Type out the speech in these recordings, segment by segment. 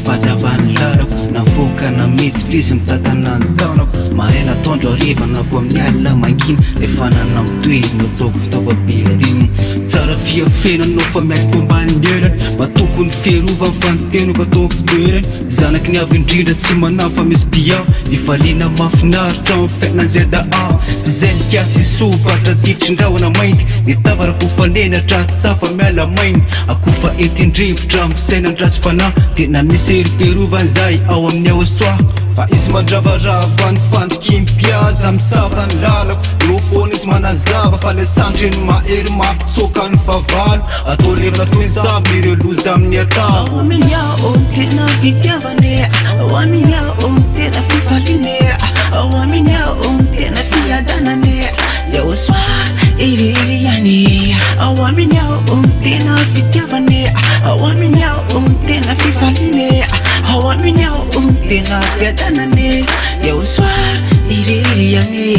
fahazavany lalako navoaka na miditra izy mitadana ny taonako mahay natondro arivanako amin'ny alina mangina efa nanamitoerina ataoko fitaovam-piarina tsara fiafenanao fa miaiko ambany elany matokony fierova ny fanotenako atao ny fitoerany zanaky ny avy indrindra tsy manao fa misy biao ifaliana mafinaritra amin'ny fiainan'izay da zay mikasy isobatra tifitry ndrahona mainty nitavarako fanenatra tsafa miala mainy akofa entindrivotra amin'ny fisainandratsy fanahy tena misy eriferovany zay ao amin'ny aosoa fa izy mandravarava ny fandriky mpiaza misavany lalako eo foana izy manazava fa le sandreny mahery mampitsoka ny favalo atao levina toy ny samby ireo loza amin'ny atao ao amin'ny ao tena fitiavane ao amin'ny ao tena fifaline ao amin'ny ao tena fiadanane eo soa iriry yani ao amin'ny ao tena fitiavane ao amin'ny ao tena fifaline ao amin'ny ao tena fiadanane eo soa iriry yani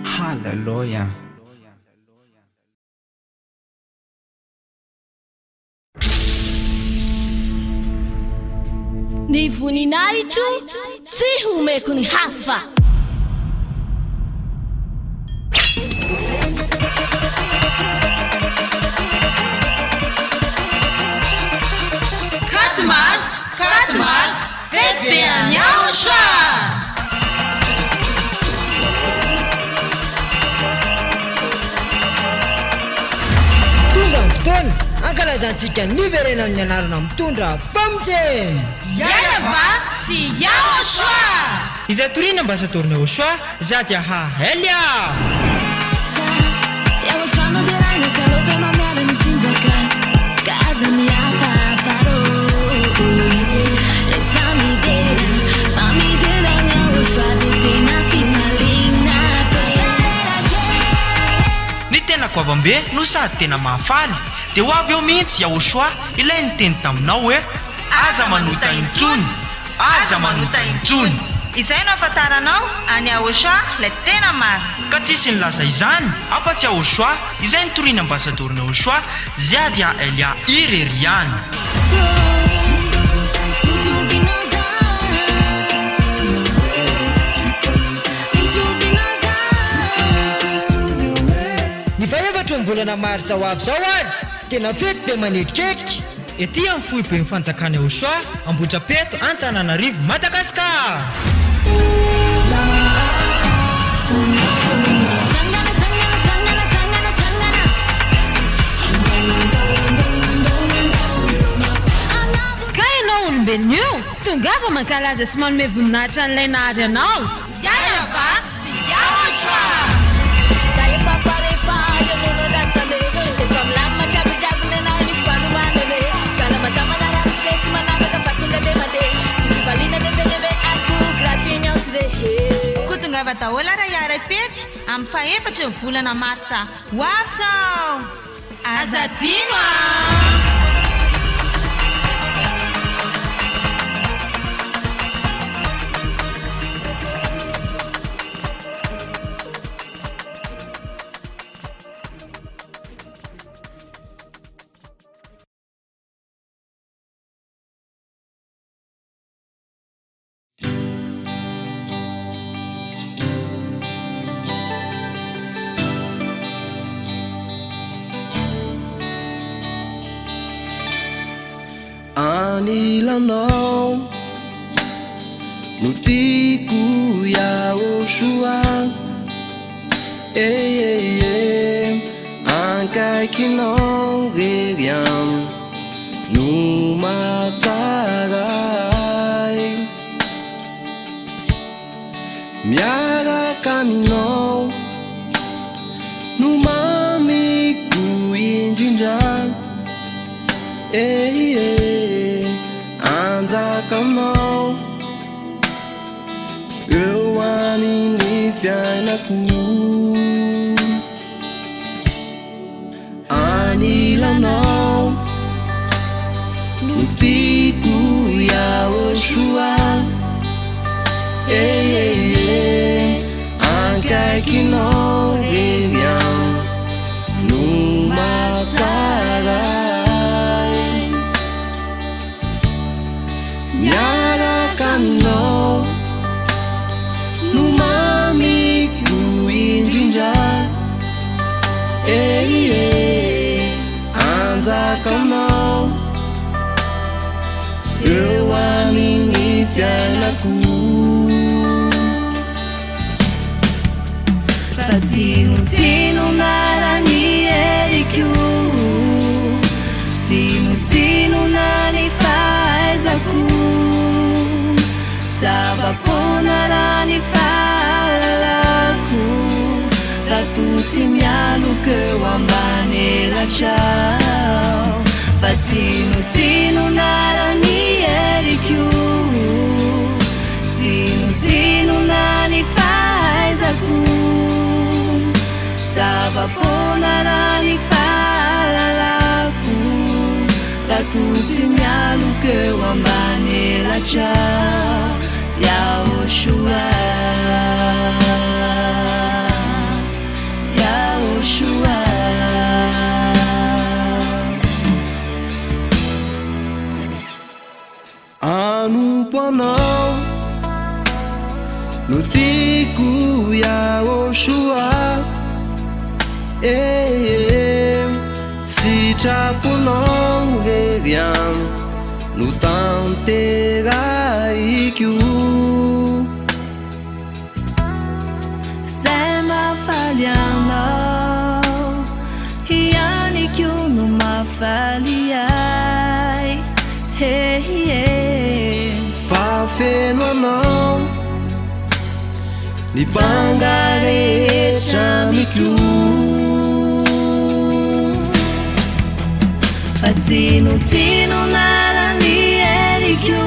Hallelujah. Ny voninahitro tsy homeko ny hafa. Quatre mars, fête bien Yaoshua. Ankalazantsika ny verena amin'ny anarana mitondra famitseny Yayava sy Yaoshua. izay torina ambasadorina Yaoshua zady aha Elia Yaoshua no deraina tsalova mamiara ny tsinjaka kaza miafafaro famidera ny Yaoshua de tena fifaliana ny tena koavambe no sady tena mahafaly de ho avy eo mihitsy Yaoshua ilay niteny taminao hoe aza manota intsony aza manota intsony izay no afantaranao any Yaoshua le tena maro ka tsisy nilaza izany afa-tsy Yaoshua izay nitoriana ambasadorina Yaoshua ziady a Elia ireriany ny faevatra ny volana maro zao avy zao ary tena fety be manetriketrika ety amin'ny fohy be mifanjakana Yaoshua Ambohidrapeto Antananarivo Madagasikara ka ianao olombelona io tongava mankalaza sy manome voninahitra n'ilay nahary anao Yayava sy Yaoshua. Kutungava taola ra Yarapety amin'ny faefatra ny volana Martsa ho avy zao azadino anilanao no tiako iahosoa ankaikinao rery am no matsaray miaraka aminao no mamiko indrindra anjaka aminao eo amin'ny fiainako anilanao no tiako iahosoa ankaikinao rery am no matsaray miaraka aminao no mamiko indrindra anjaka aminao eo amin'ny fiainako fa tsinotsinona ny eriko tsinotsinona ny fahaizako zava-pona raha ny fahalalako raha toa tsy mialoka eo ambany elatrao fa tsinotsinona ny eriko tsinotsinona ny fahaizako zava-pona raha ny fahalalako raha toa tsy mialoka eo ambany elatrao Yahoshua Yahoshua anompo anao no tiako Yahoshua sitraponao rery am no tanteraiko zay mafaly anao hianiko no mafaly ay fafeno anao ny banga rehetra amiko fa tsinotsinona ny eriko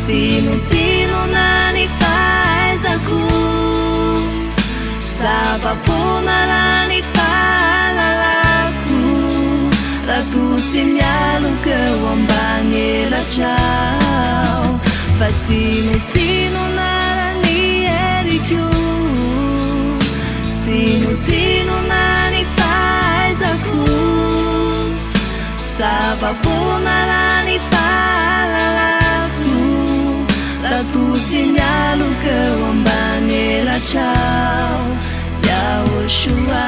tsinotsinona ny fahaizako zava-pona raha ny fahalalako raha toa tsy mialoka eo ambany elatrao fa tsinotsinona ny eriko tsinotsinona ny fahaizako zava-pona raha ny fahalalako raha toa tsy mialoka eo ambany elatrao Yahoshua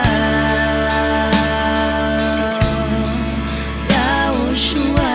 Yahoshua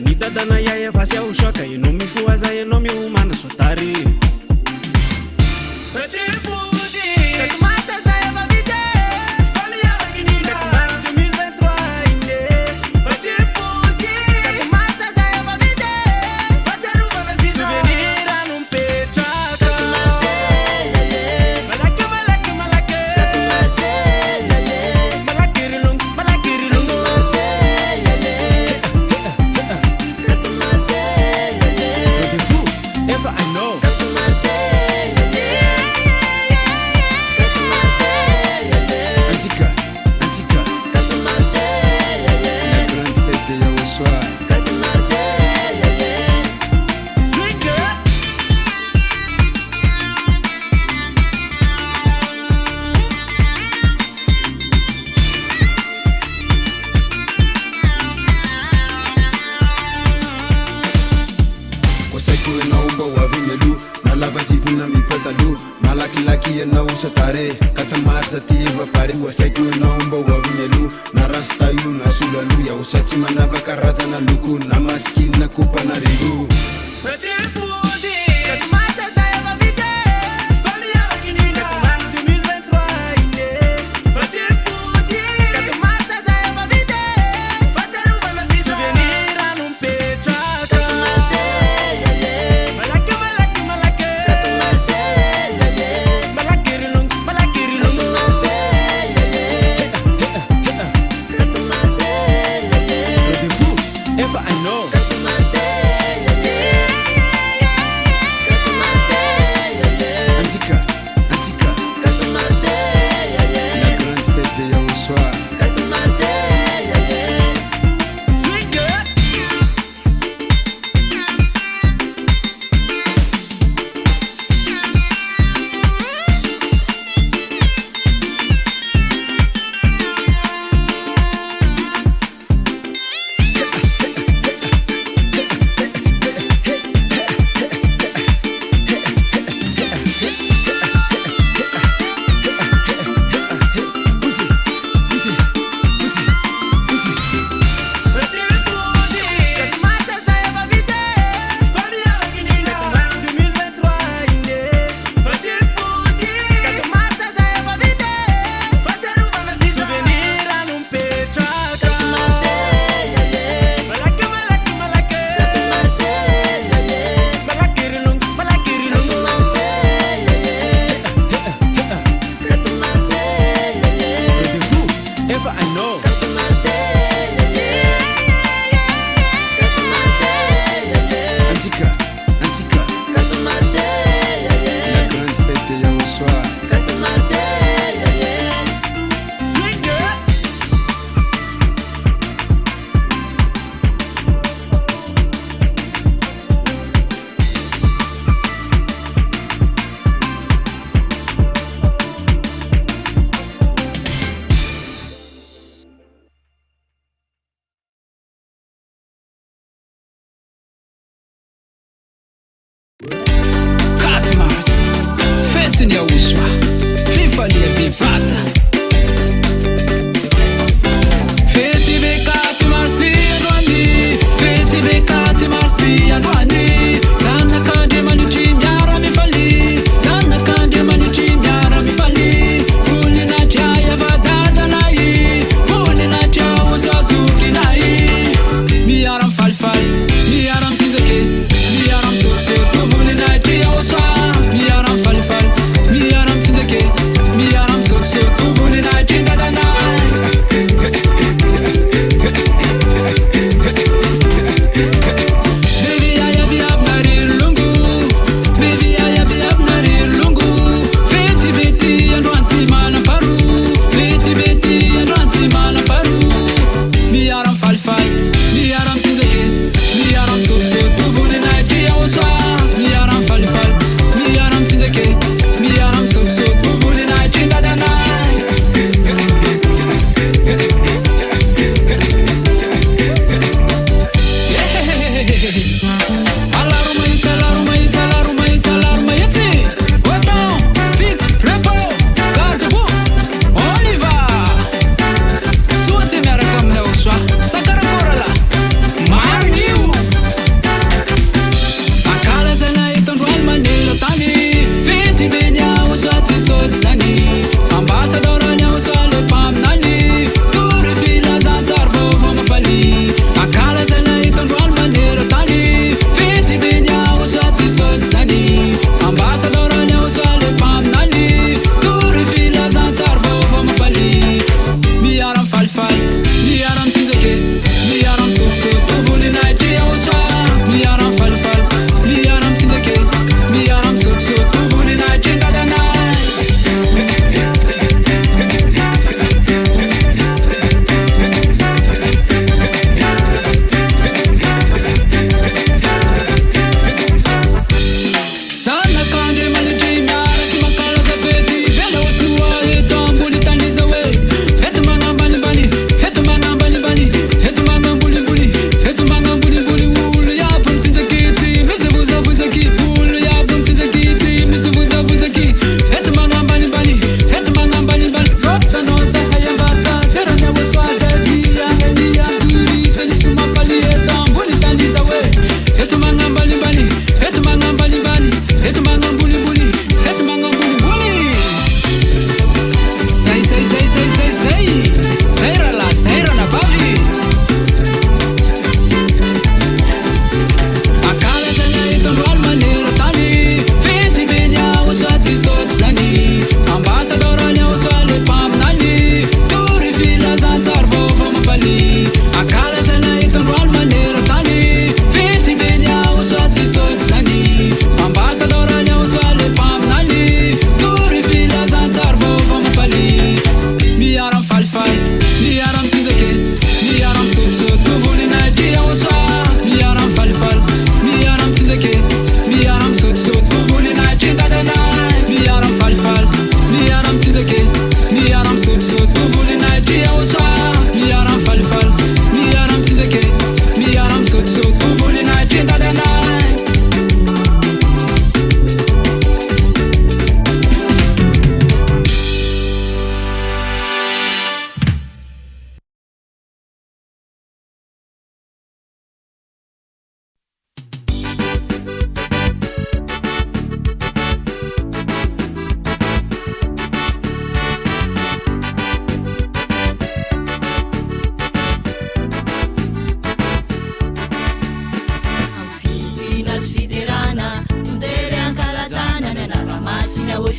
Ni dadana yaya fasi au shoka ino mifuaza ino miumana sotari Satare kata marsa tiva pare wasaiku naomba wavimelu na rasta yu na sulalu ya usati manava karaza na luku na maskini na kupa na rigu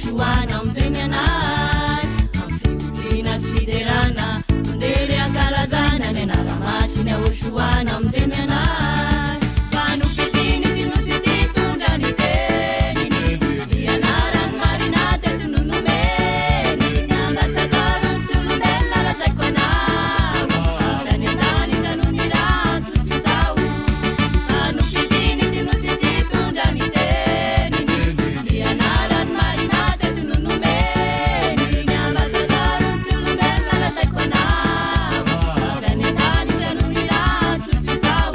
Oshoana mzeny anay amy fiolina sy fiderana tondely ankalazana ny anara-masiny Oshoana mzeny anay fanopitiny tinosy ty tondra ny teniny ianarany marina teto nonomeny ny ambasadara tsy olombelona lazaiko anao avy any an-tany tanony rantsotry zao fanopitiny tinosy ty tondra ny teniny ianarany marina teto nonomeny ny ambasadara tsy olombelona lazaiko anao avy any an-tany tanony rantsotry zao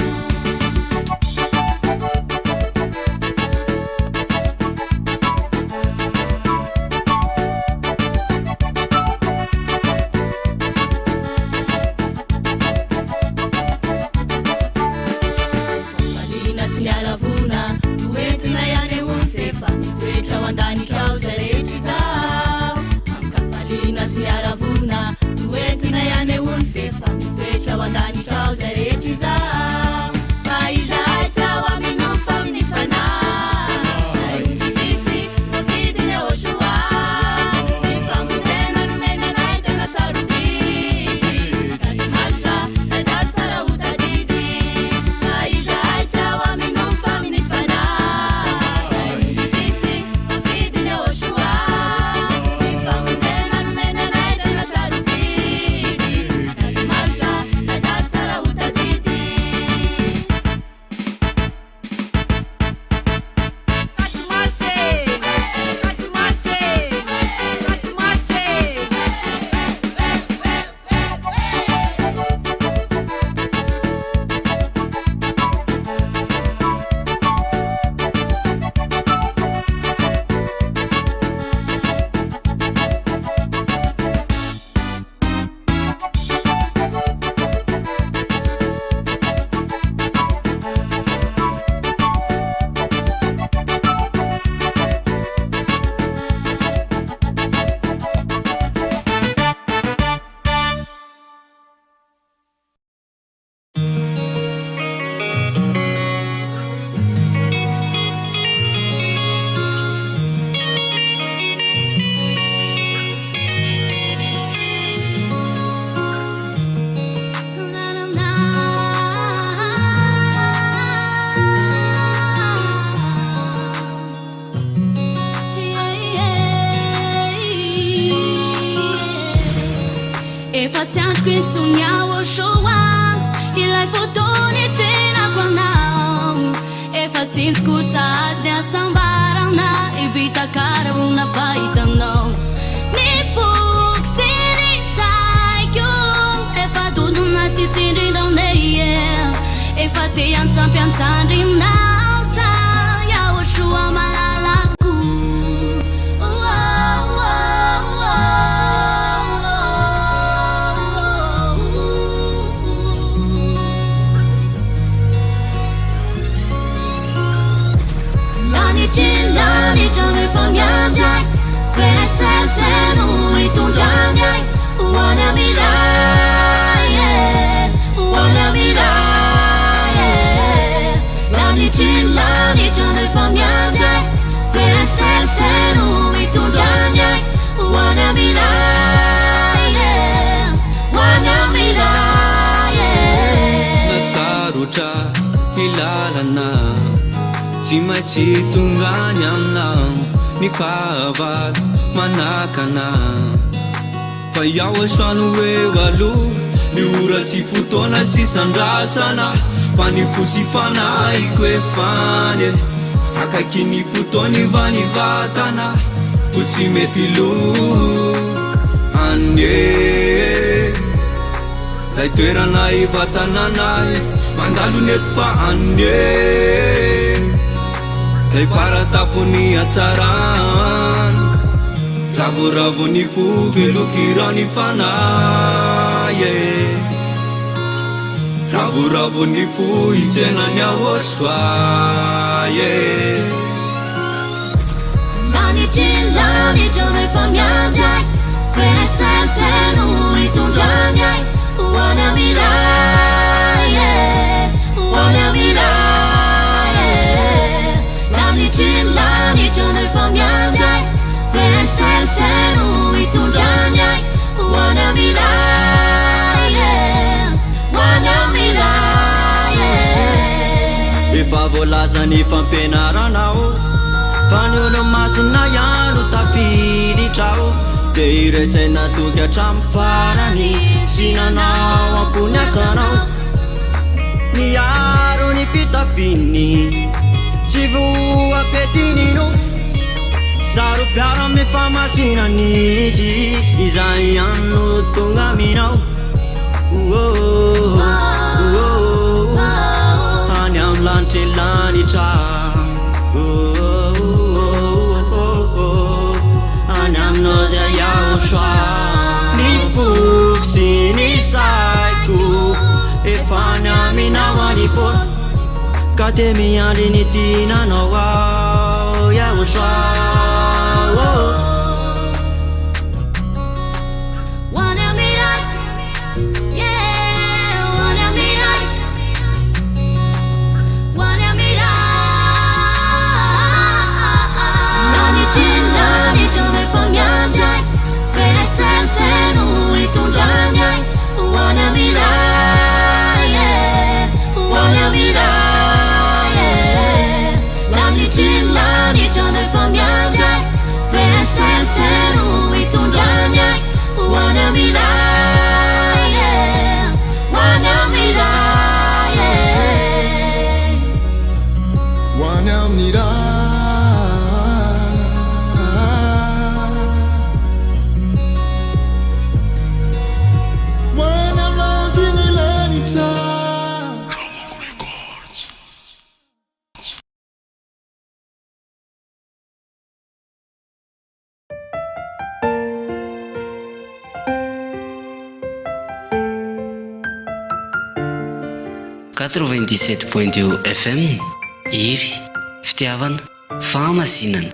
Malina sy nialavona toentina ihany ony fefa mitoetra ao an-danikao zay rehetra izao amy kafalina sy niaravona toentina ihany ony fefa mitoetra ao an-danikao zay rehetra izao fa izahay tsao amino fa minifanahy vitsy mafidiny Oshoana ny famonjena nomeny anay tena sarobidy tany marsa nadaty tsara ho tadidy fa izahay tsao amino fa minifanahy vitsy mafidiny Oshoana ny famonjena nomeny anay tena sarobidy tany marsa nadaty tsara ho tadidy efa tsy androko iny sonia Oshoana ilay fotony tsenako anao efa tsinjoko sady ny asambarana ibitakaraona fahitanao ny foko sy ny saiko efa dodona sy tsindrindaonay efa te antsampy-antsandrinao sa ia Oshoa malalako Lani jame famiandai Fesel uitunjamiai Wana mirai Lani jame famiandai Fesel uitunjamiai Wana mirai Nasarotra ilalana tsy maintsy tongany aminao ny fahavalo manakana fa iaho asoano hoe aloha ny ora sy fotoana sy sandrasana fa ny fosy fanahiko efany akaiky ny fotoany va ny vatana ko tsy mety loha anye lay toerana ivatananahy mandalo neto fa anye lay faratapony atsarany ravoravo-ny fo velokirany fanahy ravoravo-ny fo itsenany Oshoana Lani jame famiandai Fesel uitunjamiai Wana mirai Lani jame famiandai efa voalaza ny fampianaranao fa ny olo masina ihano tafilitrao de iresaina toky hatramy farany sinanao ampony asanao miaro ny fitafiny tsy voapetiny nofo saropiara amy famasinanizy izay ihano tonga aminao any am lanitry lanitra any aminao zay aho soa ny foky sy ny saiko efa ny aminao any foto ka te miandry ny tinanao ao iaho soa FM iry fitiavana fahamasinana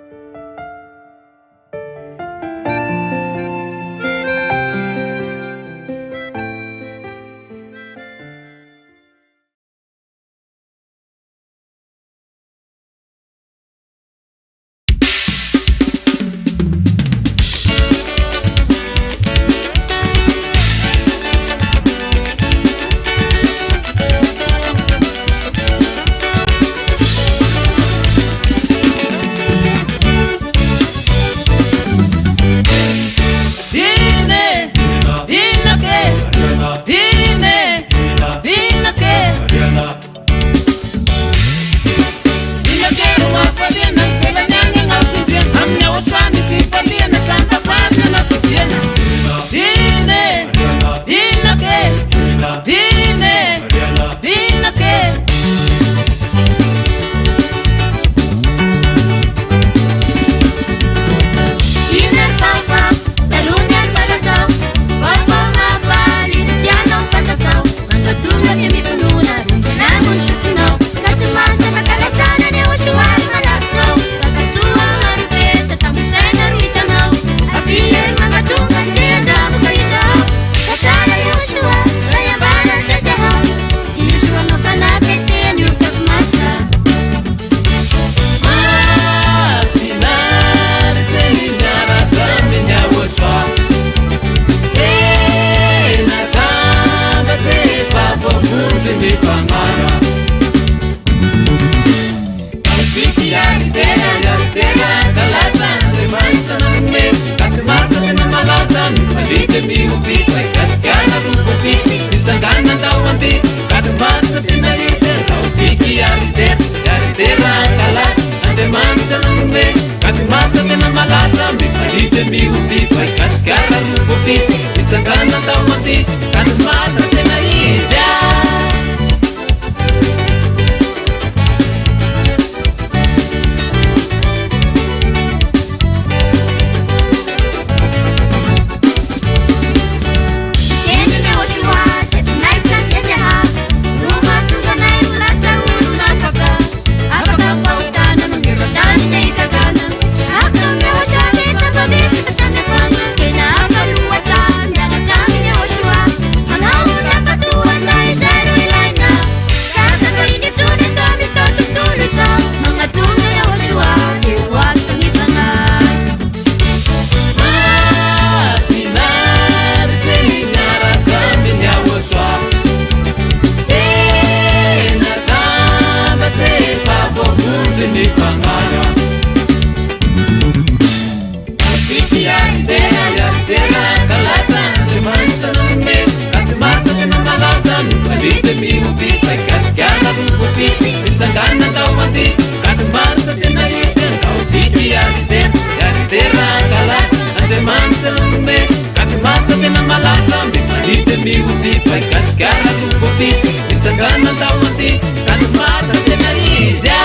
Gaskara luputi Itagana tawati Kanumasa tenariza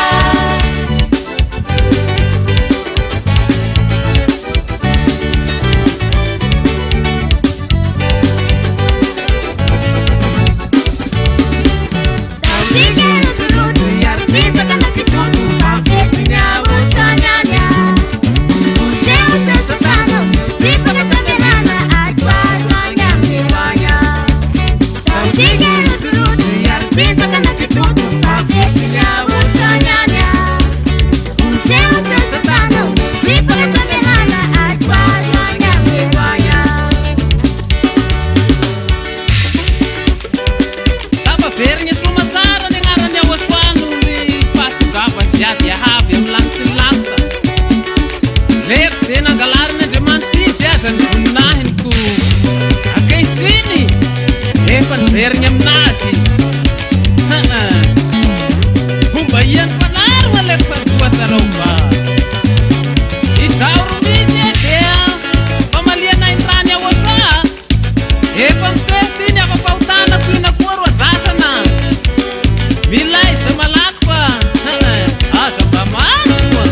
Vernyam nasi Humbayan panar walek pagkuwa sa roba Isaur misya dia Pamalian na intranya wasa Pang swerte niya kapautan na pinakuwa dasa na Milay sa malakpa Sa pamakwa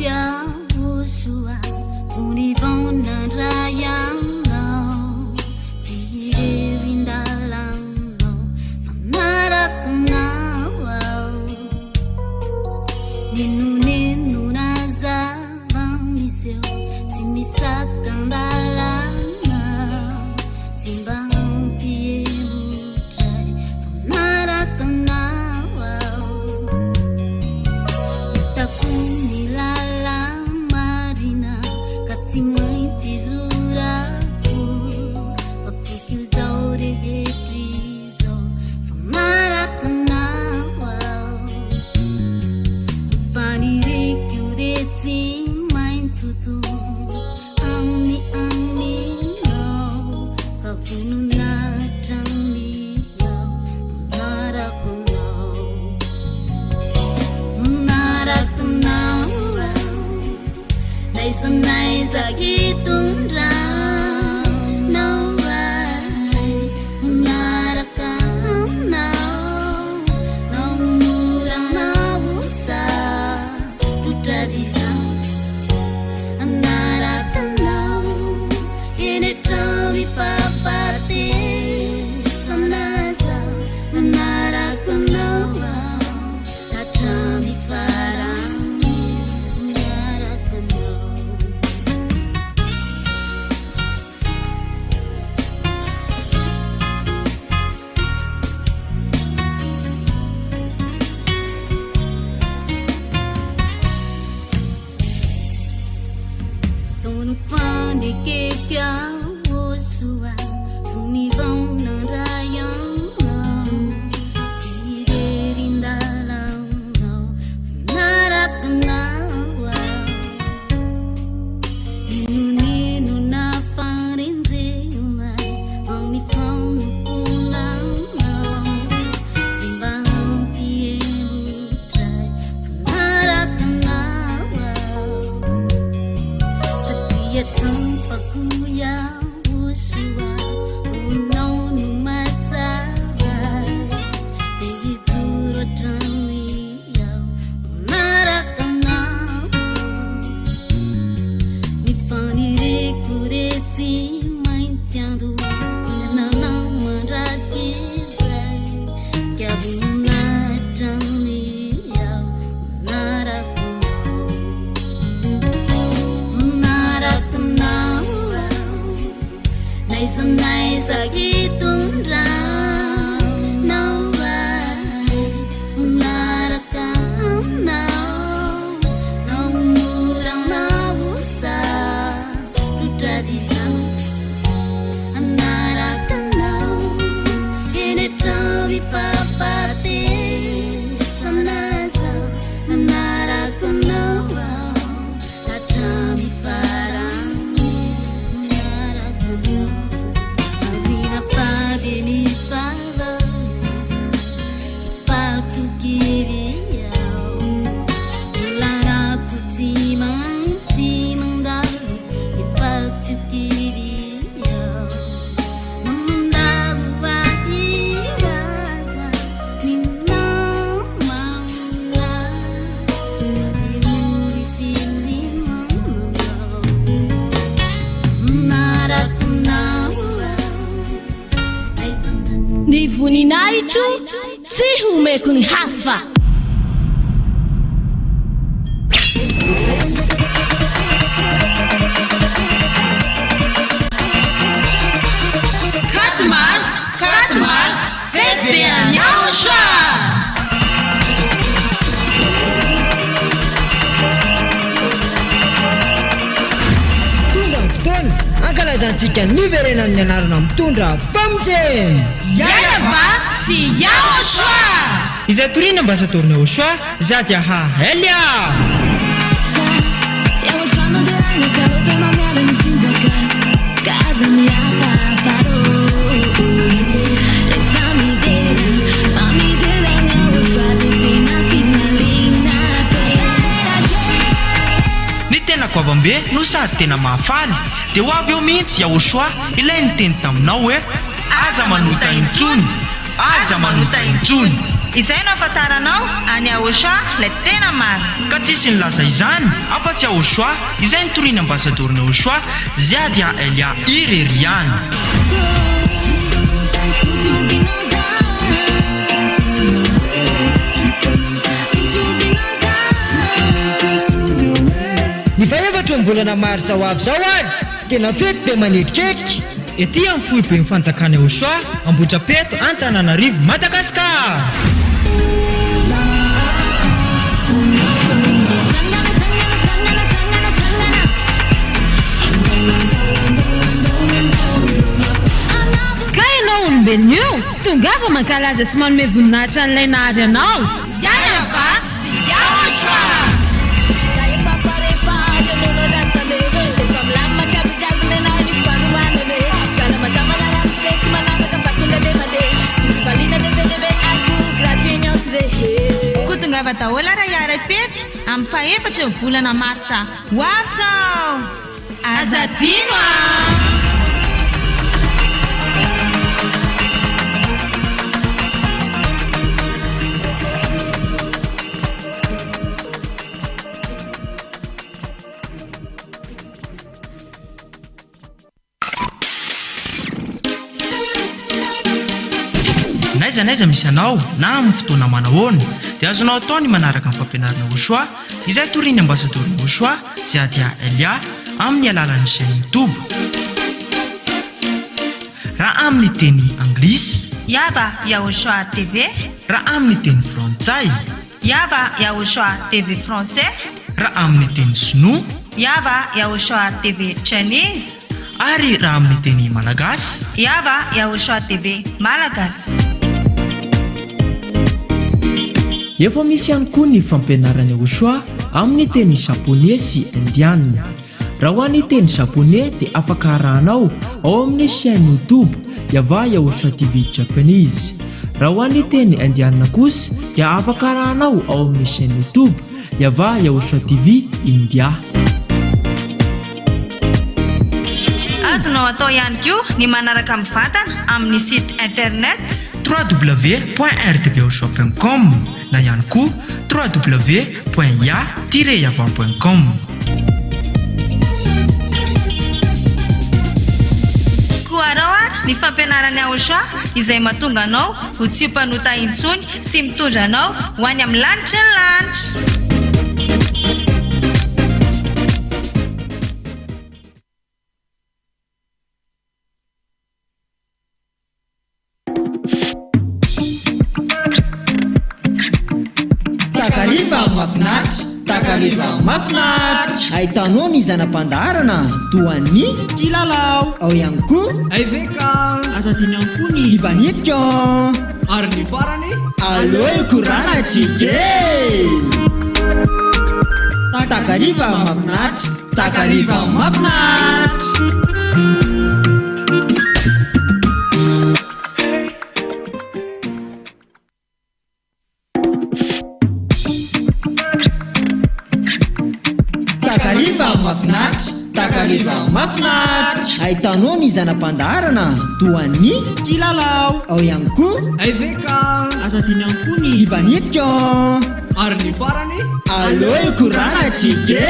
piausua univona rayano tirindalano fanaraknawa ninu nazavamiseu simisakandalana timbang piemutrai fanaraknawa takunilala marina katimai tizuraku pafikiuzaure getrizo fanaraknawa vanirikiudeti main tutu amni no kavununa trangliyo naraknawa naisa gitundra nawai narakana naumurang nabusa tutraziza narakana inetrawi fapate sanaza narakanawa tatrawi farami narakana sono fani che piausua univona rayano tirindalano naraknawa ninu na farinzima omifonu kunano timbang piemutrai naraknawa Sakiatang pakuya usua unonu matara Dihituro trangliyaw narakanaw Nifanirikureti maintiando nanamarakisay Kyabuna trangliyaw narakanaw naraknawa naisa gitundra nawai narakana naumurang nabusa tutraziza narakana inetrawi fapate sanaza narakanawa tatrawi farami narakana avina fabeni fala patukiriau larakutimang timangdalu ipatukiriau memendabu ahiraza minamangla adiurisitimanglau naraknawa Ny voninahitro tsy homeko ny hafa Katmars, fety be anao sa tonga ny fotoana ankalazantsika niverena amin'ny anarana mitondra famojeny Yayava sy Yaoshua izay torina mba satorina Yaoshua zaty aha Elia Yaoshua no dia any tsarofe mamiara mitsinjaka kaza mihafa faro rehefa midera ny Yaoshua dia tena fitaliana be ny tena goavambe no sady tena mahafaly dia ho avy eo mihitsy Yaoshua ilay niteny taminao hoe aza manota intsony izay no afantaranao any Aochoa ilay tena marina. Ka tsisy nilaza izany afa-tsy Aochoa izay nitoriana ambasadorina Aochoa Ziadia Elia Ireriana. Ny faefatra ny volana marsa ho avy zao ary tena fety be manetriketrika ety amin'ny fohy be ny fanjakana Aochoa Ambohidrapeto Antananarivo Madagasikara. Ka ianao olombelona io tongava mankalaza sy manome voninahitra an'ilay nahary anao. Yaya Basy, Aochoa. Kutungava daholo raha iara-pety amin'ny faefatra ny volana martsa ho avy zao. Azadino Naiza misy anao na amin'ny fotoana manahoana dia azonao atao ny manaraka amin'ny fampianarana Aochoa izay toriany ambasadorina Aochoa Ziadia Elia amin'ny alalan'ny chaîne YouTube. Raha amin'ny teny anglisy Yaba ya Aochoa TV, raha amin'ny teny frantsay Yaba ya Aochoa TV français, raha amin'ny teny sinoa Yaba ya Aochoa TV Chinese, ary raha amin'ny teny malagasy Yaba ya Aochoa TV malagasy. Efa misy ihany koa ny fampianarana Aochoa amin'ny teny japonais sy indiana. Raha ho an'ny teny japonais dia afaka arahanao ao amin'ny chaîne YouTube Yava Aochoa TV Japanese. Raha ho an'ny teny indiana kosa dia afaka arahanao ao amin'ny chaîne YouTube Yava Aochoa TV India. Azonao atao ihany koa ny manaraka mivantana amin'ny site internet www.rtvaochoa.com na ihany koa www.ya-yava.com. Koarao ny fampianarana Aochoa izay mahatonga anao ho tsy mpanota intsony sy mitondra anao ho any amin'ny lanitra ny lanitra. Takariva mafinaritra ahitanao ny zanam-pandaharana toa ny kilalao ao ihany koa Aiveka azadiny ihany koa ny ivanitika ary ny farany allo ikorana tsika takariva mafinaritra takariva mafinaritra. Takariva mafinaritra ahitanao ny zanam-pandaharana toa ny kilalao ao ihany koa Aiveka azadiny ihany koa ny ivanitika ary ny farany allo ikorana tsika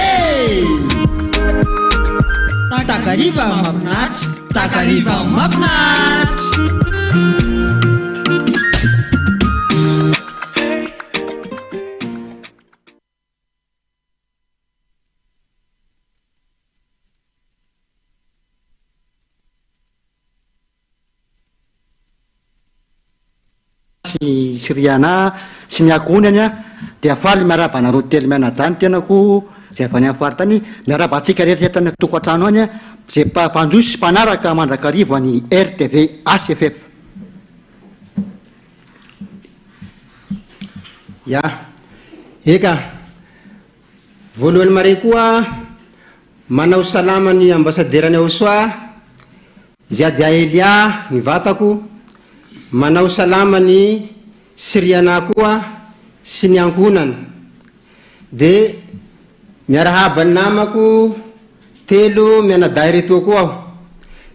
takariva mafinaritra takariva mafinaritra. Siriana sy ny akonany dia faly miaraba nareo telo mianadany tenako zay avy any afaritany miaraba antsika rehetra tany tokantrano any zay mpandroso mpanaraka mandrakarivo any RTV ACFF. Ya eka voalohany mare koa manao salama ny ambasaderany Aochoa Ziadia Elia ny vatako, manao salama ny Siriana koa sy ny ankonany. De miarahaba ny namako telo mianaday reto koa aho.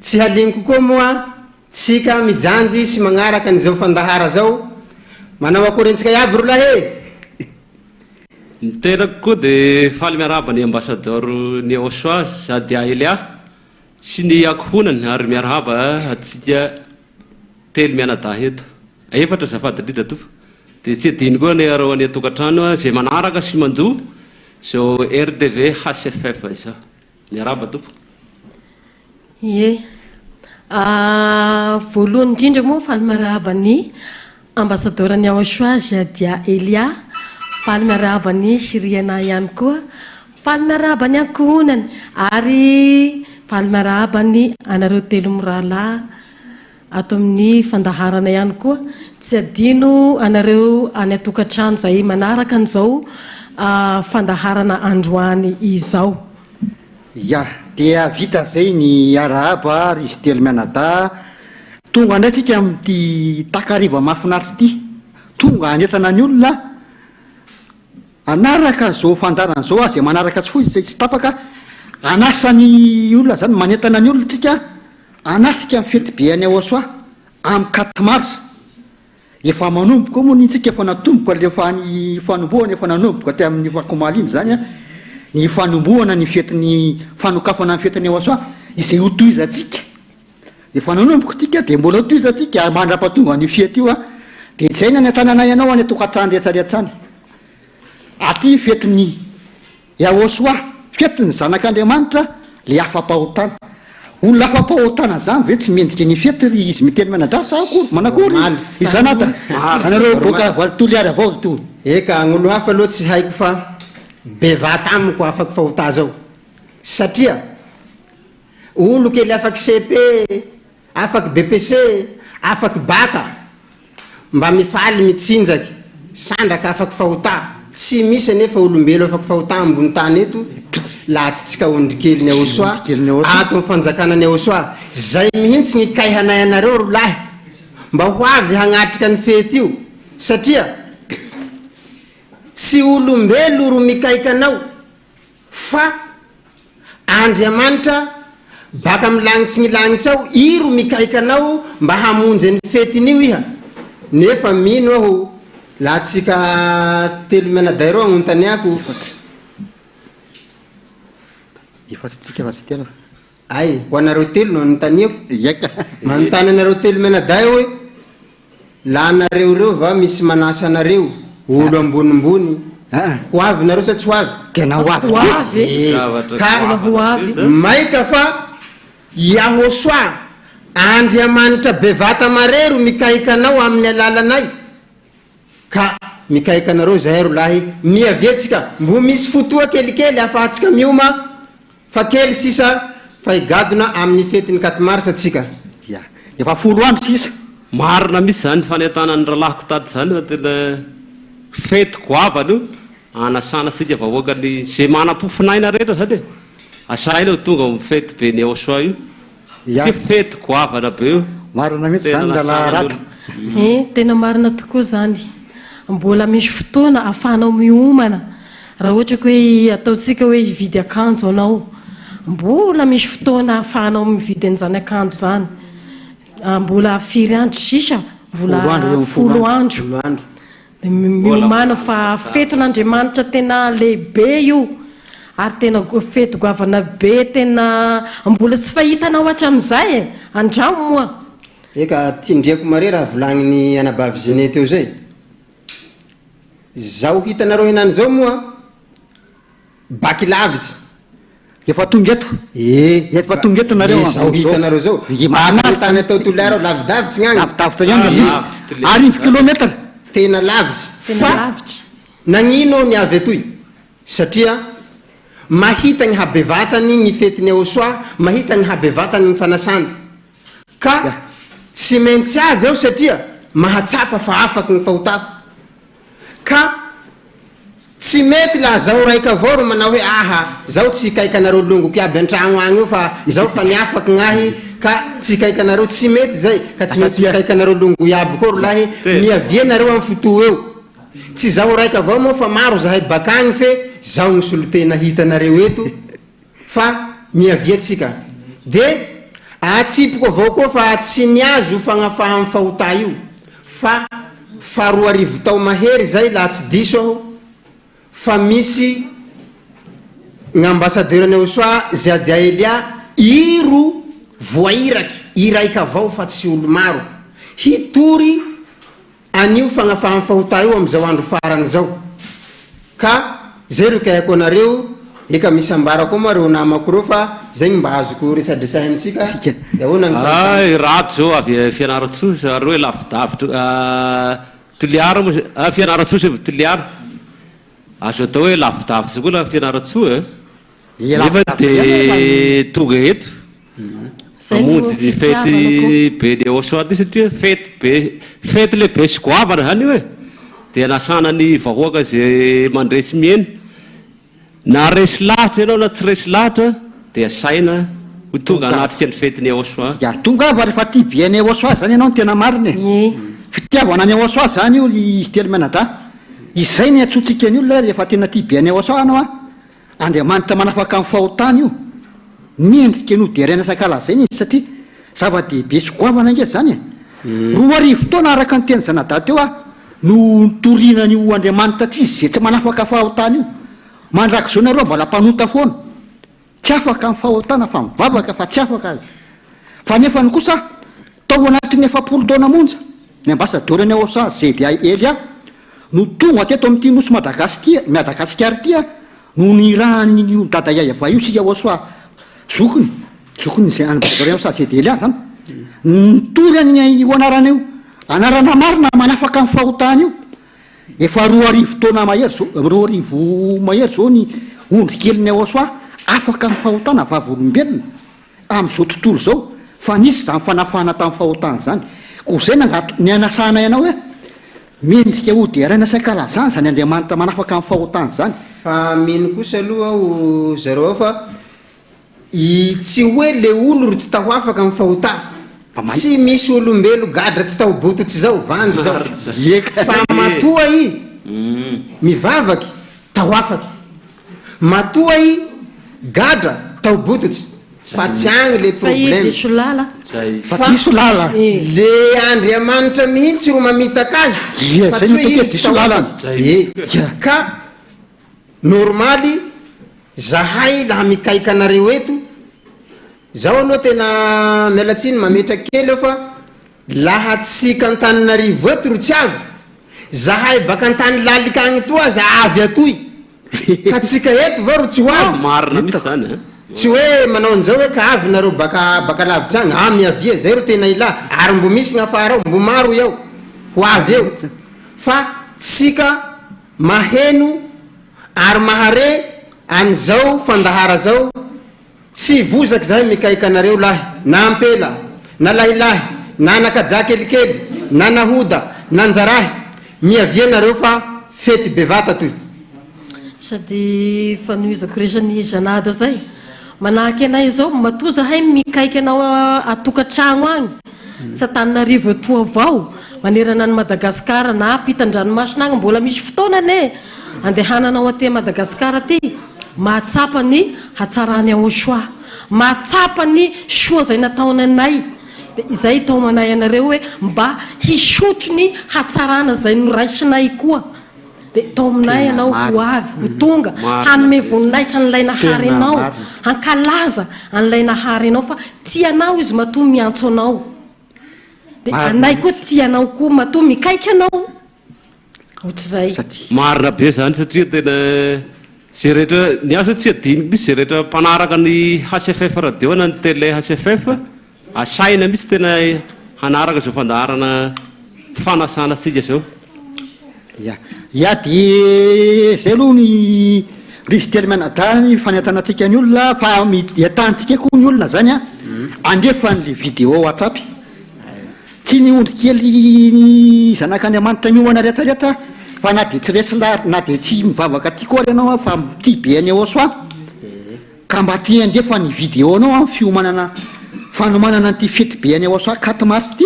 Tsy haligny kokoa moa tsika mijanjy sy magnaraka ny zao fandahara zao manao akorentsika iaby rolahy ny terako koa dia faly miarahaba ny ambassadeur ny Osoa sady Elia sy ny akohonany ary miarahaba atsika telo mianadahy eto efatra zafady indrindra topo dia tsy adiny koa ny arao any tokantrano zay manaraka sy manjo zao RDV HFF izao miarahaba topo. Ie voalohany indrindra moa faly miarahaba ny ambassadeur ny Osoa sady Elia, faly miarahaba ny Siriana ihany koa, faly miarahaba ny akohonany ary faly miarahaba ny anareo telo mirahalahy ato amin'ny fandaharana ihany koa, tsy adino anareo any atokantrano zay manaraka an'izao fandaharana androany izao. Ya dia vita zay ny arahaba ary izy telo mianada tonga indray tsika amin'ity takariva mahafinaritsy ity, tonga anetana ny olona anaraka zao fandarana zao azy manaraka tsy foy zay tsy tapaka anasany olona zany manetana ny olona tsika anatsika fety be any Osoa amin'ny 4 mars efa manomboka moa nitsika efa natomboka lefa ny fanombohana efa nanomboka ty amin'ny vakomaliny zany ny fanombohana ny fetin'ny fanokafana ny fetin'ny Osoa izay hotoizatsika efa nanomboka tsika dia mbola hotoizatsika mandrapatonga ny fety io dia zay ny tanàna ianao any tokantrano rehetrarehetrany aty fetin'ny Osoa fetin'ny zanak'Andriamanitra le afa-pahotana olona afa-pahotana zany ve tsy mendrika ny fety izy miteny manadra sa akory manakory izanata anareo boka valitolo ary avao to eka gn'olo hafa aloha tsy haiko fa bevata amiko afaky fahota zao satria olo kely afaky CP afaky BPC afaky baka mba mifaly mitsinjaky sandraka afaky fahota tsy misy nefa olombelo afaky fahota ambony tany eto laha tsy tsika ondrikely ny Osoa ato amin'ny fanjakana ny Osoa zay mihitsy ny kaihanay anareo rolahy mba ho avy hagnatrika ny fety io satria tsy olombelo ro mikaika anao fa Andriamanitra baka milagnitsy ny lagnitsy ao i ro mikaika anao mba hamonjy ny fetin'io iha nefa mino aho laha tsika telo mianaday reo agnontaniako ay ho anareo telo no anontaniako manontany anareo telo mianaday hoe la anareo reo va misy manasa anareo olo ambonimbony ho avy nareo sa tsy ho avy tena ho avy ka maika fa iaho Osoa Andriamanitra bevata marero mikaika anao amin'ny alalanay ka mikaika anareo zahay rolahy miavetsika mbo misy fotoa kelikely afahatsika mioma fa kely sisa fa igadona amin'ny fetiny 4 mars atsika efa 10 andro sisa marina misy zany fanetana ny ralahiko tady zany tena fety goavany io anasana sika vahoakany zay manam-pofinaina rehetra zany asaina tonga amin'ny fety be ny Osoa io ty fety goavana be io marina mihitsy zany lalaharato tena marina tokoa zany mbola misy fotoana afahanao miomana raha ohatra ka hoe ataotsika hoe hividy akanjo anao mbola misy fotoana afahanao mividy an'izany akanjo zany mbola 4 andro sisa mbola 10 andro miomana fa fetin'Andriamanitra tena lehibe io ary tena fety goavana be tena mbola tsy fahitanao hatramin'izay andramo moa eka tindriako mare raha volagniny anabavy Zene teo zay zao hitanareo henany zao moa baky lavitsy efa tonga eto efa tonga eto nareo zao hitanareo zao manantany atao tolaro lavidavitsy gnagny lavidavitra ihany arivo kilometra tena lavitsy fa nagnino ny avy etoy satria mahita ny habevatany ny fetiny Osoa mahita ny habevatany ny fanasany ka tsy maintsy avy ao satria mahatsapa fa afaky ny fahotako ka tsy mety laha zao raika avao ro manao hoe aha zao tsy kaikanareo longoko aby antragno agny io fa zao fa ny afaky gnahy ka tsy kaikanareo tsy mety zay ka tsy maintsy mikaikanareo longo iaby koa rolahy miavianareo amin'ny fotoa eo tsy zao raika avao moa fa maro zahay bakagny fe zao ny solotena hitanareo eto fa miaviatsika de atsipoko avao koa fa tsy niazo fagnafaha amin'ny fahota io fa faharoa arivo tao mahery zay laha tsy diso aho fa misy gn'ambassadeur-ny Osoa Ziadia Elia iro voairaky iraika avao fa tsy olo maro hitory anio fagnafahany fahota io am'izao andro farany zao ka zay ro kahako anareo eka misy ambara koa ma reo namako reo fa zay mba azoko resadresahy amitsika ay rato zao avy fianaratsosa ary hoe lavidavitra toliara moa fianaratsosa toliara azo atao hoe lavidavitra koa la fianaratsoa nefa de tonga eto amonjy ny fety be le Osoa ty satria fety lehibe sy goavana zany io e de nasana ny vahoaka zay mandresy mieny na resy lahatra ianao na tsy resy lahatra de asaina ho tonga anatrika ny fetiny Osoa tonga ava rehefa tibiany Osoa zany ianao ny tena mariny fitiavana ny Osoa zany io izy telo menada izay ny atsotsika ny olona rehefa tena tibiany Osoa anao a Andriamanitra manafaka amin'ny fahotana io miendrika no derena sakalazany izy satria zava-dehibe sy goavana nge zany roa arivo taona araka ny teny zanadata teo a no torinany io Andriamanitra tsy izy zay tsy manafaka fahotana io mandraky zao nareo mbola mpanota foana tsy afaka amin'ny fahotana fa mivavaka fa tsy afaka azy fa nefa ny kosa tao anatin'ny 7 taona monja ny ambassadeur-ny Osoa Ziadia Elia no tonga teto amin'ity nosy Madagasikara ty a no nirahany dada iay ava io sika Osoa zokony zay ambassadeur Osoa Ziadia Elia zany nitory any io anarana io anarana marina manafaka amin'ny fahotana io efa 2 arivo taona mahery zao 2 arivo mahery zao ny ondrikeliny Osoa afaka amin'ny fahotana vavolombelona am'izao tontolo zao fa nisy zany fanafana tamin'ny fahotana zany ko zay ny anasana ianao hoe mendrika ody araina sakalazany zany Andriamanitra manafaka amin'ny fahotana zany fa mino kosa aloha aho zareo ao fa tsy hoe le olo ro tsy taho afaka amin'ny fahotana tsy misy olombelo gadra tsy taho bototsy zao vandy zao fa matoa i mivavaky taho afaky matoa i gadra taho bototsy fa tsy agny le problème fa solala le Andriamanitra mihitsy ro mamitaka azy fa tsy hoe ino tsy taho afaky ka normaly zahay laha mikaika anareo eto zao aloha tena mialatsiny mametraky kely fa laha tsika Antananarivo eto ro tsy avy zahay baka antany lalika agny to aza avy atoy ka tsika eto vao ro tsy ho avy marina misy zany tsy hoe manao an'izao hoe ka avy nareo baka lavitsy agny miavia zay ro tena ilà ary mbo misy gn'afara ao mbo maro eo ho avy eo fa tsika maheno ary mahare an'izao fandahara zao tsy vozaky zahay mikaika anareo lahy na ampela na lahilahy na nakaja kelikely na nahoda na anjarahy miavia nareo fa fety bevata toy sady fanoizako resany zanada zay manahaky anay zao matoa zahay mikaiky anao atokantragno agny tsy Antananarivo eto avao manerana ny Madagasikara na ampitan-dranomasina agny mbola misy fotoanane andehananao aty Madagasikara ty mahatsapa ny hatsarany Osoa mahatsapa ny soa zay nataonanay de izay tao manay anareo hoe mba hisotro ny hatsarana zay noraisinay koa de tao aminay ianao ho avy ho tonga hanome voninahitra an'ilay nahary anao hankalaza an'ilay nahary anao fa tianao izy matoa miantso anao de anay koa tianao koa matoa mikaiky anao ohatr'izay marina be zany satria tena zay rehetra ny azo tsy adiniky misy zay rehetra mpanaraka ny HCFF radio na ny télé HCFF asaina misy tena hanaraka zao fandaharana fanasana tsika zao ia di zay aloha ny risy telo menadany fanentanantsika ny olona fa miatantsika koa ny olona zany a andefa n'le vidéo WhatsApp tsy ny ondry kely ny zanak'Andriamanitra mioana rehetrarehetra fa na de tsy resy na de tsy mivavaka ty koa ianao fa ty be ny Osoa ka mba ty andefa ny vidéo anao a fiomanana fanomanana ty fety be ny Osoa 4 mars ty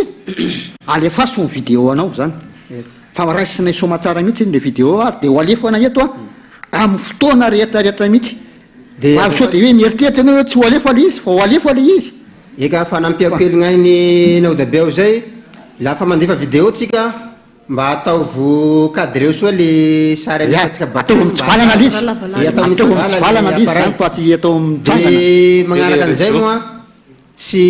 alefaso ny vidéo anao zany fa raisinay somatsara mihitsy le vidéo ary de ho alefana eto a amin'ny fotoana rehetrarehetra mihitsy so de hoe mieritreritra anao hoe tsy ho alefa le izy fa ho alefa le izy eka fa nampiako kely gn'ainy nao dabe ao zay lafa mandefa vidéo tsika mba ataovy cadreo soa le sary alefatsika atao mitsivalana lizy atao mitsivalana lizy zany fa tsy atao de magnaraka an'izay moa tsy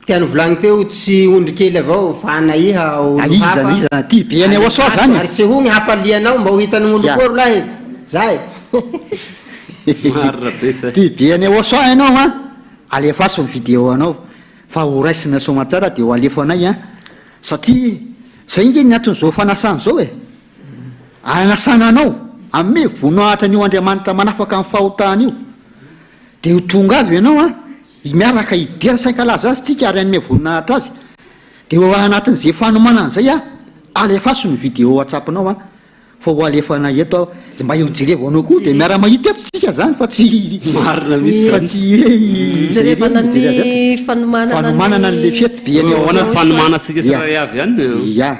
tiany volagny teo tsy ondry kely avao fa naiha iza ty biany aosoa zany ary tsy hogny hafalianao mba ho hitan'ny olo koa rolahy zay ty biany aosoa ianao a alefaso ny vidéo anao fa ho raisina somatsara de ho alefo anay a satria zay inge ny aton'izao fanasana zao e anasana anao ame voninahitra an'io Andriamanitra manafaka amin'ny fahotana io de ho tonga avy ianao a miaraka idera saikalaza azy tsika ary ame voninahitra azy de ho anatin'izay fanomanana zay a alefaso ny vidéo WhatsApp-nao a fa ho alefanay eto mba iojerevo anao koa de miara mahita eto tsika zany fa tsy marina misy fa tsy jerevana ny fanomanana le fety biany fanomanasika tsirairay avy any ya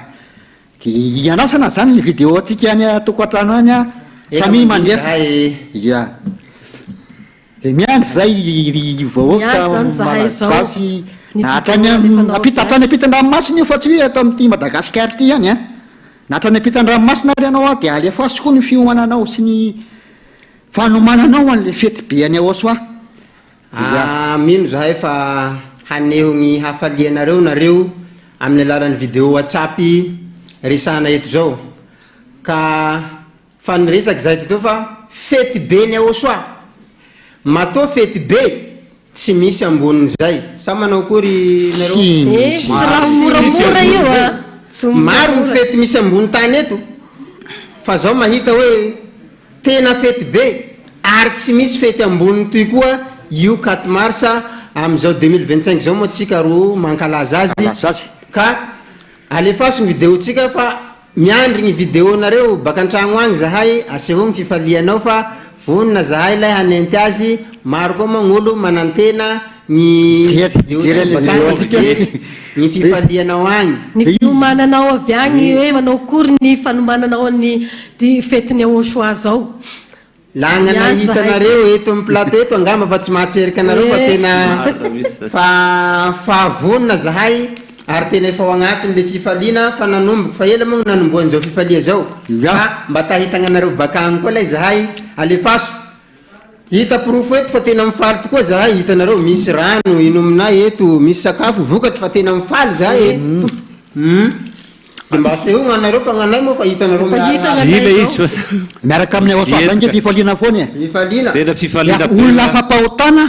de ianasana zany le vidéo atsika any atokantrano any a samy mandefa ya de miandry zay vahoakabasy atrany ampitan-dranomasina io fa tsy hoe atao am'ty Madagasikara ty any a nahatrany ampitan-dranomasina ary anao a de alefaso koa ny fiomananao sy ny fanomananao an'le fety be any aoso a mino zahay fa haneho ny hafalianareo nareo amin'ny alalan'ny vidéo WhatsApp resana eto zao ka faniresaky zay teo fa fety be ny aoso a matao fety be tsy misy ambonin'zay sa manao kory maro ny fety misy ambony tany eto fa zao mahita hoe tena fety be ary tsy misy fety ambony toy koa io 4 marsa am'izao 2025 zao moa tsika ro mankalaza azy ka alefaso ny vidéo tsika fa miandry ny vidéo nareo baka antragno agny zahay aseho ny fifalianao fa vonina zahay lay hanenty azy maro koa magnolo manantena ny fifalianao agny ny fiomananao avy agny hoe manao kory ny fanomananao ny fetiny aosoa zao lagnana hitanareo eto amin'ny plateau eto angamba fa tsy mahatserika anareo fa tena fa vonina zahay ary tena efa ao agnatiny le fifaliana fa nanomboky fa ela moa nanomboan'izao fifalia zao fa mba tahitagna anareo baka agny koa lay zahay alefaso hita profo eto fa tena mifaly tokoa zahay hitanareo misy rano inominay eto misy sakafo vokatry fa tena mifaly zahay eto de mba sehogna anareo fa gnanay moa fa hitanareo miaraka amin'ny aosoa zany nge fifaliana foana fifaliana tena fifaliana olona afa-pahotana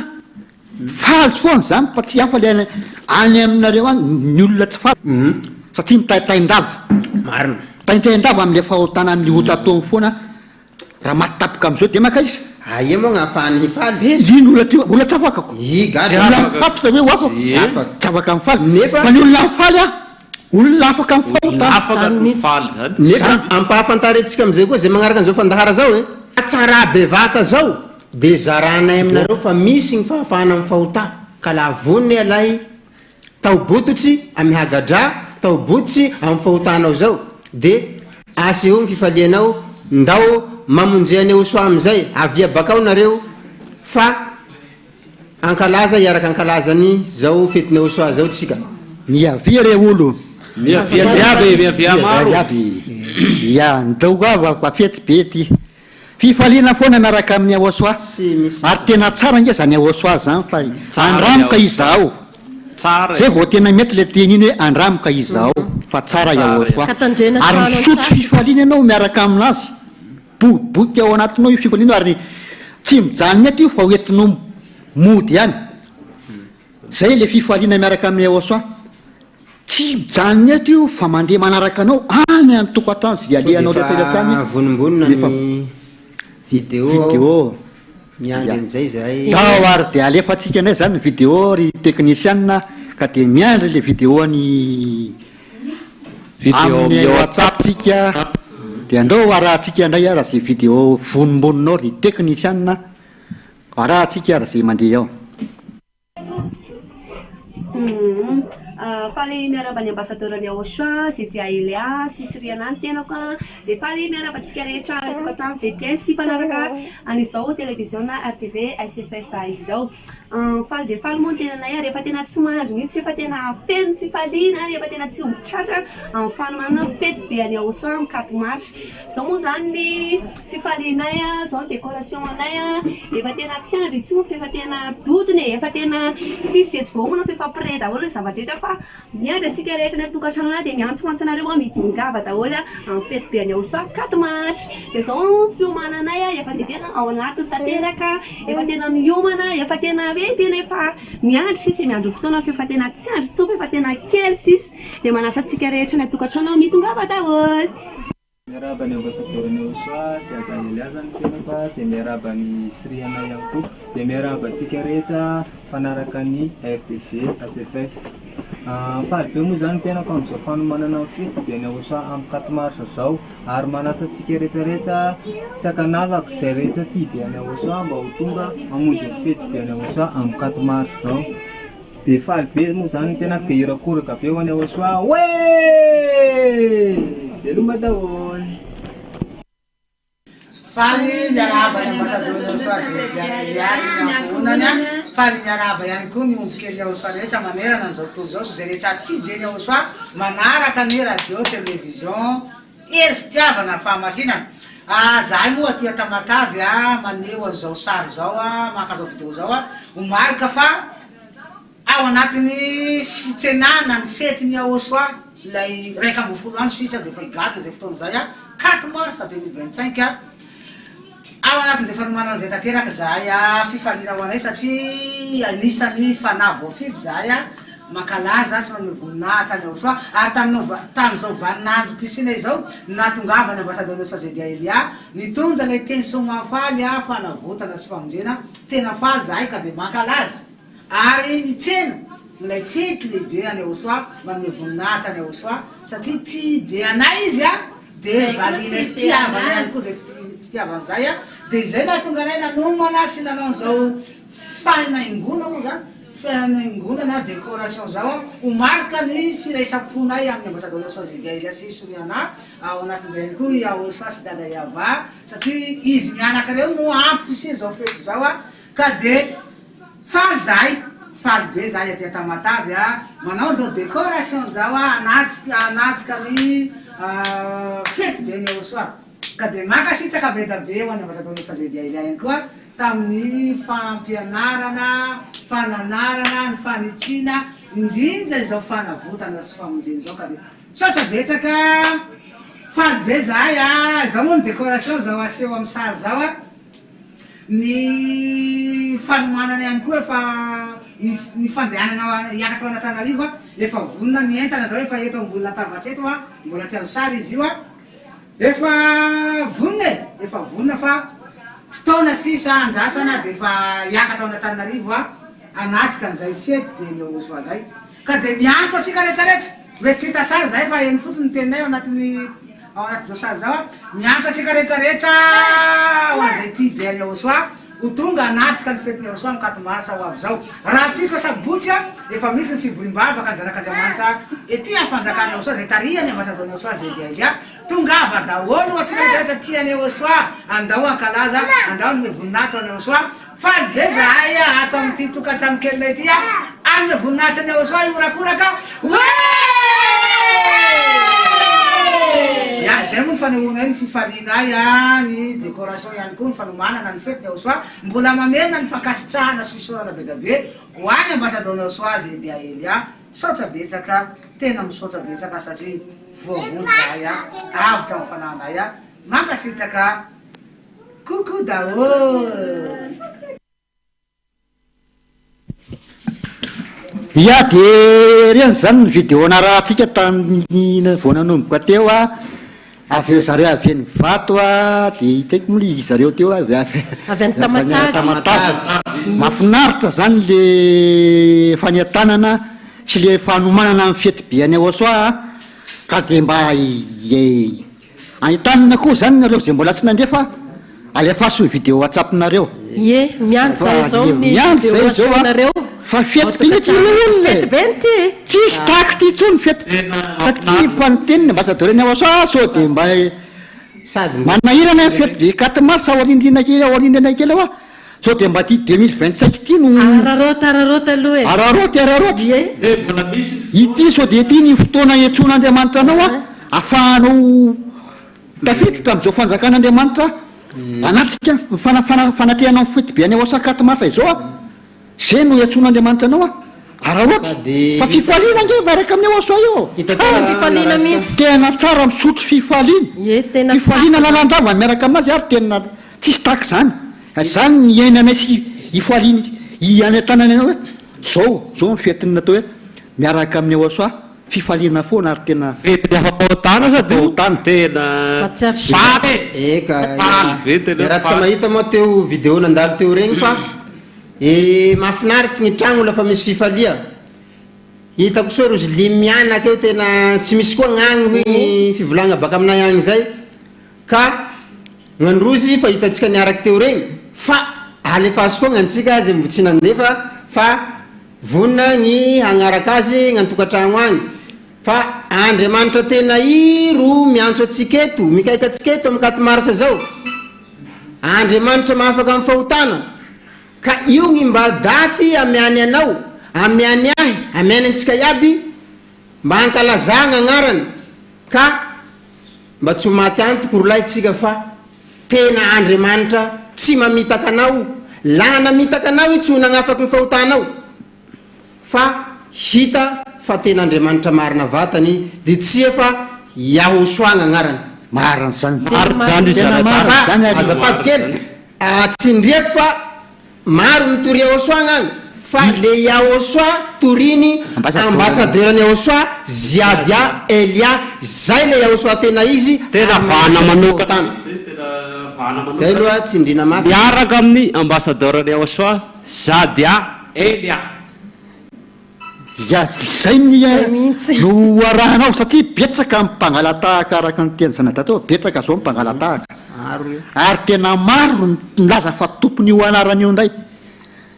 faly foana zany fa tsy hafa le any aminareo any ny olona tsy faly satria mitaitaindava marina taitaindava am'le fahotana am'le otatony foana raha matitapoka am'izao de maka izy aia moa gnafahany hifaly ino olona tsy afakako olafatoka hoe afako tsy afaka mifaly nefa fa ny olona mifaly a olona afaka mifahotana nefa ampahafantaretsika am'izay koa zay magnaraka an'izao fandahara zao e tsara bevata zao de zaranay aminareo fa misy ny fahafahana amin'ny fahota ka la voniny alay taobototsy amy hagadra taobototsy amin'ny fahotanao zao de aseho ny fifalianao ndao mamonjeany aosoa am'izay avia bakao nareo fa ankalaza iaraka ankalazany zao fetiny aosoa zao tsika miavia re olo miavia jiaby maro ya ndao fa fety be ty fifaliana foana miaraka amin'ny aosoa ary tena tsara nge zany aosoa zany fa andramoka izao zay vao tena mety le teny iny hoe andramoka izao fa tsara aosoa ary misotro fifaliana ianao miaraka aminazy boky ao anatinao io fifaliana ary tsy mijanony eto io fa hoentinao mody ihany zay le fifaliana miaraka amin'ny aosoa tsy mijanony eto io fa mandeha manaraka anao any any tokatrano zay aleanao retraretrany vonimbonina ny vidéo miandrin'izay zahay tao ary de alefatsika anay zany ny vidéo ry technicienne ka de miandry le vidéo any amin'ny WhatsApp tsika de andao arahantsika andray raha zay vidéo vonimboninao ry technicienne arahantsika raha zay mandeha ao faly miaraba ny ambassadeur ny Auchan zay dia Elia sisiriana ny tenako a dia faly miaraba antsika rehetra tokatrano zay bien sy mpanaraka an'izao télévision na RTV SFF izao faly dia faly moa ny tenanay rehefa tena tsy mahandro mihitsy rehefa tena feno fifaliana rehefa tena tsy omby tratra amin'ny fanomanana fety be any Auchan mikato marche zao moa zany ny fifalianay a zao ny décoration anay a efa tena tsy andry itsy moa fa efa tena dodiny efa tena tsy setsy voamona fa efa pré daholo ny zavatra rehetra fa miandry antsika rehetra ny atokantrano ana dia miantsoantsanareo a midongava daholo a amin'ny fety be any Auchan kato marche dia zao fiomananay a efa tena ao anatiny tanteraka efa tena miomana efa tena hoe tena efa miandry sisy miandro fotoana fa efa tena tsy andry tsofa efa tena kely sisy dia manasa antsika rehetra ny atokantrano mitongava daholo. Miaraba ny ambassadeur ny Auchan sy Elia zany tenako dia miaraba ny siriana ihany koa dia miaraba antsika rehetra fanaraka ny RTV SFF faly be moa zany tenako amin'izao fanomanana fety be ny Auchan amin'ny 4 mars zao ary manasa antsika rehetrarehetra tsy akanavaka izay rehetra tia be any Auchan mba ho tonga hamonjy ny fety be any Auchan amin'ny 4 mars zao dia faly be moa zany tenako dia irakoraka be ho any Auchan hoe seloma daholo. Faly miaraba ny ambassadeur ny Auchan zay dia sy nafonany a faly miaraba ihany koa ny onjikely Auchan rehetra manerana an'izao tontolo izao sy zay rehetra tia be ny Auchan manaraka ny radio télévision ery fitiavana fahamasinana zahay moa aty Tamatavy a maneho an'izao sary zao a maka zao video zao a homarika fa ao anatin'ny fitsenana ny fety ny Auchan lay 1 andro sisa dia efa higadina zay fotoana zay a 4 mars 2025 a ao anatin'izay fanomanana zay tanteraka zahay a fifaliana ho anay satria anisany fanahy voafidy zahay a mankalaza sy manome voninahitra ny Auchan ary tamin'izao vaninandro piscine izao natongava ny ambassadeur ny Auchan zay dia Elia nitonja lay teny somafaly a fanavotana sy famondrena tena faly zahay ka dia mankalaza ary mitsena milay fety lehibe any Auchan manome voninahitra any Auchan satria tia be anay izy a dia valinay fitiavana ihany koa zay fitiavana zay a dia izay nahatonga anay nanomana sy nanao an'izao fanaingona moa zany fanaingona na décoration zao a homarika ny firaisamponay amin'ny ambassadeur ny Auchan zay dia Elia sy soriana ao anatin'izay ihany koa i Auchan sy dada Iava satria izy mianakareo no ampy sy zao fety zao a ka dia faly zahay faly be zahay aty Tamatavy a manao zao décoration zao a anatsika ny fety be ny Auchan ka dia makasitraka be da be ho any ambassadeur ny Auchan zay dia Elia ihany koa tamin'ny fampianarana fananarana ny fanitsina indrindra izao fanavotana sy famonjena zao ka dia saotra betsaka faly be zahay a zao moa ny décoration zao aseho amin'ny sary zao a ny fanomanana ihany koa efa ny fandehanana hiakatra ho an'Antananarivo a efa vonona ny entana zao efa eto ambony latabatra eto a mbola tsy azo sary izy io a efa vonona fa fotoana sisa andrasana dia efa hiakatra ho an'Antananarivo a anatsika an'izay fety be ny Auchan zay ka dia miantso atsika rehetrarehetra hoe tsy hita sary zay fa eny fotsiny teninay ao anatin'izao sary zao a miantso atsika rehetrarehetra ho an'izay tia be any Auchan ho tonga anatsika ny fety ny Auchan amin'ny 4 mars ho avy zao raha pitra sabotsy a efa misy ny fivoriam-bavaka ny zanak'Andriamanitra ety amin'ny fanjakany Auchan zay tarihany ambassadeur ny Auchan zay dia Elia tongava daholo atsika rehetrarehetra tiany Auchan andao ankalaza andao ny voninahitra ny Auchan faly be zahay a atao amin'ity tokantrano kely lay ity a amin'ny voninahitra ny Auchan iorakoraka ya zay moa ny fanehoana ny fifalianay a ny décoration ihany koa ny fanomanana ny fety ny Auchan mbola mamena ny fankasitrahana sy fisorana be da be ho any ambassadeur ny Auchan zay dia Elia saotra betsaka tena misaotra betsaka satria voavony zahay a avitra amin'ny fanahinay a mankasitraka koko daholo. Ia dia reny zany ny vidéo narahantsika tamin'ny voananomboka teo a avy eo zareo avy eny vato a dia hitsaiko moa izy zareo teo avy any Tamatavy mahafinaritra zany le faniantanana sy le fanomanana amin'ny fety be any Auchan ka dia mba ahitanana koa zany nareo zay mbola tsy nandefa alefaso vidéo WhatsApp-nareo ie miandry zay zao ny vidéo WhatsApp-nareo fa fetybefetybety tsisy taky ty tsony fety satria fa nyteniny ambassadeur ny aosoa so de mba sady manahirana fety 4 mars aorindrina kely aorindrina kely aoa so de mba ty 2025 ty no araroty aloha araroty ity so de ty ny fotoana iantson'Andriamanitra anao a afahanao tafiditra am'izao fanjakan'Andriamanitra anatsika fanatehanao ny fety be any aosa 4 mars izao a zay no iantson'Andriamanitra anao a araroty fa fifaliana nge miaraka amin'ny aoso io fifaliana mihitsy tena tsara misotro fifaliana lalandava miaraka aminazy ary tena tsisy taky zany zany ny ainanay sy ifaliany any tanany anao hoe zao ny fetiny natao hoe miaraka amin'ny aoso fifaliana foana ary tena fety afapaotana sa de otany tena raha tsy mahita moa teo vidéo nandalo teo regny fa mahafinaritsy ny tragno lafa misy fifalia hitako so rozy limiana keo tena tsy misy koa gn'agny hoe ny fivolagna baka aminay agny zay ka gn'androzy fa hitatsika niaraky teo regny fa alefaso koa gn'antsika azy mbo tsy nandefa fa vonina ny hagnaraka azy gn'antokatragno agny fa Andriamanitra tena iro miantso atsika eto mikaika atsika eto amin'ny 4 mars zao Andriamanitra mahafaka amin'ny fahotana ka io ny mba daty amiany anao amiany ahy amiany antsika iaby mba hankalazana agnarany ka mba tsy maty any tokorolay tsika fa tena Andriamanitra tsy mamitaka anao lana mitaka anao i tsy ho nagnafaky ny fahotanao fa hita fa tena Andriamanitra marina vatany de tsy efa Yahosoa agnarany marina zany azafady kely tsindriako fa maro mitory Yahosoa agny fa le Yahosoa toriny ambassadeur ny Yahosoa Ziadia Elia zay le Yahosoa tena izy tena vana manokana zay loha tsindrina mafy miaraka amin'ny ambassadeur ny Yahosoa Ziadia Elia zay no arahanao satria betsaka mpangalatahaka araka ny teny sanata tao betsaka zao mpangalatahaka ary tena maro nilaza fa tompony io anarany io ndray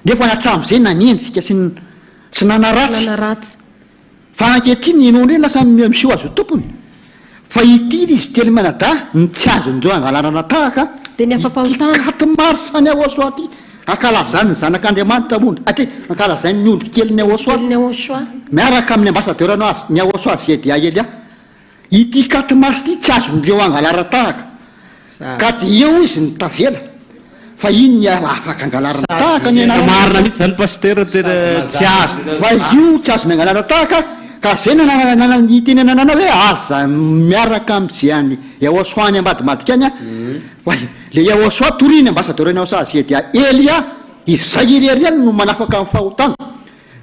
nefa natsam'izay nanenjika sy nanaratsy fa ankehitriny ianao ndray lasa miseho azo tompony fa ity izy telo manada ny tsy azon'izao angalanana tahaka de ny afapahotana 4 mars any Yahosoa ty ankalazany ny zanak'Andriamanitra mondry atry ankalazany ny ondry kely ny Yahosoa miaraka amin'ny ambassadeur anao ny Yahosoa Ziadia Elia ity 4 mars ty tsy azondreo angalara tahaka ka de eo izy ny tavela fa iny ny afaka angalarana tahaka ny marina mihitsy zany pasteur tena tsy azo fa io tsy azony angalara tahaka ka zay nitenenanana hoe aza miaraka am'zay any Yahosoa any ambadimadika any fa le Yahosoa toriny ambassadeur ny Yahosoa Ziadia Elia izay ireriany no manafaka amin'ny fahotana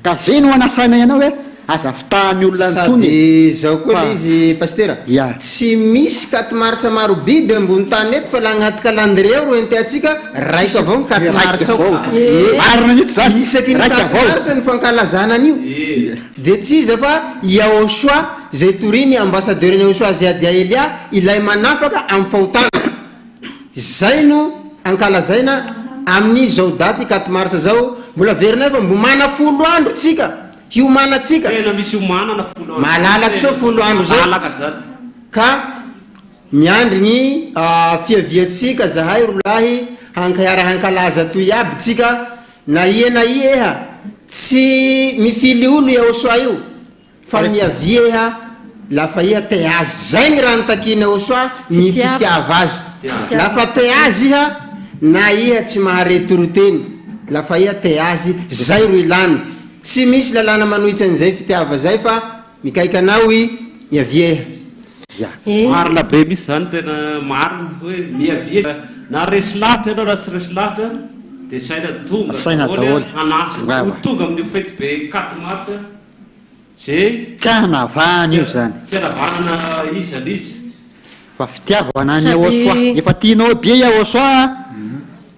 ka zay no anasana ianao hoe aza fitahany olona ntsony zao koa le izy pasteur tsy misy 4 mars maro biby ambony tany eto fa la agnaty calendrier ro entiatsika raika avao 4 mars marina mihitsy zany isaky ny 4 mars ny fankalazana an'io de tsy iza fa Yahosoa zay toriny ambassadeur ny Yahosoa Ziadia Elia ilay manafaka amin'ny fahotana zay no ankalazaina amin'ny zao daty 4 mars zao mbola verina fa mbo mana 10 andro tsika hiomanatsika tena misy homanana 10 andro malalaky so 10 andro zay ka miandry ny fiaviatsika zahay rolahy hankalaza toy aby tsika na ie tsy mifily olo Yahosoa io fa miavia iha lafa iha te azy zay ny raha nitakiny Yahosoa ny fitiava azy lafa te azy iha na iha tsy maharetoro teny lafa iha te azy zay ro ilany tsy misy lalàna manohitsy an'izay fitiava zay fa mikaika anao i miavia iha marina be misy zany tena marina hoe miavia na resy lahatra ianao na tsy resy lahatra de saina tonga tonga amin'ny fety be 4 mars zay tsy hanavahany io zany tsy hanavanana izy anizy fa fitiavana ny Yahosoa efa tianao be Yahosoa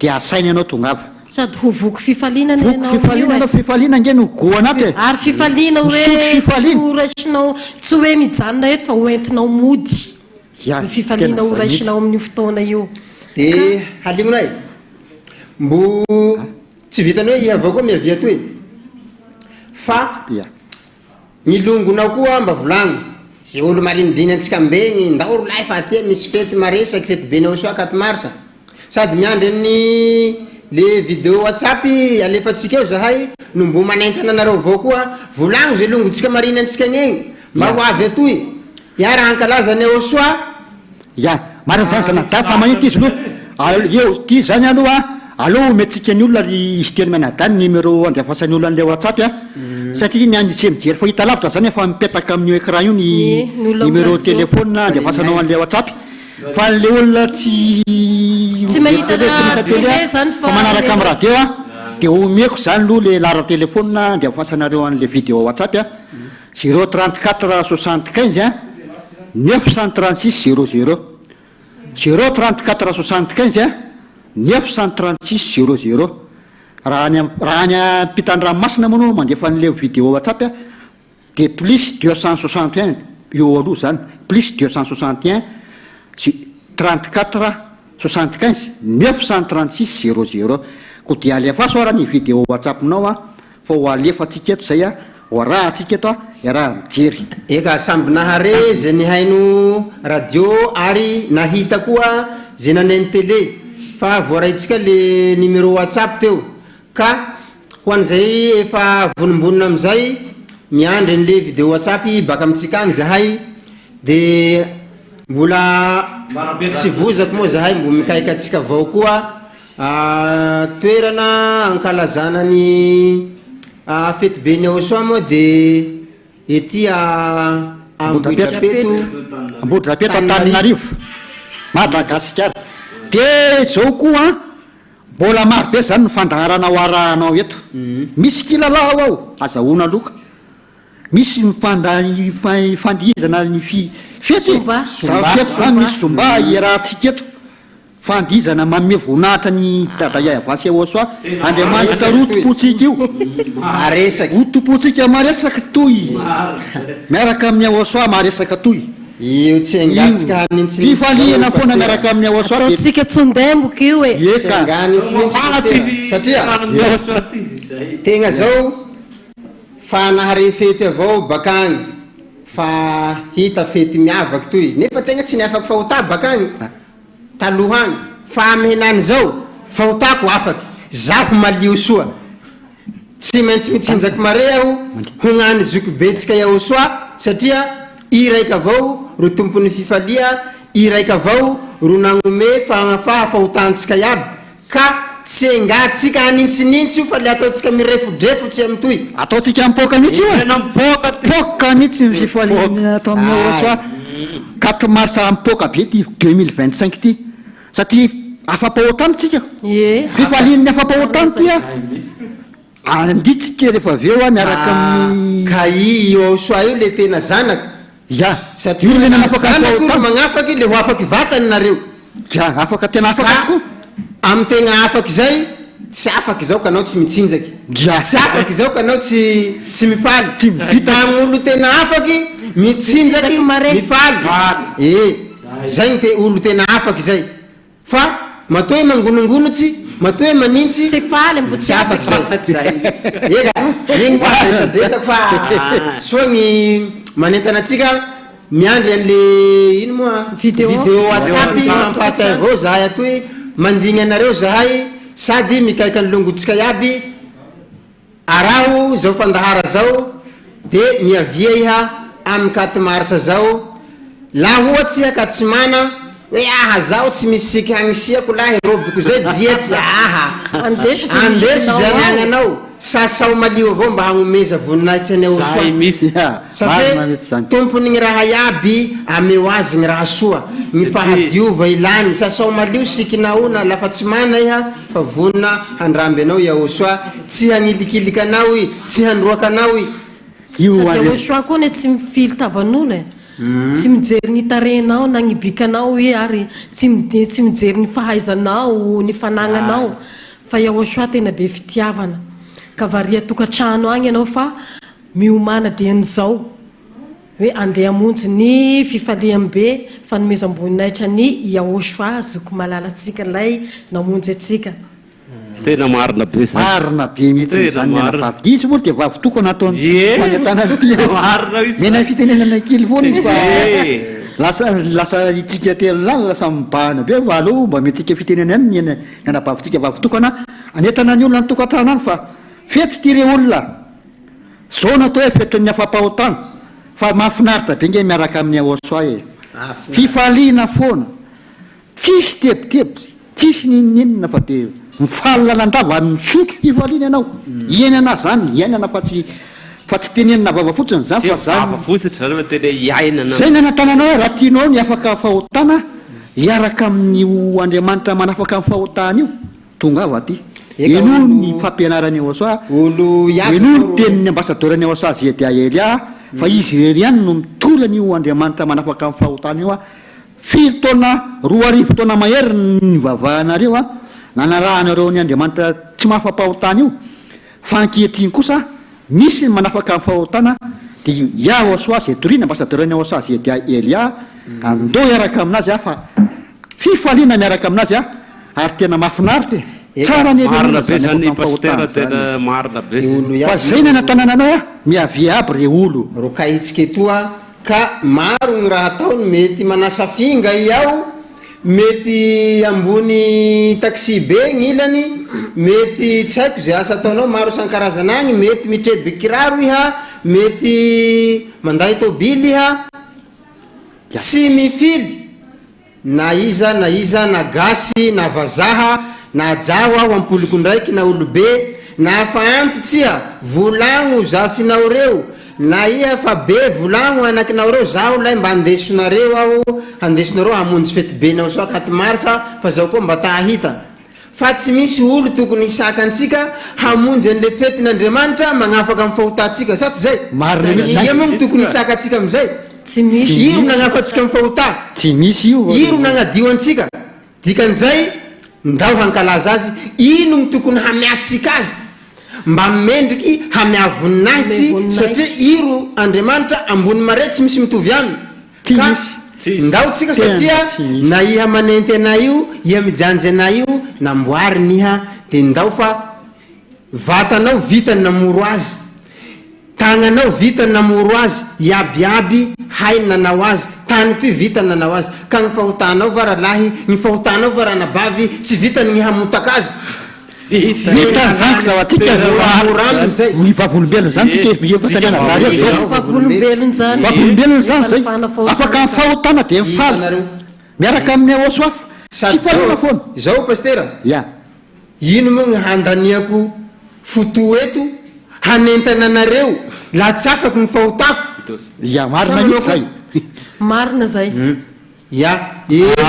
de asainy anao tongava sady ho voky fifaliana anao fifaliana nge no goana aby ary fifaliana hoe orasinao tsy hoe mijanona eto fa hoentinao mody ny fifaliana oraisinao amin'io fotoana io de halignonay mbo tsy vitany hoe iha avao koa miavia toy fa milongonao koa mba volagno zay olo marinidriny antsika mbegny ndaoro lahy fa aty misy fety maresaky fety be naosoa 4 marsa sady miandry amin'ny le vidéo WhatsApp alefatsika eo zahay no mbo manentana anareo avao koa volagno zay longontsika mariny antsika agny mba ho avy atoy ya raha ankalaza ny Ochoa marina zany zana da fa manity izy aloha eo ty zany aloha aloha metsika ny olona ry izy teny menadany numéro andefasan'ny olona an'le WhatsApp satria ny tsy mijery fa hita lavitra zany efa mipetaka amin'ny écran io ny numéro téléphone andefasanao an'le WhatsApp fa le olona tsy mahita tele fa manaraka amin'ny radio de omeko zany aloha le lara téléphone andefasanareo an'le vidéo WhatsApp 034 75 936 00 034 75 936 00 raha ny ampitan-dranomasina moa no mandefa an'le vidéo WhatsApp de plus 261 eo aloha zany plus 261 34 75 936 00 ko dia alefa soara ny vidéo WhatsApp nao fa ho alefatsika eto zay ho raha atsika eto raha mijery eka samby nahare zay ny haino radio ary nahita koa zay naneny télé fa voaraitsika le numéro WhatsApp teo ka ho an'izay efa vonimbonina amizay miandry an'le vidéo WhatsApp baka amitsika any zahay de mbola tsy vozako moa zahay mbo mikaika atsika avao koa toerana ankalazana ny fety be ny Ochoa moa de ety Ambohidrapeto Antananarivo Madagasikara de zao koa mbola maro be zany ny fandaharanao arahanao eto misy kilalao ao azahoana loka misy fandihizana ny fety fety zany misy zomba iarahantsika eto fandihizana manome voninahitra ny dada Iavasy Ochoa Andriamanitra rotopotsika io maresaka rotopotsika maresaka toy miaraka amin'ny Ochoa maresaka toy io tsy angatsika hanintsy fifaliana foana miaraka amin'ny Ochoa ataotsika tsondemboka io satria tegna zao fa nahare fety avao bakagny fa hita fety miavaky toy nefa tegna tsy niafaky fahota bakagny talohany fa amihenany zao fahotako afaky zaho malio soa tsy maintsy mitsinjaky mare aho hognany zoko betsika Ochoa satria i raika avao ro tompony fifalia i raika avao ro nagnome fahotantsika iaby ka tsy engatsika hanintsinitsy io fa le ataotsika mirefodrefotsy amy toy ataotsika mipoka mihitsy poka mihitsy ny fifaliana atao amin'ny Ochoa 4 mars mipoka be ty 2025 ty satria afa-pahotany tsika fifaliany afa-pahotany ty anditsika rehefa aveo miaraka amin'ny ka i Ochoa io le tena zanaka satria zanaka io magnafaky le ho afaky vatany nareo afaka tena afaka koa amy tegna afaky zay tsy afaky zao kanao tsy mitsinjaky tsy afaky zao kanao tsy mifaly olo tena afaky mitsinjaky mifaly zay ny olo tena afaky zay fa matoe mangonongonotsy matoe manintsy tsy faly mbo tsy afaky zay igny resadresaka fa soa ny manentana atsika miandry an'le ino moa vidéo WhatsApp mampatsy avao zahay atoy mandigny anareo zahay sady mikaika ny longotsika iaby araho zao fandahara zao de miavia iha amy 4 mars zao laha ohatsy iha ka tsy mana hoe aha zao tsy misy siky hagnisiako lahy robiko zay dietsy andeso zany agnanao sasao malio avao mba hagnomeza voninahitsy any Ochoa satria tompony ny raha iaby ameo azy ny raha soa ny fahadiova ilany sasao malio sikinaona lafa tsy mana iha fa vonina handramby anao Ochoa tsy hanilikiliky anao i tsy handroaka anao i Ochoa koa ne tsy mifily tavan'olo tsy mijery ny tarenao na ny bikanao i ary tsy mijery ny fahaizanao ny fanagnanao fa Ochoa tena be fitiavana ka varia tokantrano agny ianao fa miomana de an'izao hoe andeha hamonjy ny fifaliam-be fanomezam-boninahitra ny Ochoa zoko malalatsika lay namonjy atsika tena marina be zany. Marina be mihitsy zany mianapapy izy moa dia vavitokana ataony fanentana ty marina izy mena fitenenana kely foana izy fa lasa itsika telo lany lasa mibahana be valo mba metika fitenena any mianapapytsika vavitokana anentana ny olona ny tokantrano any fa fety ty re olona zao natao hoe fetin'ny afampahotana fa mahafinaritra be nge miaraka amin'ny aosoa e fifaliana foana tsisy tebiteby tsisy ninninina fa de mifalana andrava any misotro fifaliana ianao ienana zany iainana fa tsy tenenina vava fotsiny zany fa zany nanatananao hoe raha tianao ny afaka fahotana iaraka amin'ny Andriamanitra manafaka amin'ny fahotana io tonga ava aty eno ny fampianarany aosoa eno ny tenin'ny ambasadorany aosoa Zedia Elia fa izy rery ihany no mitolany io Andriamanitra manafaka amin'ny fahotana io a 4 taona 2 taona mahery ny vavahanareo a nanarahanareo ny Andriamanitra tsy mahafampahotana io fa ankehitriny kosa misy manafaka amin'ny fahotana dia iaho asoa zay torina ambasadorany aosoa Zedia Elia andao iaraka aminazy a fa fifaliana miaraka aminazy a ary tena mahafinaritra tsara ny marina be zany pasteur tena marina be fa zay na natanananao a miavia aby re olo roka itsika etoa ka maro ny raha ataony mety manasa finga iaho mety ambony taxi be ny ilany mety tsy haiko zay asa ataonao maro isan-karazana agny mety mitreby kiraro iha mety manday tobily iha tsy mifily na iza na gasy na vazaha na jaho aho ampoliko ndraiky na olobe na fa antitsia volagno zafinao reo na iha fa be volagno anakinao reo zaho lay mba andesonareo aho andesonareo hamonjy fety benao so 4 marsa fa zaho koa mba tahita fa tsy misy olo tokony isaka antsika hamonjy an'le fetin'Andriamanitra magnafaka amin'ny fahotantsika sa tsy zay marina moa tokony isaka antsika amizay tsy misy iro nagnafatsika amin'ny fahotana tsy misy iro nagnadio antsika dikan'izay ndao hankalaza azy ino ny tokony hamiatsika azy mba mendriky hamiavoninaitsy satria iro Andriamanitra ambony mare tsy misy mitovy aminy ka ndao tsika satria na iha manenty anay io iha mijanjy anay io namboariny iha de ndao fa vatanao vitany namoro azy tagnanao vitany namoro azy iabiaby hainy nanao azy tany toy vitany nanao azy ka ny fahotanao varalahy ny fahotanao varanabavy tsy vitany ny hamotaka azy vita zanko zaho atika vavolombelony zany vavolombelony zany zay afaka mifahotana de mifaly miaraka amin'ny aosoafo fifalona foana zao pasteur ya ino moa ny handaniako foto eto hanentana anareo la tsy afaky ny fahotako ya marina mihitsy zay marina zay ya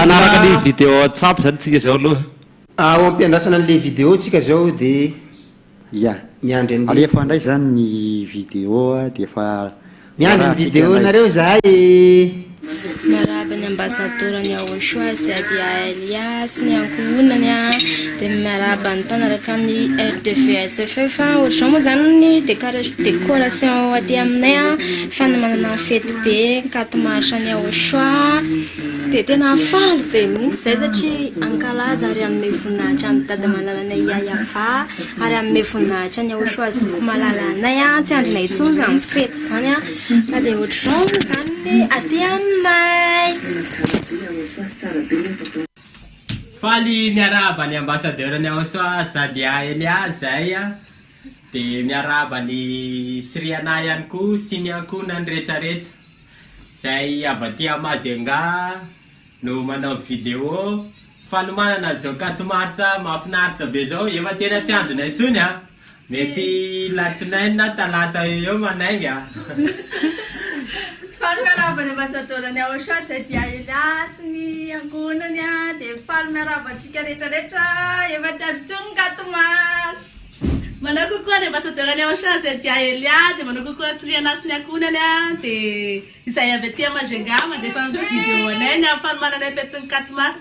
anaraka ny vidéo WhatsApp zany tsika zao aloha ao ampiandrasana an'le vidéo tsika zao de ya miandry alefa ndray zany ny vidéo de fa miandry ny vidéo nareo zahay miaraba ny ambasadorany Aosoa Zedia Elia sy ny ankohonany a de miaraba ny mpanaraka ny RTVSFF ohatrao moa zany ny décoration aty aminay a fanamanana fety be 4 mars ny Aosoa de tena faly be mihitsy zay satria ankalaza ary amin'ny voninahitra amin'ny dada malalanay Yayava ary amin'ny voninahitra ny Aosoa zoko malalanay a tsy andrinay intsony raha amin'ny fety zany a ka de ohatrao zany aty aminay faly miaraba ny ambassadeur ny Aosoa Zedia Elia zay a de miaraba ny siriana ihany koa sy ny ankonany rehetrarehetra zay avy aty Mazenga no manao vidéo fanomanana zao 4 marsa mahafinaritra be zao efa tena tsy anjona intsony a mety latsinainy na talata eo manaingy a faly miaraba ny ambassadeur ny Aosoa Zedia Elia sy ny ankonany a de faly miaraba antsika rehetrarehetra efa tsy androtsony 4 mars manao kokoa ny ambassadeur ny Aosoa Zedia Elia de manao kokoa siriana sy ny ankonany a de izay avy aty Mazenga mandefa amin'ny vidéo anay ny fanomananay fetiny 4 mars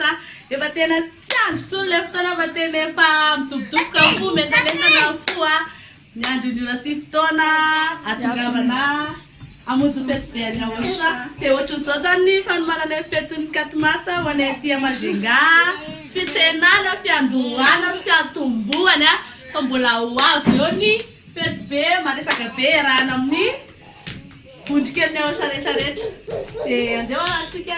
efa tena tsy androtsony le fotoana fa tena efa mitobotoboka fo mentanentana fo a ny andro ny sy fotoana atongavana amonjy fety be any Aosoa de ohatran'izao zany fanomananay fetiny 4 mars ho anay aty Mazenga fitenana fiandohana ny fiatombohany a fa mbola ho avy eo ny fety be maresaka be rahana amin'ny ondrikely ny aotra rehetrarehetra dia andeo atsika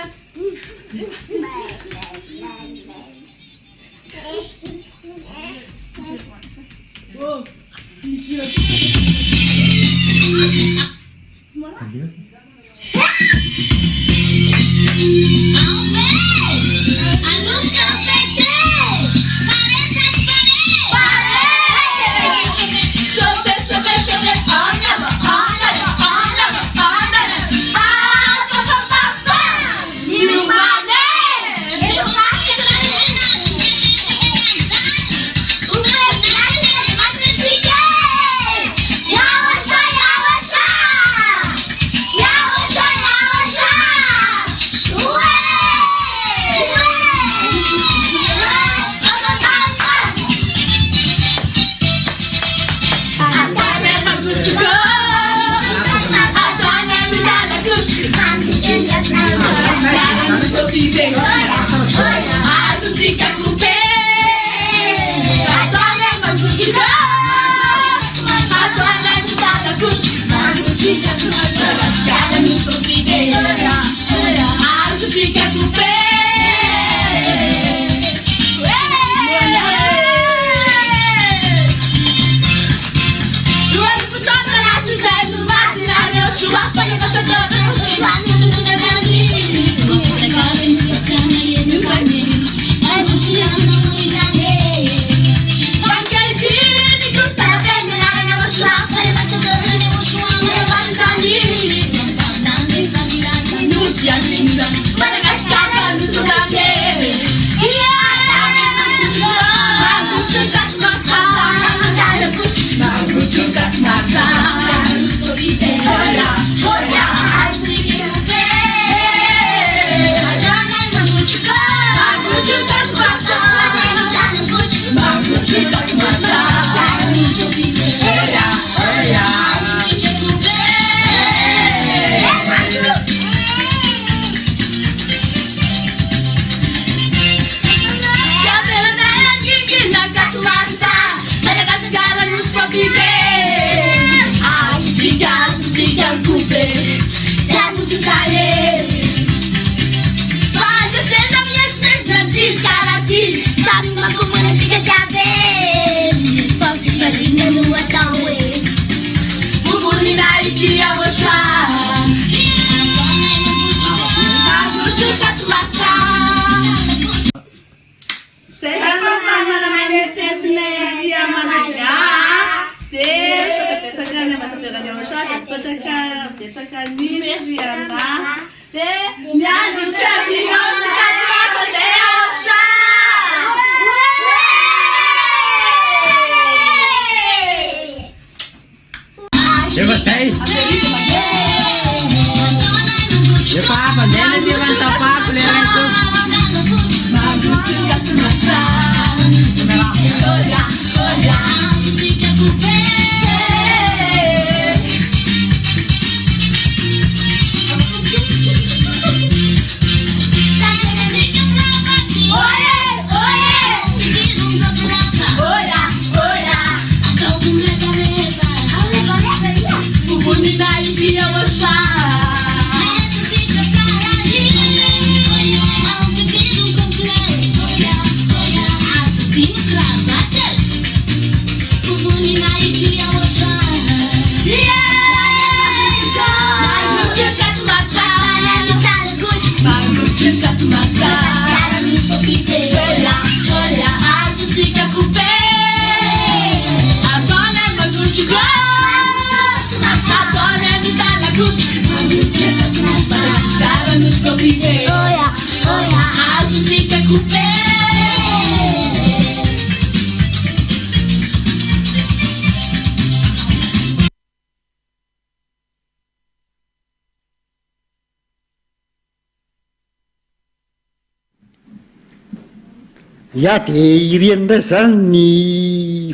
ia dia iriany indray zany ny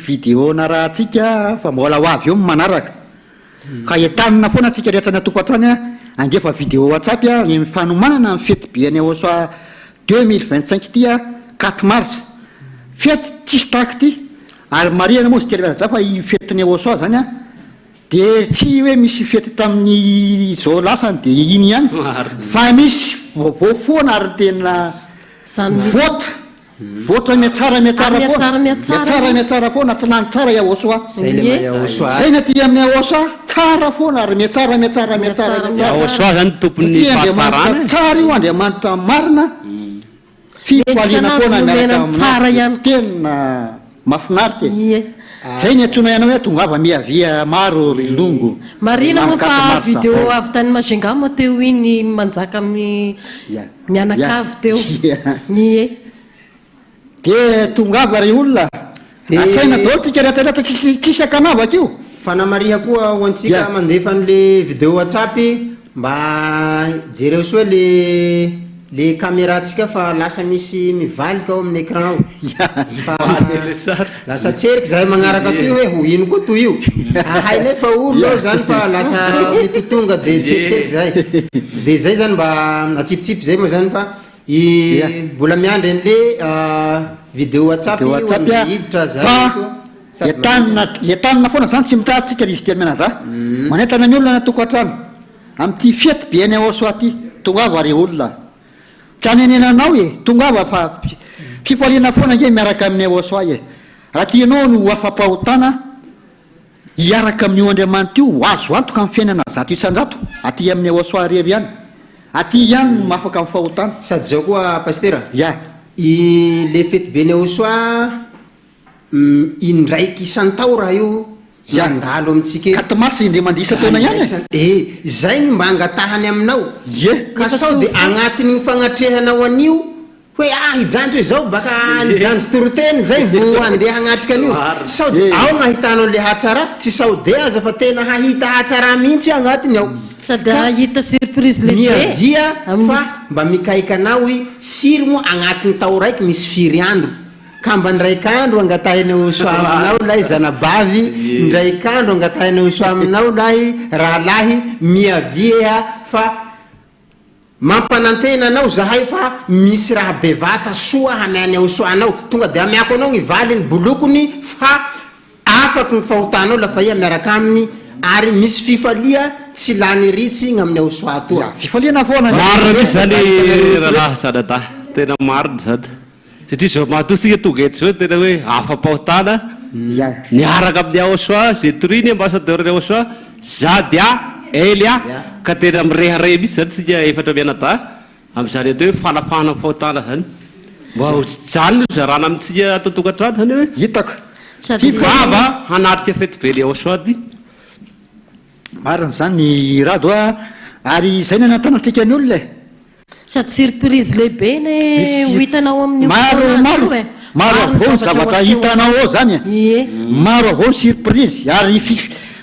vidéo narahantsika fa mbola ho avy eo manaraka ka entanina foana antsika rehetra ny atokantrany a angefa vidéo WhatsApp a ny fanomanana ny fety be any Aosoa 2025 ty a 4 mars fety tsisy tahaky ty ary mariana moa sy televada fa fetiny Ochoa zany a de tsy hoe misy fety tamin'ny zao lasany de iny ihany fa misy voafoana ary tena voatra miatsara foana tsy lany tsara ya Ochoa zay na ty amin'ny Ochoa tsara foana ary miatsara Ochoa zany tompony fahatsarana tsara io Andriamanitra marina fifaliana foana miaraka aminazy tena mahafinaritra zay ny antsoina ianao hoe tongava miavia maro rilongo marina moa fa vidéo avy tany Majunga moa teo iny manjaka amin'ny mianakavy teo de tongava ry olona atsaina daholo tsika rehetrarehetra tsisy akanavaka io fanamariha koa ho antsika mandefa an'le vidéo WhatsApp mba jereo soa le camératsika fa lasa misy mivalika ao amin'ny écran ao lasa tseriky zahay magnaraka toy hoe ho ino koa toy io hainay fa olo ao zany fa lasa mitotonga de tseriky zay de zay zany mba atsipitsipy zay moa zany fa mbola miandry an'le vidéo WhatsApp hiditra zay etanina foana zany tsy mitratsika izy ty menada manentana ny olona natoko atrano amty fety be any Ochoa ty tongava re olona tranenenanao tongava fa fifaliana foana nge miaraka amin'ny Ochoa raha tianao no afampahotana hiaraka amin'io Andriamanitra io azo antoka amin'ny fiainana zato isanjato aty amin'ny Ochoa rery ihany aty ihany mahafaka amin'ny fahotana sady zao koa pastera le fety be ny Ochoa indraiky isantao raha io andalo amitsika 4 mars indray mandisa taona ihany zay mba angatahany aminao ka sao de agnatin'ny fagnatrehanao an'io hoe hijanjy hoe zao baka hijanjy toroteny zay vo andeha hagnatrika an'io sao de ao gnahitanao le hatsara tsy sao de aza fa tena hahita hatsara mihitsy agnatiny ao sady ahita surprise lehibe miavia fa mba mikaika anao firy moa agnatin'ny tao raiky misy firy andro ka mba ndraikandro angatahiny Ochoa aminao lahy zanabavy ndraikandro angatahiny Ochoa aminao lahy rahalahy miavia fa mampanantena anao zahay fa misy raha bevata soa hamiany Ochoa anao tonga de amiako anao ny valiny bolokony fa afaky ny fahotanao lafa ia miaraka aminy ary misy fifalia tsy lany ritsy amin'ny Ochoa toa fifaliana foana marina zany rahalahy sadada tena marina sady satria zao mahatosika tonga eto zao tena hoe afampahotana niaraka amin'ny Ochoa zay toriny ambassadeur ny Ochoa Zadia Elia ka tena mirehare mihitsy zany tsika efatra mianada amin'izany atao hoe falafahana fahotana zany mba zany zarana amitsika atotokantrano zany hoe hitako vava hanatrika fety be ny Ochoa ty marina zany raha doa ary zay ny anatanantsika ny olona sady surprise lehibe ny hitanao amin'ny maro avao zavatra hitanao ao zany maro avao surprise ary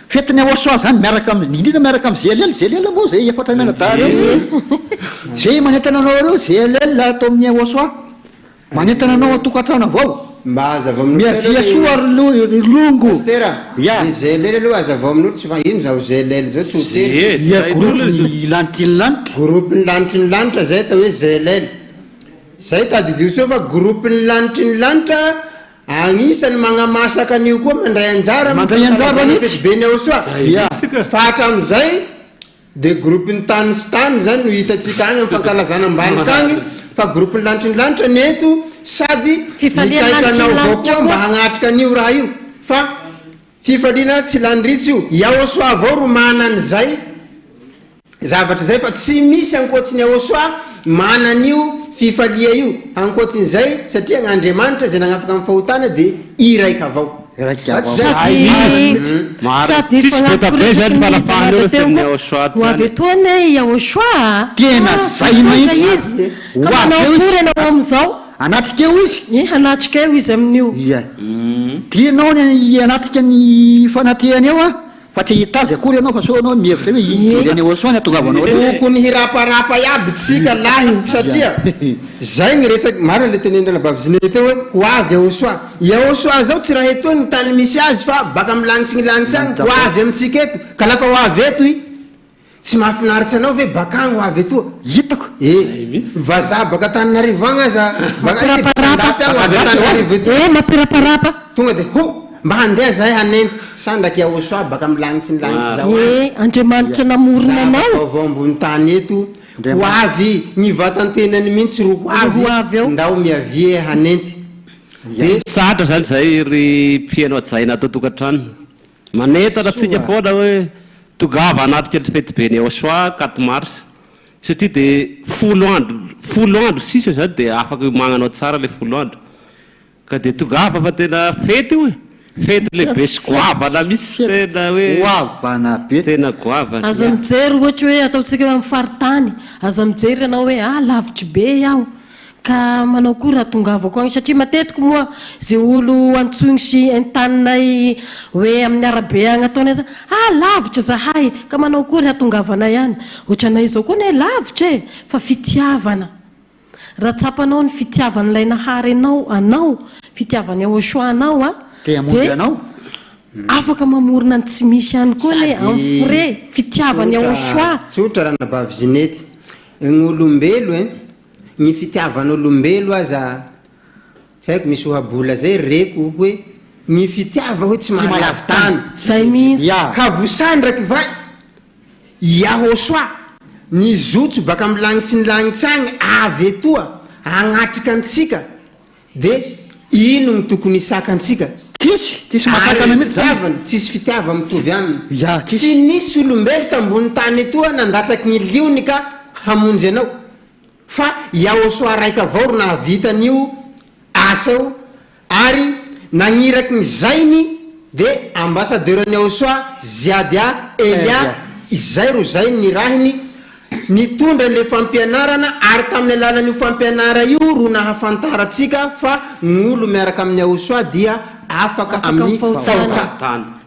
fetiny Ochoa zany miaraka indrindra miaraka amin'ny zelel moa zay efatra mianadary eo zay manentana anao reo zelel atao amin'ny Ochoa manentana anao atokantrano avao mba azava miavia soa rilongo zelel aloha azava amin'olo tsy fa ino zao zelel zao tsotseny groupe lanitry groupe ny lanitry ny lanitra zay atao hoe zelel zay tadidio so fa groupe ny lanitry ny lanitra agnisany magnamasaka an'io koa mandray anjara mihitsy be ny Ochoa fa hatram'izay de groupe ny tany sy tany zany no hitatsika any amin'ny fankalazana ambanika agny fa groupe ny lanitry ny lanitra ny eto sady mikaikanao avao koa mba hagnatrika an'io raha io fa fifaliana tsy lanyritsy io ia Ochoa avao ro manan'izay zavatra zay fa tsy misy ankoatsiny Ochoa manan'io fifalia io ankoatsin'izay satria gn'Andriamanitra zay nagnafaka amin'ny fahotana de i raika avao hoavy etoany ia Ochoa tena zay mahitsy hoavyanao amizao anatrika eo izy anatrika eo izy amin'io tianao ny anatrika ny fanatrehany eo fa tsy hita azy akory anao fa so anao mihevitra hoe inyjely Ochoa ny atongavanao tokony hiraparapa iaby tsika lahy satria zay ny resaky marina le tenendrana bavizine teo hoe hoavy Ochoa ia Ochoa zao tsy raha etoa ny tany misy azy fa baka milagnitsy ny lagnitsy agny hoavy amitsika eto ka lafa hoavy eto tsy mahafinaritsy anao ve bakagny ho avy etoa hitako vazaha baka Tananarivo agny aza mampiraparapa tonga de ho mba handeha zahay hanenty sandraky Aosoa baka milagnitsy ny lagnitsy zao Andriamanitra namorona anao vao ambony tany eto ho avy ny vatantenany mihitsy ro ho avy ndao miavie hanenty satra zany zay ry mpiaino ajaina atao tokantrano manetana atsika foana hoe tongava anaty fety be ny Aosoa 4 mars satria de folo andro sisa zany de afaka magnanao tsara le folo andro ka de tongava fa tena fety io fety lehibe sy goavana misy tena hoe goavana be tena goavana aza mijery ohatra hoe ataotsika hoe amin'ny faritany aza mijery ianao hoe lavitry be iaho ka manao koa raha tongavako agny satria matetika moa zay olo antsony sy entanonay hoe amin'ny arabe agny ataonay lavitra zahay ka manao koa raha tongavana ihany ohatranay zao koa ne lavitra fa fitiavana raha tsapanao ny fitiavan'ilay nahary anao fitiavany Aosoa anao te amonjy anao afaka mamorona ny tsy misy ihany koa le amin'ny frais fitiavany Aosoa tsotra raha nabavy zinety ny olombelo ny fitiavan'olombelo aza tsy haiko misy ohabola zay reko hoe ny fitiava hoe tsy mahalavitany zay mihitsy ka vosandraky va Aosoa ny zotso baka amin'ny lagnitsy ny lagnitsy agny avy etoa agnatrika antsika de ino ny tokony isakantsika tsisy masakana mihitsy fitiavana tsisy fitiava mitovy aminy tsy nisy olombelo tambony tany etoa nandatsaky ny liony ka hamonjy anao fa Aosoa raika avao ro nahavitan'io asao ary nagniraky ny zainy de ambassadeur ny Aosoa Ziadia Elia izay ro zay ny rahiny nitondra le fampianarana ary tamin'ny alalan'io fampianara io ro nahafantaratsika fa gn'olo miaraka amin'ny Aosoa dia afaka amin'ny fahotana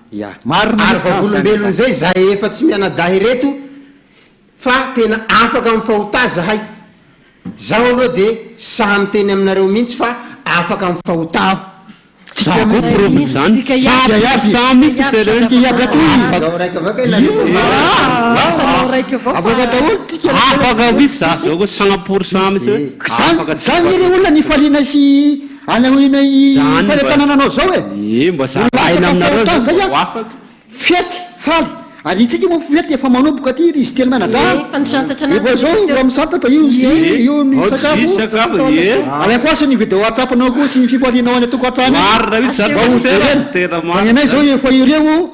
ary vavolombelony zay zahay efa tsy mianadahy reto fa tena afaka amin'ny fahota zahay zaho aloha de saha miteny aminareo mihitsy fa afaka amin'ny fahota afaka misy za zao ko 100% misy zany ire olona nifaliana sy anahoina faretanananao zao mba zaaina aminareo afaka fety faly ary itsika moa fety efa manomboka aty izy telo manadaefa zao misantatra io ny sakafo alefaso ny video WhatsApp-nao koa sy ny fifalianao any atokantrano anay zao efa ireo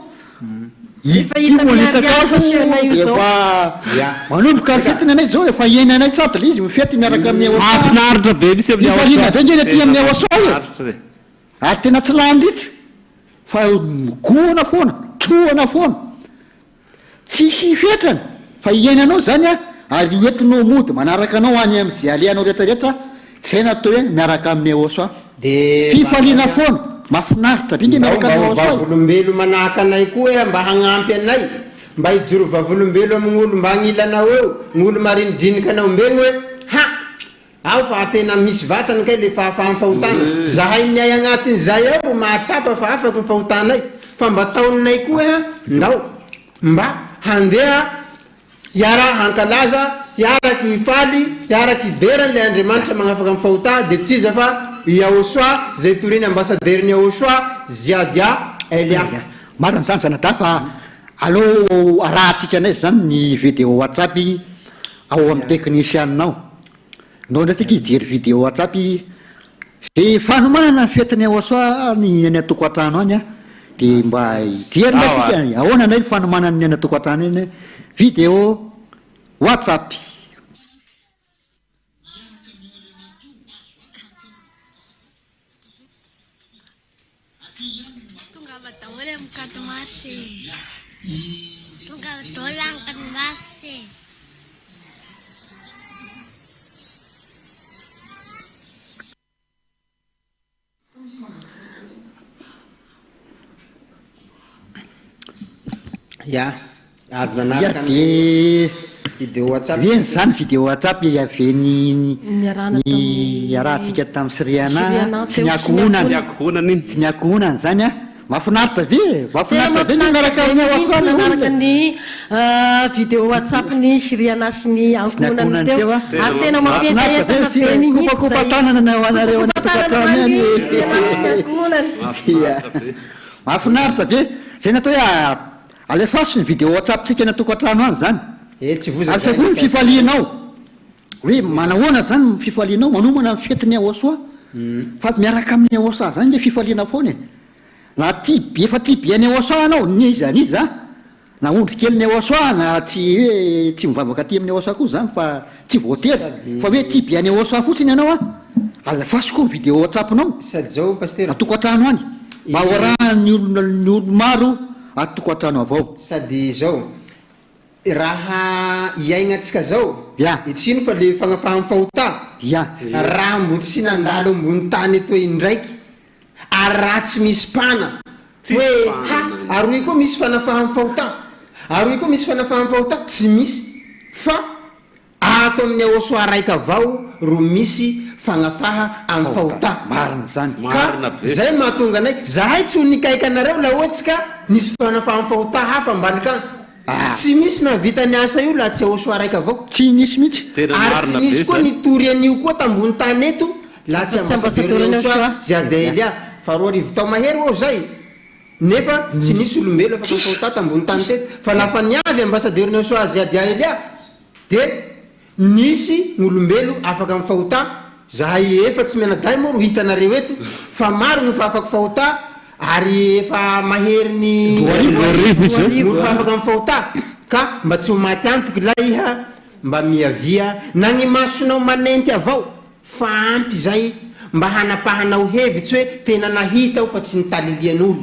itimon'ny sakafo efa manomboka fetiny anay zao efa iainanay tsara le izy mifety miaraka amin'ny mahafinaritra be misy amin'ifaliana be ngeny aty amin'ny Aosoa ary tena tsy landritsy fa goana foana troana foana tsisy fetrany fa iainanao zany ary entinao mody manaraka anao any am'izay aleanao rehetrarehetra zay natao hoe miaraka amin'ny Aosoa de fifaliana foana mafinaritra be nge miaraka amin'ny vavolombelo manahaka anay koa hoe mba hagnampy anay mba hijoro vavolombelo amin'olo mba hagnilanao eo gn'olo marinidrinika anao mbegny hoe aho fa tena misy vatany kay le fahafahany fahotana zahay ny ay agnatin'izay ao mahatsapa fa afaka ny fahotanay fa mba taoninay koa ndao mba handeha hiara hankalaza hiaraky hifaly hiaraky hiderany le Andriamanitra magnafaka amin'ny fahota de tsy iza fa Aosoa zay toriny ambassadeur ny Aosoa Ziadia Elia marina zany zanada fa allo arahantsika anay zany ny video WhatsApp ao amin'ny technicianinao ndratsika hijery video WhatsApp zay fanomanana fetiny Aosoa ny any atokantrano any de mba hijery tsika ahoana nay fanomanana ny any atokantrano iny video WhatsApp avy nanaraka de video WhatsApp eny zany video WhatsApp aveny ny arahantsika tamin'ny Siriana sy ny akohonany zany mahafinaritra ve ny miaraka amin'ny Oasoa manaraka ny vidéo WhatsApp ny Siriana sy ny ankonany teo ary tena mampientanentana be mihitsy kopa tanana ho anareo anatokatrano mahafinaritra be zay natao hoe alefaso ny vidéo WhatsApp tsika natokatrano any zany asakoa ny fifalianao hoe manahoana zany ny fifalianao manomana amin'ny fetiny Oasoa fa miaraka amin'ny Oasoa zany le fifaliana foana na efa ty biany Oasoa anao ny zany izy na ondry kely ny Oasoa na tsy hoe tsy mivavaka ty amin'ny Oasoa koa zany fa tsy voatery fa hoe ty biany Oasoa fotsiny ianao alefaso koa ny vidéo WhatsApp nao sady zao pasteur atokatrano any mba hoarahany ny olo maro atokatrano avao sady zao raha iaignatsika zao itsino fa le fagnafahan'ny fahota raha mbo tsy nandalo ambony tany etoy indraiky ary raha tsy misy mpana hoe aroy koa misy fanafahan'ny fahota aroy koa misy fanafahan'ny fahota tsy misy fa ato amin'ny Oasoa raika avao ro misy fagnafaha amin'ny fahota marina zany zay mahatonga anay zahay tsy ho nikaika anareo la ohatsy ka nisy fanafahan'ny fahota hafa ambalika tsy misy na vita ny asa io laha tsy Oasoa raika avao tsy nisy mihitsy ary tsy misy koa nitory an'io koa tambony tany eto laha tsy ambasadeur Oasoa zay adelia fa 4 arivo tao mahery ao zay nefa tsy nisy olombelo afaka fahota tambony tany teto fa lafa niavy ambasadeur Oasoa zay adelia de nisy olombelo afaka amin'ny fahota zahay efa tsy menaday moa ro hitanareo eto fa maro no fa afaka fahota ary efa mahery ny molo fa afaka amin'ny fahota ka mba tsy ho maty antoky la iha mba miavia na ny masonao manenty avao fa ampy zay mba hanapahanao hevitsy hoe tena nahita ao fa tsy nitalilian'olo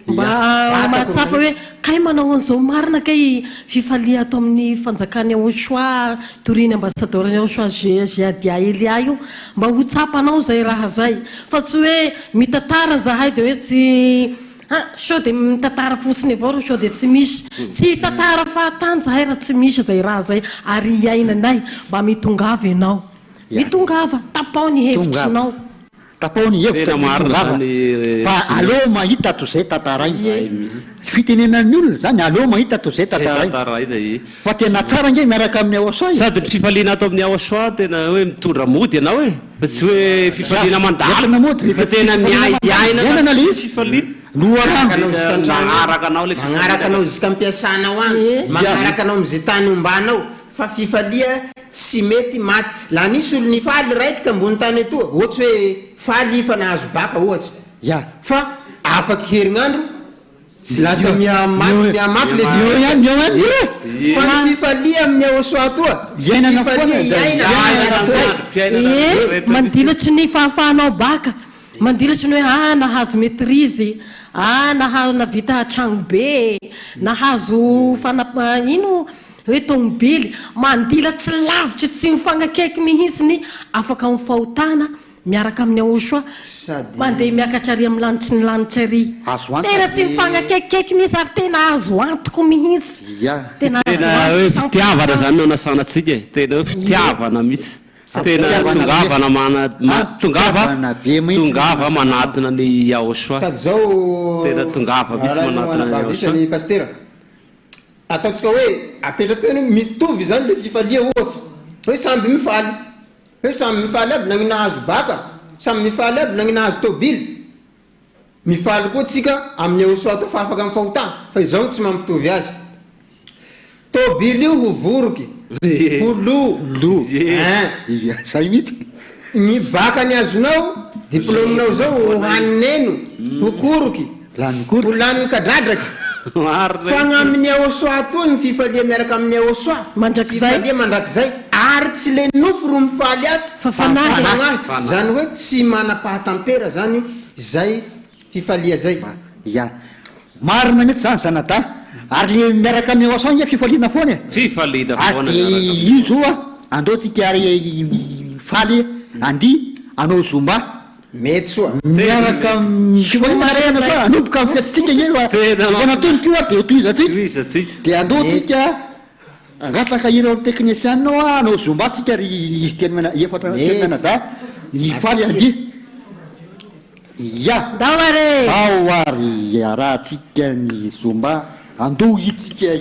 mba mahatsapa hoe kay manao an'izao marina kay fifalia ato amin'ny fanjakany Oasoa toriny ambasadeur ny Oasoa Dia Elia io mba ho tsapanao zay raha zay fa tsy hoe mitantara zahay de hoe tsy sao de mitantara fotsiny avao ro sao de tsy misy tsy tantara fahatany zahay raha tsy misy zay raha zay ary iainanay mba mitongava ianao mitongava tapao ny hevitrinao tapao ny hevitra fa aleo mahita to zay tataray fitenenan'ny olona zany aleo mahita to zay tataray fa tena tsara nge miaraka amin'ny Oasoa sady ny fifaliana ato amin'ny Oasoa tena hoe mitondra mody ianao e fa tsy hoe fifaliana mandalo fa tena miaiaina le izy fifaliana magnarakanao ziska ampiasanao any magnarakanao amizay tany ombanao fa fifalia tsy mety maty la nisy olo nifaly raiky tambony tany etoa ohatsy hoe faly fa nahazo baka ohatsy fa afaky herignandro lasa miamaky le fa ny fifalia amin'ny Oasoa toa mandilatsy ny fahafahanao baka mandilatsy ny hoe nahazo maîtrise navita tragno be nahazo ino hoe tomobily mandilatsy lavitra tsy mifagnakaiky mihitsiny afaka amin'ny fahotana miaraka amin'ny Oasoa mandeha miakatra ary amin'ny lanitry ny lanitra ary tena tsy mifagnakaikikaiky mihitsy ary tena azo antoko mihitsy tena hoe fitiavana zany no nasanatsika e tena hoe fitiavana mihitsy tena tongava manatina ny Oasoa sady zao tena tongava misy manatina ny Oasoa pasteur ataotsika hoe apetratsika hoe mitovy zany le fifalia ohatsy hoe samby mifaly aby na ny nahazo baka samby mifaly aby na ny nahazo tobily mifaly koa tsika amin'ny Oasoa to fa afaka amin'ny fahota fa izao tsy mampitovy azy tobily io ho voroky ho lo zay mihitsy ny baka ny azonao diplomenao zao ho hanineno ho koroky ho laniny kadradraky fa gn'amin'ny Oasoa toa ny fifalia miaraka amin'ny Oasoa fifalia mandrakizay ary tsy le nofo ro mifaly ato fafanahy zany hoe tsy manapahatampera zany zay fifalia zay marina mihitsy zany zanata ary le miaraka amin'ny Oasoa nge fifaliana foana io zao andeotsika ary faly andy anao zomba mety soa miaraka fifaliana soa anomboka amin'ny fiatitsika nge natony kio de toizatsika de andeotsika angataka ireo technicien-nao anao zomba tsika ry izy teny efatra teny menada ny faly andy Ya, daware awary arahantsika ny zomba andohitsika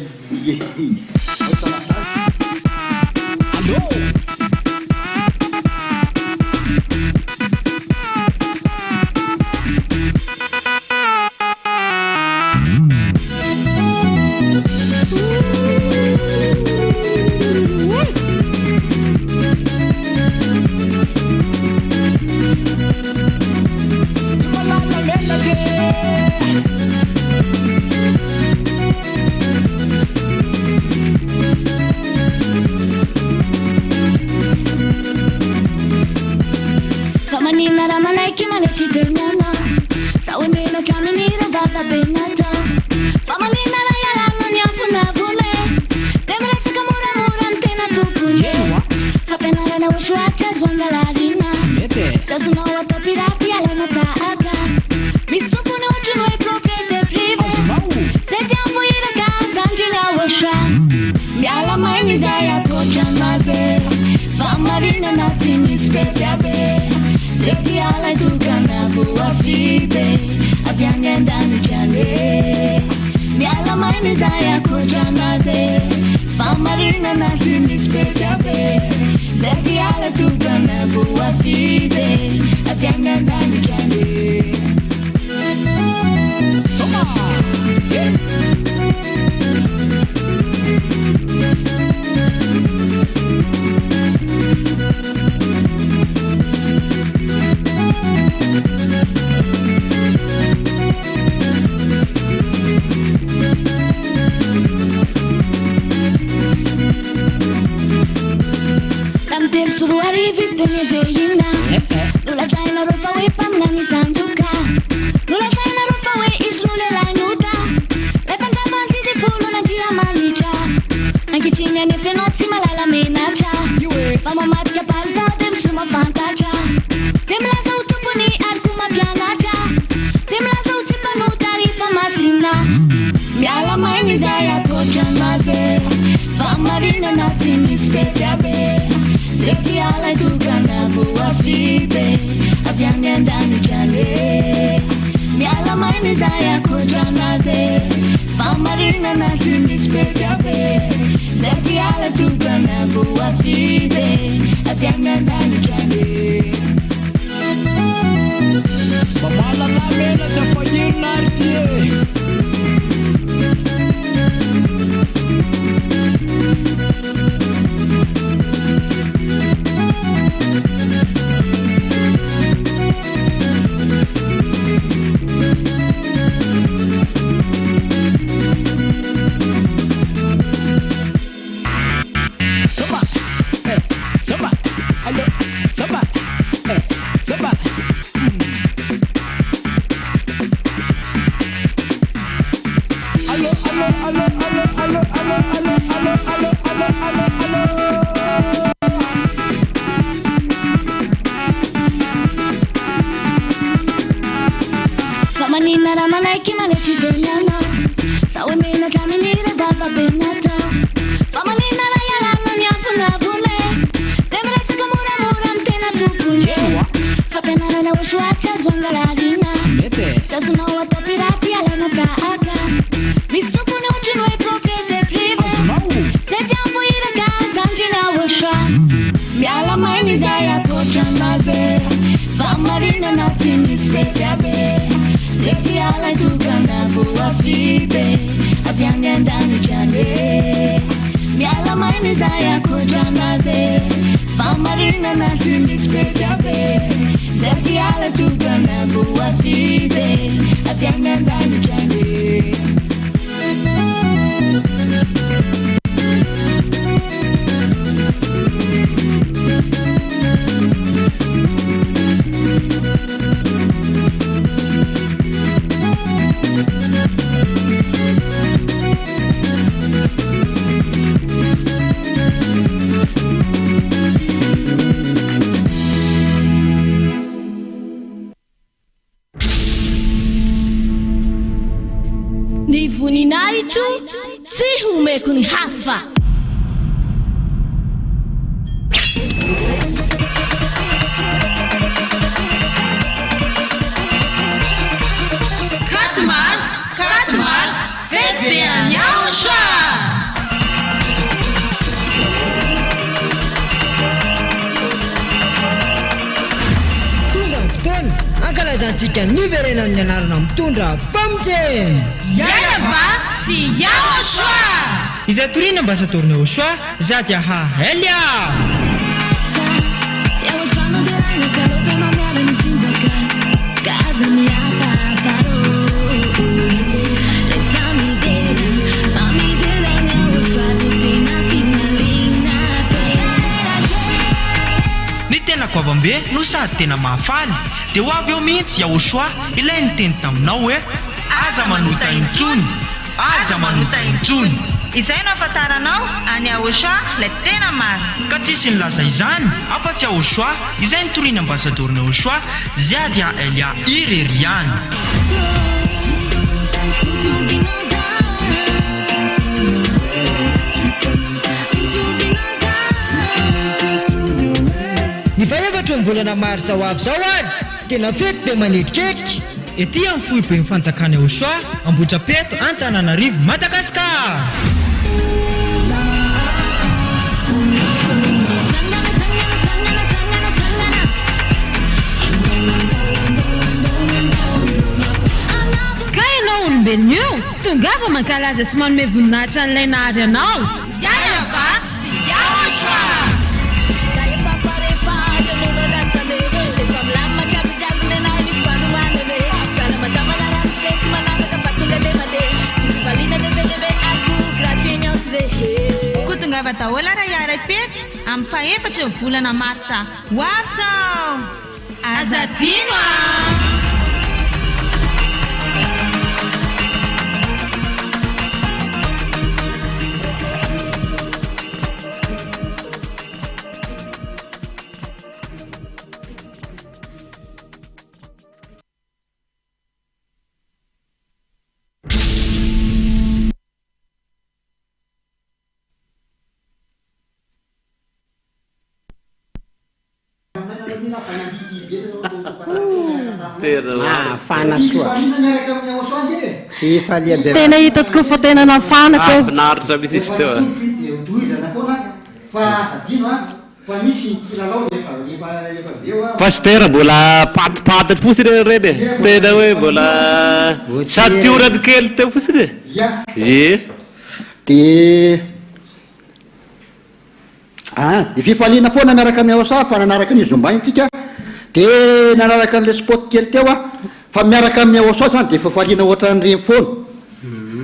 ny voninahitro tsy homeko ny hafa. bebean'ny Aosoa. Tonga ny fotoana ankalazantsika niverena amin'ny anarana mitondra famojeny Yayava sy Aosoa. izay torina ambasadorina Aosoa zady aha Elia. Ny tena goavambe no sady tena mahafaly dia ho avy eo mihitsy Aosoa ilay niteny taminao hoe aza manota intsony, aza manota intsony. Izay no afantaranao any Aosoa ilay tena maro. Ka tsisy nilaza izany afa-tsy Aosoa izay nitoriana ambasadorina Aosoa Ziady Elia Ireriany. Ny faevatra ny volana marsa ho avy zao ary tena fety be manetriketrika ety amin'ny foibe ny fanjakany Aosoa Ambohidrapeto Antananarivo Madagasikara. Ka ianao olombelona io tongava mankalaza sy manome voninahitra an'ilay nahary anao. Yayava sy Aosoa. Kutungava taola raha iara-pety amin'ny faefatra ny volana martsa ho avy zao. Azadino Fana soa. Ifalia be. Tena hita tokoa fa tena nafana teo. Finaritra misy izy teo. Pasteur mbola patipatatra fotsiny reny e. Tena hoe mbola sady tiorany kely teo fotsiny e. De fifaliana foana miaraka amin'ny Aosoa fa nanaraka ny zombaintsika de nanaraka an'le spot kely teo fa miaraka amin'ny Aosoa zany de fifaliana ohatran'ireny foana.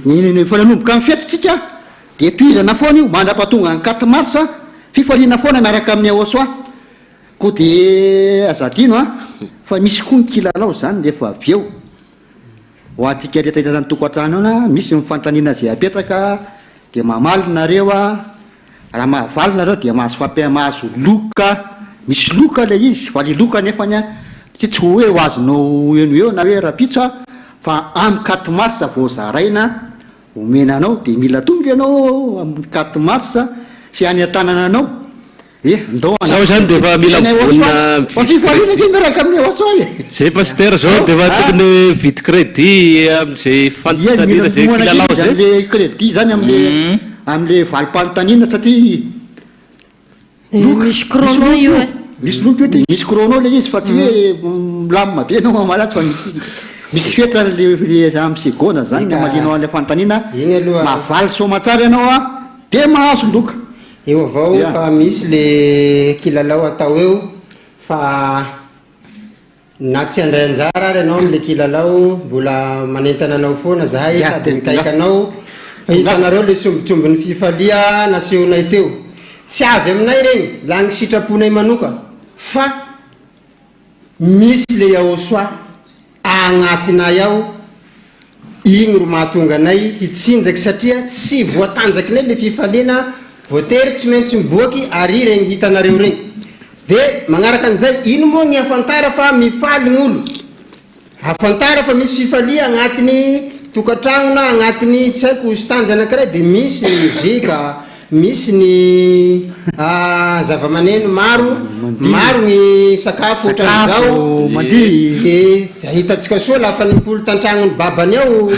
Ny fananomboka amin'ny fetitsika de toizana foana io mandrapatonga ny 4 mars fifaliana foana miaraka amin'ny Aosoa. Ko de azadino fa misy koa ny kilalao zany rehefa avy eo ho antsika rehetra izany tokantrano na misy mifantaniana zay apetraka de mamaly nareo raha mahavaly nareo dia mahazo loka, misy loka le izy fa le loka nefany tsy hoe ho azonao eo na hoe rapitso fa amin'ny 4 mars vao zaraina omenanao de mila tonga ianao amin'ny 4 mars sy any an-tanananao Zao zany de efa mila mivonina miaraka amin'ny Aosoa zay pasteur zao de efa tokony vidy crédit amin'izay fanontaniana zay kilalao zay. Le crédit zany am'le valim-panontaniana satria misy chrono io e. Misy loka io de misy chrono le izy fa tsy hoe milamina be anao malatsy fa misy feta le amin'ny segona zany ny malinao an'le fanontaniana mahavaly somatsara ianao de mahazo loka. Eo avao fa misy le kilalao atao eo fa na tsy andray anjara ary ianao am'le kilalao mbola manentana anao foana zahay sady mikaikanao fa hitanareo le sombitsombin'ny fifalia nasehonay teo tsy avy aminay regny la ny sitraponay manoka fa misy le Aosoa agnatinay ao igny ro mahatonga anay hitsinjaky satria tsy voatanjakinay le fifaliana voatery tsy maintsy miboaky ary regny hitanareo regny de magnaraka an'izay ino moa ny afantara fa mifaly gn'olo afantara fa misy fifalia agnatiny tokantrano na agnatiny tsy haiko stand anankiray de misy ny mozika misy ny zava-maneno maro ny sakafo ohatran'izao mandihy hitantsika soa lafa nimpolo tantragnony babany ao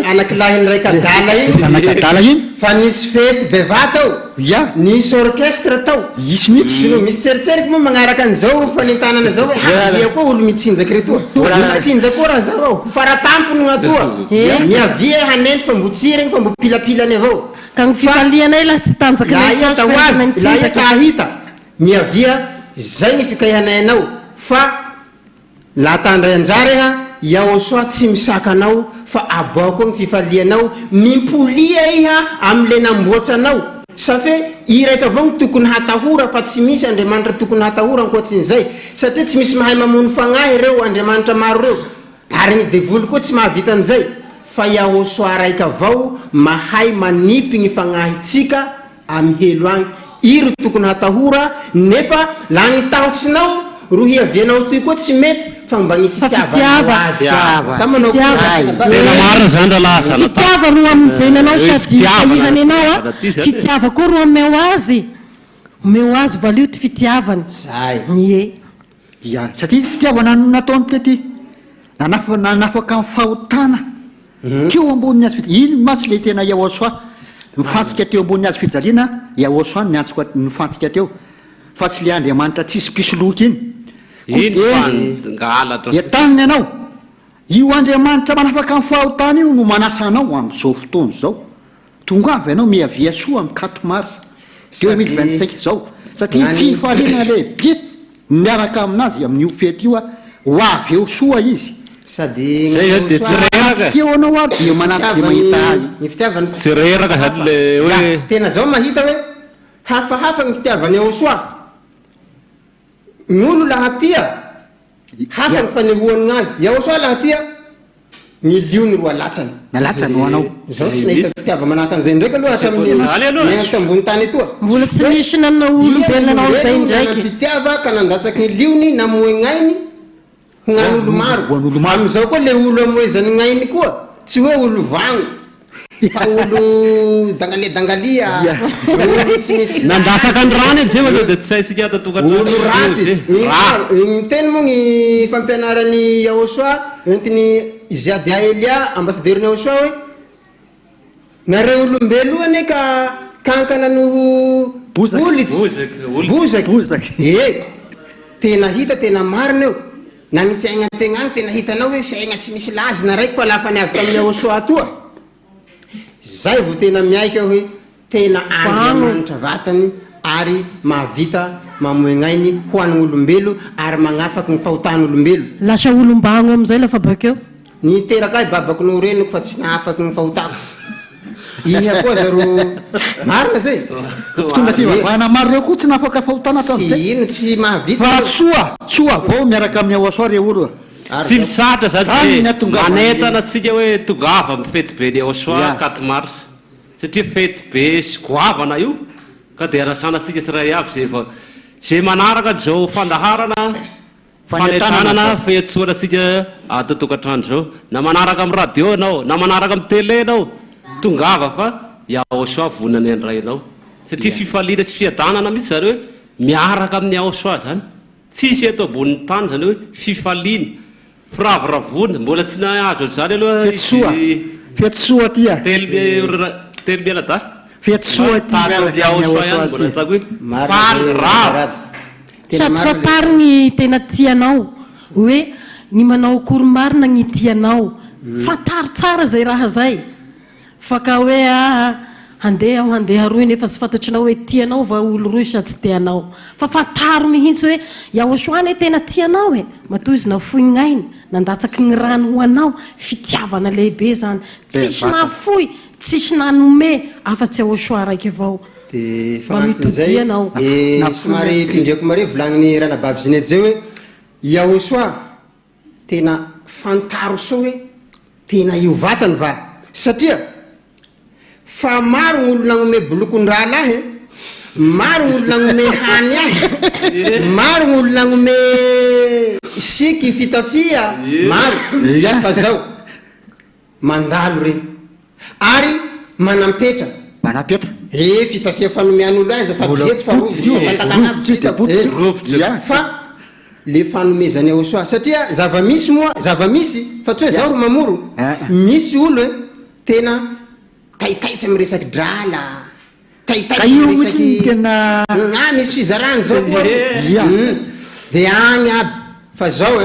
anakilahiny raiky adala iny fa nisy fety bevata ao nisy orchestre tao misy tseritseriky moa magnaraka an'izao fanentanana zao ia koa olo mitsinjaky retoa misy tsinjaky koa raha zao ao faratampony gn'atoa miavia hanenty fa mbo tsiregny fa mbo pilapilany avao ka ny fifalianay la tsy tanjaky la tahita miavia zay ny fikahihanay anao fa la tandray anjara iao soa tsy misakanao fa aboako ny fifalianao mimpolia iha am'le namboatsanao safe i raika avao ny tokony hatahora fa tsy misy Andriamanitra tokony hatahora ankoatsin'izay satria tsy misy mahay mamono fagnahy reo Andriamanitra maro reo ary ny devoly koa tsy mahavita an'izay fa iao soa raika avao mahay manipy ny fagnahitsika amy helo agny iro tokony hatahora nefa la ny tahotsinao ro hiavianao toy koa tsy mety fa mba ny fitiava ro aminjeny anao sady fahihany anao fitiava koa ro ameo azy valio ty fitiavany satria fitiavana nataony tety nanafaka ny fahotana teo amboniny azy iny masy le tena Yahosoa mifantsika teo amboniny azy fijaliana Yahosoa mifantsika teo fa tsy le Andriamanitra tsisy pisoloky iny etaniny anao io Andriamanitra manafaka ny fahotana io no manasa anao am'izao fotoana zao tonga avy anao miavia soa amy 4 mars 2025 zao satria fifaliana lehibe miaraka aminazy amin'io fety io ho avy eo soa izy sady eo anao aby io manaty de mahita ny fitiavany tsy reraka sady le hoe tena zao mahita hoe hafahafa ny fitiavany Yahosoa gn'olo lahatia hafa ny fanehoany gn'azy Yahosoa lahatia ny liony ro alatsany nalatsany ho anao zao tsy nahita fitiava manahaka an'izay ndraiky aloha hatramin'ny ambony tany etoa mbola tsy misy nanao olombelona anao zay ndraiky pitiava ka nandatsaky ny liony namoegnainy hognany olo maro am'izao koa le olo amoezany gnainy koa tsy hoe olo vagno fa olo dangalia olo tsy misy nandasaka ny rano zay manao de tsy haisika olo raty ny teny moa ny fampianarany Yahosoa entiny Ziadia Elia ambassadeur-ny Yahosoa hoe nare olombelo ane ka kankana noho bozaky tena hita tena marina eo na ny fiaignan-tegna agny tena hitanao hoe fiaigna tsy misy lazina raiky fa lafa niavy tamin'ny Yahosoa atoa zay vo tena miaika hoe tena Andriamanitra vatany ary mahavita mamoegnainy ho an'ny olombelo ary magnafaky ny fahotany olombelo lasa olombagno am'izay lafa bakeo niteraka ahy babako no reniko fa tsy nahafaky ny fahotako iha koa zaro marina zay tonga fivavahana maro reo koa tsy nafaka fahotana tsy ino tsy mahavita fa soa vao miaraka amin'ny Yahosoa re olo tsy misatra zany manentana atsika hoe tongava amy fety be ny Yahosoa 4 mars satria fety be sy goavana io ka de anasana atsika tsiray avy zay fa zay manaraka zao fandaharana fanetanana fihetsoana atsika atotokatrano zao na manaraka amy radio anao na manaraka amy tele anao tongava fa Yahosoa vonany andrainao satria fifaliana sy fiadanana mihitsy zany hoe miaraka amin'ny Yahosoa zany tsisy eto amboniny tany zany hoe fifaliana firaviravona mbola tsy nahazo zany aloha fetsoa tia telo miala da fetsoa Yahosoa ihany mbola atako hoe faly rava sady fatariny tena tianao hoe ny manao akory marina ny tianao fataro tsara zay raha zay fa ka hoe handeha roy nefa tsy fantatrinao hoe tianao va olo roy sa tsy tianao fa fataro mihitsy hoe Yahosoa ne tena tianao matoa izy nafoy gnainy nandatsaky ny rano ho anao fitiavana lehibe zany tsisy nafoy tsisy nanome afa-tsy Yahosoa raiky avao de fanatin'izay somary tindreko mare volagniny ranabavy zinejey hoe Yahosoa tena fantaro soa hoe tena io vatany va satria fa maro gn'olo nagnome bolokon-draha lahy maro gn'olo nagnome hany ahy maro gn'olo nagnome siky fitafia maro fa zao mandalo regny ary manampetra manapeta fitafia fanomian'olo azy fa detsy fa rovotsika fa le fanomezany aosoa satria zava-misy moa zava-misy fa tsy hoe zao ro mamoro misy olo hoe tena taitaitsy amy resaky drala tena misy fizarany zao koa de agny aby fa zao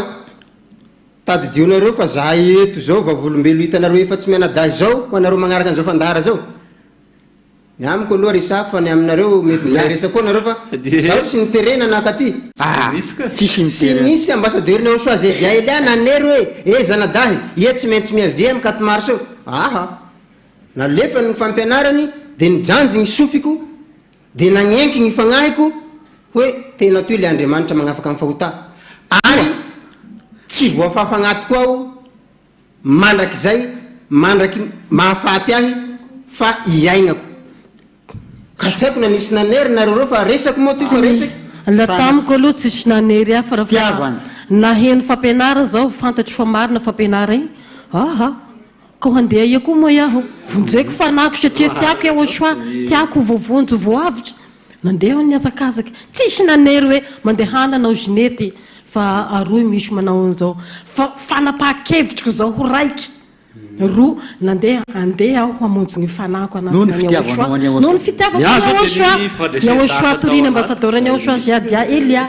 tadidionareo fa za eto zao vavolombelo hitanareo efa tsy mianadahy zao ho anareo magnaraka an'izao fandara zao miamiko aloha resako fa ny aminareo mety resako koa nareo fa zao tsy niterena nakaty tsy misy ambassadeur ny aosoa zay diaelia nanery hoe zanadahy tsy maintsy miavia amy 4 mars eo nalefa ny fampianarany de nijanjy ny sofiko de nagnenky ny fagnahiko hoe tena toy le Andriamanitra magnafaky amy fahotà ary tsy voafafagnaty koa aho mandraky zay mandraky mahafaty ahy fa iaignako ka tsy haiko na nisy nanery nareo fa resako moa ty fa resaky la tamiko aloha tsisy nanery ahy fa raha naheno fampianara zao fantatry fa marina fampianara igny ko handeha ia koa moa iaho vonjeko fanako satria tiako eo soa tiako voavonjo voavitra nandeha ny azakazaky tsisy nanery hoe mandehana nao ginety fa aroy misy manao an'izao fa fanapaha-kevitriko zao ho raiky roa nandeha andeha aho hamonjy ny fanako noho ny fitiavako ny aosoa toriny ambassadeur ny aosoa dia Elia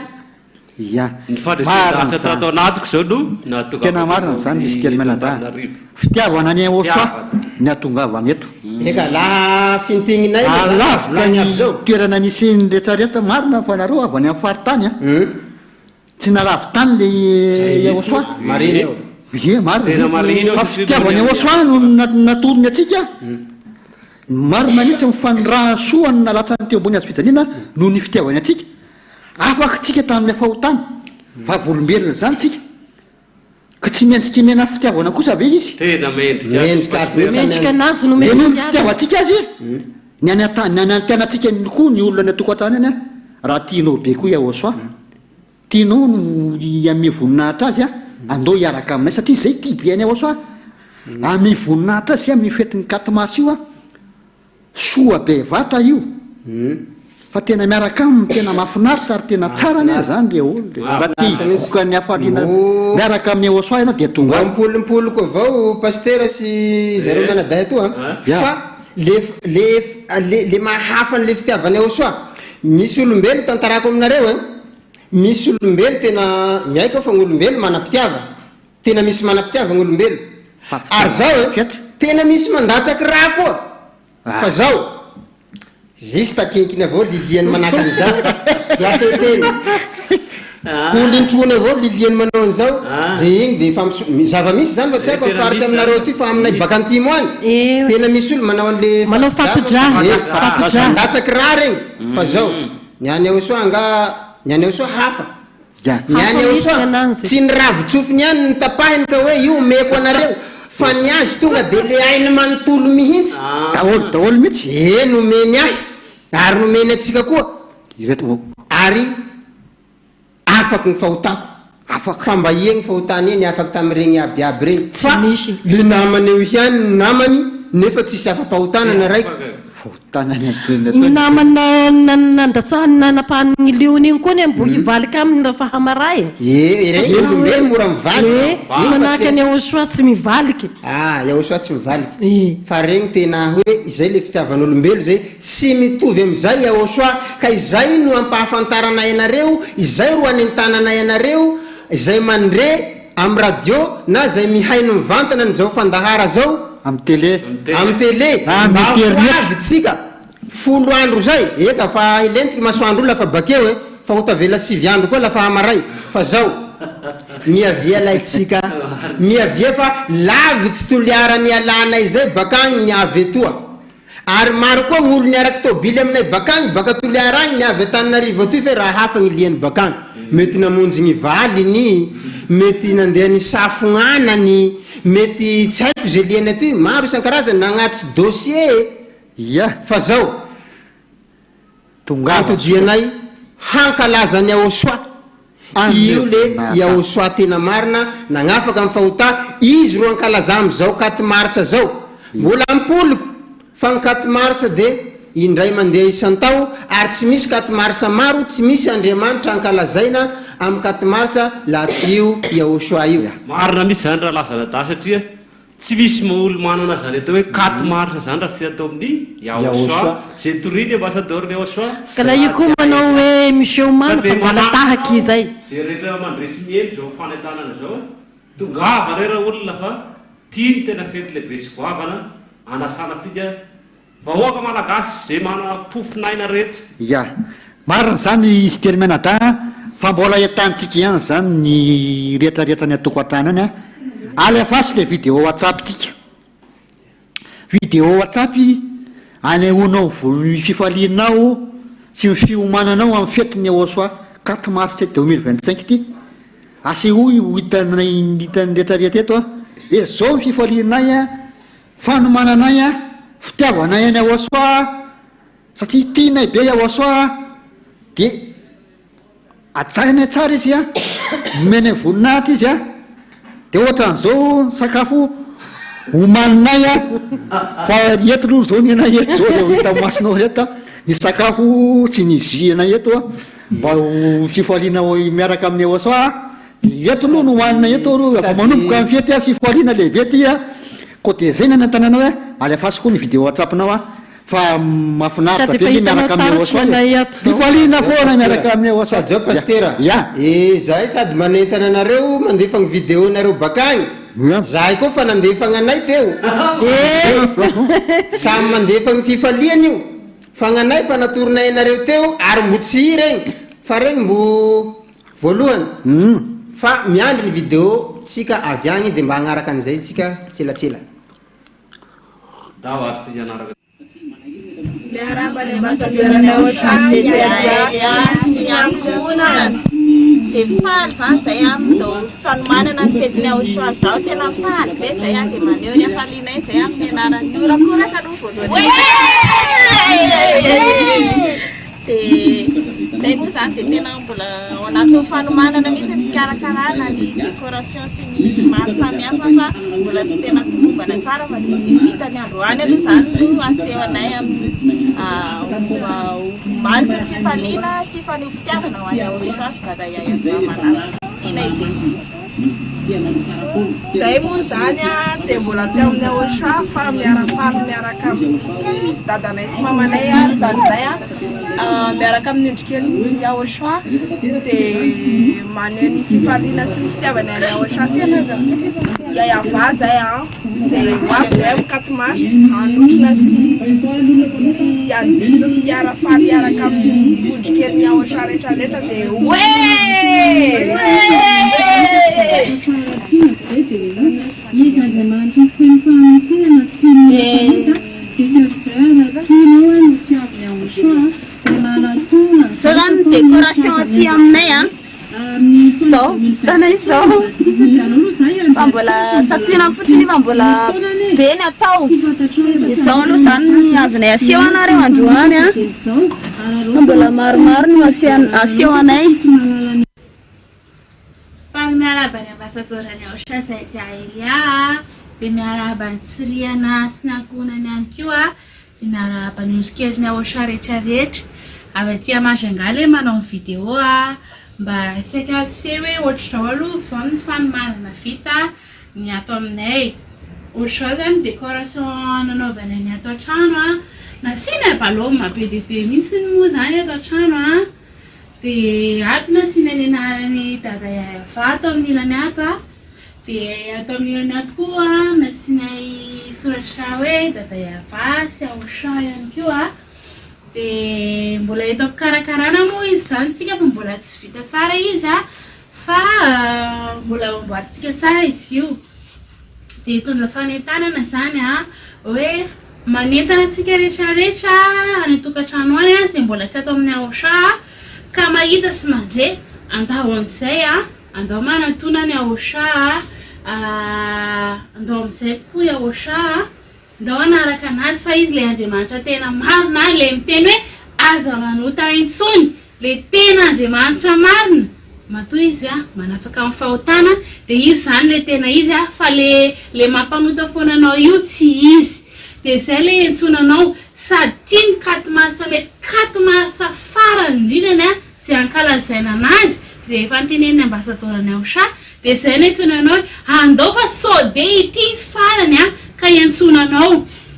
ny fadrasatra atao anatiko zao no tena marina zany izy telo menada fitiavana ny aosoa ny atongavany eto eka la fintigninay alavitra ny toerana nisy ny retraretra marina fa nareo avy any amin'ny faritany tsy nalavy tany le aosoa marina marina fitiavany aosoa no natorony atsika marina mihitsy mifaniraha soa ny nalatsany teo ambony azy fijanina noho ny fitiavany atsika afaka tsika tamin'ny fahotany vavolombelona zany tsika ka tsy mendriky mena fitiavana kosa ve izy tena mendrika anazy no fitiavatsika azy ny anatianatsika koa ny olona ny atokantrany any raha tianao be koa iaosoa tianao no ame voninahitra azy andao hiaraka aminay satria zay ty be any aosoa ame voninahitra azy amy fetin'ny 4 mars io soa be vatra io fa tena miaraka aminy tena mahafinaritra ary tena tsara ny zany le olo raha tyoka ny afaliana miaraka amin'ny aosoa ianao de tonga mipolopoloko avao pasteur sy zareo mianadahy atoa fa le mahafan'le fitiavany aosoa misy olombelo tantarako aminareo misy olombelo tena miaiko fa gn'olombelo manam-pitiava tena misy manam-pitiava gn'olombelo ary zao tena misy mandatsaky raha koa fa zao zista kinkiny avao liliany manaka an'izao lateteny kolintrony avao liliany manao an'izao de igny de zava-misy zany fa tsy haiko afaritsy aminareo ty fa aminay baka antimo any tena misy olo manao an'le manao fatodrahatsaky raha regny fa zao nyany aosoa nyany aosoa hafa nyany aosoa tsy niravitsofiny any nitapahiny ka hoe io meko anareo fa ny azy tonga de le ainy manontolo mihitsy daholo mihitsy nomeny ahy ary nomeny atsika koa ary afaky ny fahotako fa mba iegny fahotany eny afaky tamiregny abiaby regny fa le namany eo ihany ny namany nefa tsisy afa-pahotana na raiky ny namany nandatsahany nanapahany liony igny koa ny mbo hivaliko aminy raha fahamaray olombelo mora mivaly tsy manahaka any aosoa tsy mivaliky aosoa tsy mivaliky fa regny tena hoe izay le fitiavan'olombelo zay tsy mitovy am'izay aosoa ka izay no ampahafantaranay anareo izay ro anentananay anareo izay mandre amy radio na zay mihaino mivantana n'izao fandahara zao amy télé tsika 10 andro zay eka fa ilentiky masoandro lafa bakeo fa hotavela 9 andro koa lafa hamaray fa zao miavia laitsika miavia fa lavitsy toliarany alanay zay bakagny ny avy etoa ary maro koa gn'olo niaraky tobily aminay bakagny baka toliaragny ny avy Antananarivo atoy fe raha hafa gny liany bakagny mety namonjy ny valiny mety nandeha ny safognanany mety tsy haiko zay liany atoy maro isan-karazany nagnaty dossier fa zao antodianay hankalazany aosoa io le iaosoa tena marina nagnafaka amy fahotà izy ro ankalaza am'izao 4 mars zao mbola ampoliko fa ny 4 marsa dia indray mandeha isan-tao ary tsy misy 4 marsa maro tsy misy andriamanitra ankalazaina amin'ny 4 marsa laha tsy io Yahoshua io. Marina misy zany raha lazana da satria tsy misy olo manana zany atao hoe 4 marsa zany raha tsy atao amin'ny Yahoshua zay toriny ambassadeur Yahoshua. Ka la io koa manao hoe monsieur Omar fa mbola tahaka izay. Zay rehetra mandresy mieny zao fanentanana zao tongava rera olona fa tiany tena fety lehibe sy goavana anasanatsika vahoaka malagasy zay mana pofinaina rehetra. Ya marina zany izy teny menada fa mbola entantsika ihany zany ny rehetrarehetra ny atokantrano any a alefasy le vidéo WhatsApp tika vidéo WhatsApp anehoanao fifalianao sy ny fiomananao amin'ny fetiny Yahoshua 4 mars 2025 ty aseho hitan'ny rehetrarehetra eto a zao ny fifalianay a fanomananay a fitiavanay any Yahoshua satria tianay be Yahoshua dia ajainay tsara izy a menay voninahitra izy a dia ohatran'izao sakafo homaninay a fa eto aloha zao ny anay eto zao le hita masinao reto ny sakafo sy ny zianay eto a mba fifaliana miaraka amin'ny Yahoshua eto aloha no hohanina eto aloha manomboka amin'ny fety a fifaliana lehibe ty a koa dia zay ny antananao hoe alefasy koa ny vidéo WhatsApp-nao a fa mahafinaritra be ny miaraka amin'ny Yahoshua fifaliana foana miaraka amin'ny Yahoshua. Zao pastera zahay sady manentana anareo mandefa ny vidéonareo bakagny zahay koa fa nandefagna anay teo samy mandefa ny fifaliana io fa gnanay fa natoronay anareo teo ary mbo tsy regny fa regny mbo voalohany fa miandry ny vidéo tsika avy agny dia mba hagnaraka an'izay tsika tselatsela. Miaraba ny ambassadeur Yahoshua sy ankohonana dia faly zany zay amin'izao fanomanana ny fetiny Yahoshua zao tena faly be zay a dia maneho ny hafalianay zay amin'ny anarany torakoraka aloha voalohany dia zay moa zany dia tena mbola ao anaty fanomanana mihitsy ny fikarakarana ny décoration sy ny maro samihafa fa mbola tsy tena tomombana tsara fa dia sy vitany androany aloha zany no aseho anay malika ny fifaliana sy faneho-pitiavana ho any Yahoshua sy dada Yaya manaraka inay be zay moa zany a dia mbola tsy amin'ny Yahoshua fa miarafaly miaraka amin'ny dadanay sy mamanay ary zany zay a miaraka amin'ny endrikely Yahoshua dia maneho ny fifaliana sy ny fitiavana any Yahoshua sy Yaya Va zay a dia hoavy zay amin'ny 4 mars anotrona sy andihy sy hiarafaly hiaraka amin'ny ondrikely Yahoshua rehetrarehetra dia zao zany décoration aty aminay a zao vitanay zao fa mbola satoina fotsiny fa mbola be ny atao izao aloha zany ny azonay aseho anareo androany a fa mbola maromaro no aseho anay. Fa miaraba ny ambassadeur Yahoshua zay dia Elia dia miaraba ny siriana sy ny ankohonany ihany koa dia miaraba ny endrikely Yahoshua rehetrarehetra avy aty Majunga manao ny vidéo a mba saika se hoe ohatr'izao aloha zao ny fanomanana vita ny atao aminay ohatr'izao zany décoration nanaovana ny atao trano a nasiana baloma be dia be mihitsy moa zany atao trano a dia ato nasiana ny anarany dada Yaya Va atao amin'ny ilany ato a dia atao amin'ny ilany ato koa nasianay soratra hoe dada Yaya Va sy Yahoshua ihany koa dia mbola hitako karakarana moa izy zany tsika fa mbola tsy vita tsara izy a fa mbola amboaritsika tsara izy io dia hitondra fanentanana zany a hoe manentana tsika rehetrarehetra any tokantrano any a izay mbola tsy atao amin'ny Yahoshua ka mahita sy mandre andao amin'izay a andao manantona ny Yahoshua andao amin'izay tokoa Yahoshua andao anaraka anazy fa izy le Andriamanitra tena marina le miteny hoe aza manota intsony le tena Andriamanitra marina matoa izy a manafaka amin'ny fahotana dia izy zany le tena izy a fa le mampanota foana anao io tsy izy dia izay le entsonanao sady tia ny katimarsa mety katimarsa farany indrindrany a zay ankalazaina anazy dia efa ntenen'ny ambasadorany Aosha dia izay no entsonanao andao fa sao dia ity farany a ka entsonanao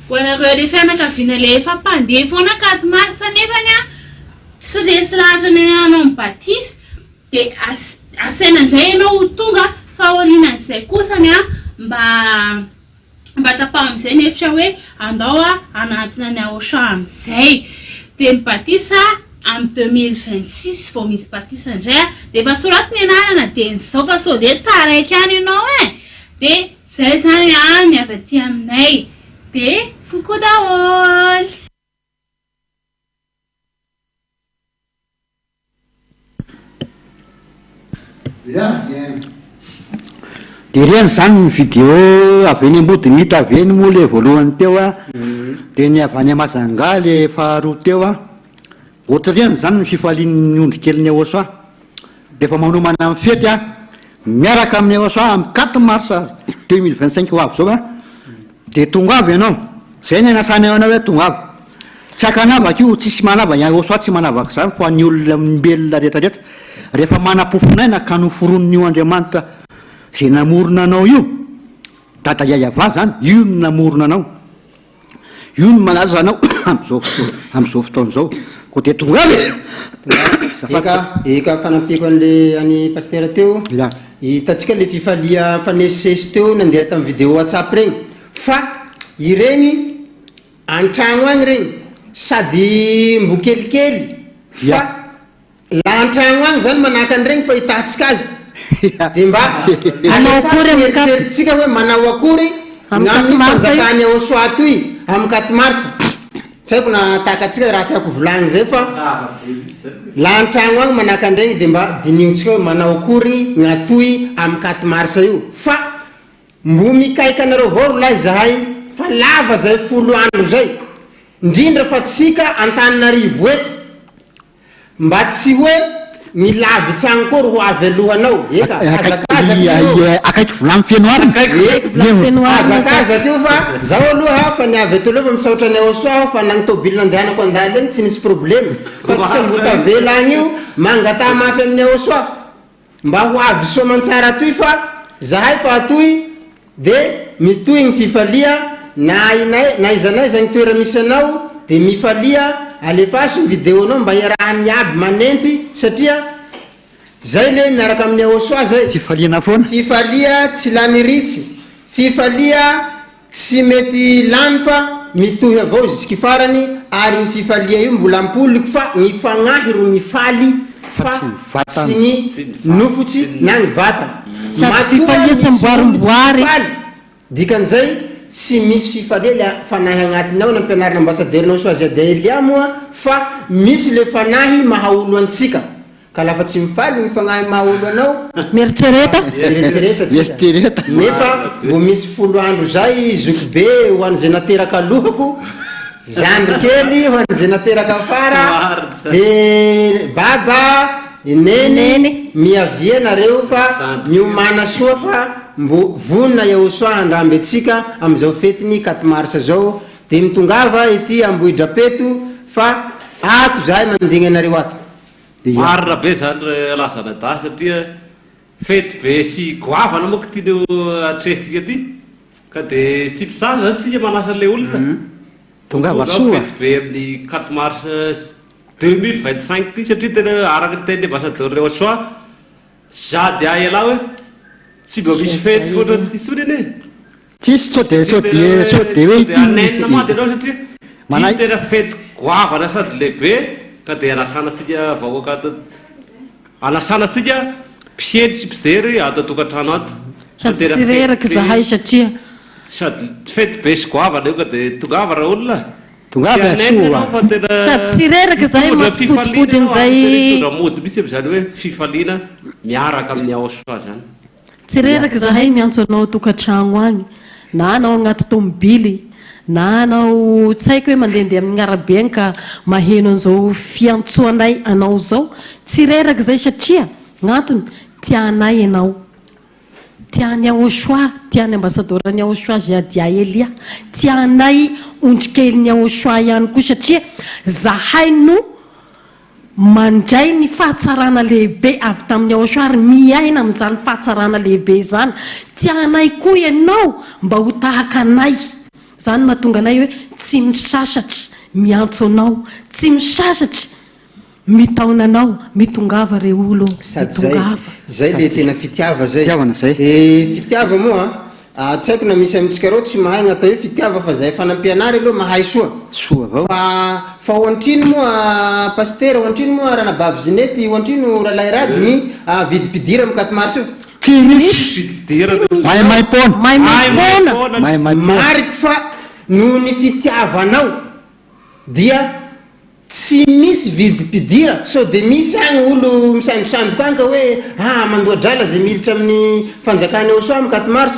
ho anareo le fianakaviana le efa mpandeha foana katimarsa nefany a tsy resy lahatra ny anao mibatisa dia asaina indray ianao ho tonga fa aorianan'izay kosany a mba tapao amin'izay ny efitra hoe andao a anatina ny Aosha amin'izay dia mibatisa amin'ny 2026 vao misy batisa indray a dia efa soraty ny anarana dia nizao fa sao dia taraiky any ianao dia zay zany any avy aty aminay dia kokoa daholo. dia reny zany ny vidéo avy eny ambody mita avy eny moa le voalohany teo a dia ny avy any Amazanga le faharoa teo a ohatra reny zany ny fifalian'ny ondrikely ny Aosha dia efa manomana amin'ny fety a miaraka amin'ny Aosha amin'ny 4 mars 2025 ho avy zao a dia tonga avy ianao zay ny anasana anao hoe tonga avy tsy akanavaka io tsisy manava ny Aosha tsy manavaka zany fa ny olona mbelona rehetrarehetra rehefa manam-pofonaina ka noforon'io Andriamanitra zay namorona anao io dada iayava zany io no namorona anao io no malaza anao amin'izao fotoana zao ko dia tonga avy eka fanampiako an'le any pastera teo hitatsika le fifalia fanesisesy teo nandeha tamin'ny vidéo WhatsApp regny fa ireny antragno agny regny sady mbo kelikely fa la antragno agny zany manahaka an'iregny fa hitatsika azy dia mba alefaeritseritsika hoe manao akory gnaminy fanjakany Aosha toy amin'ny 4 marsa tsy haiko na takatsika raha tiako volagny zay fa la antragno agny manahaka an'iregny dia mba diniotsika hoe manao akory gnatoy amin'ny 4 marsa io fa mbo mikaika anareo vao lahy zahay fa lava zay 10 andro zay indrindra fa tsika Antananarivo eto mba tsy hoe milavy tsagny kory ho avy alohanao eka akaiky volamy azakazaka io fa zaho aloha fa niavy eto aloha fa misaotra ny Aosha fa nagny tôbily nandehanako andaly egny tsy nisy problème fa tsika mbo tavela agny io mangata mafy amin'ny Aosha mba ho avy soamantsara toy fa zahay fa atoy dia mitoy ny fifalia na izanay zany toera misy anao dia mifalia alefasy ny vidéo anao mba iarahany aby manenty satria zay le miaraka amin'ny Aosha zay fifaliana foana fifalia tsy lany ritsy fifalia tsy mety lany fa mitohy avao ziski farany ary ny fifalia io mbola ampoliko fa ny fagnahy ro mifaly fa tsy ny nofotsy na ny vata fifalia tsy amboarimboary dikan'izay tsy misy fifalia le fanahy agnatiny ao nampianarina ambassadeur-nao Soazia Elia moa fa misy le fanahy mahaolo antsika ka lafa tsy mifaly ny fanahy mahaolo anao mieritsereta nefa mbo misy 10 andro zay zoky be ho an'izay nateraka lohako zandry kely ho an'izay nateraka afara dia baba neny miavia nareo fa miomana soa fa mbo vonina Aosha handramby atsika amin'izao fetiny 4 mars zao dia mitongava ity Ambohidrapeto fa ato zahay mandigny anareo ato marina be zany lazana da satria fety be sy goavana moa tianeo atresitsika ty ka dia tsy mpisazy zany tsika manasa le olona tongava soa fety be amin'ny 4 mars 2025 ty satria tena araka teny ambassadeur Aosha sady aela hoe tsy mba misy fety ohatrany ty sony ane tsisy sao de hoe anenina mady anao satria ty tena fety goavana sady lehibe ka dia anasanatsika vahoaka anasanatsika mpiendry sy mpijery ato atokantrano ato sady tsy reraka zahay satria sady fety be sy goavana io ka dia tongava raha olona tongava soa sady tsy reraka zahay mampipodipody an'izay mody misy am'izany hoe fifaliana miaraka amin'ny Aosha zany tsy reraka zahay miantso anao tokantrano agny na anao agnaty tomobily na anao tsy haiko hoe mandehandeha amin'ny arabe agny ka maheno an'izao fiantsoanay anao zao tsy reraka zay satria gn'antony tianay ianao tiany Aosoa, tiany ambassadeur-ny Aosoa Zadia Elia, tianay ondrikelin'ny Aosoa ihany koa satria zahay no mandray ny fahatsarana lehibe avy tamin'ny Aosoa ary miaina amin'izany fahatsarana lehibe izany. Tianay koa ianao mba ho tahaka anay. Zany mahatonga anay hoe tsy misasatra miantso anao, tsy misasatra mitaona anao, mitongava re olo zay le tena fitiava zay fitiava moa tsy haiko na misy amitsika reo tsy mahay natao hoe fitiava fa zay fanampianary aloha mahay soa avao fa ho antrino moa pasteur, ho antrino moa ranabavy zinety, ho antrino ralahy radiny vidipidira mikatmarsa io tsy misy mariko fa noho ny fitiavanao dia tsy misy vidipidira so de misy agny olo misambisamby anka hoe mandoa drala zay militra amin'ny fanjakany Aosoa amin'ny 4 mars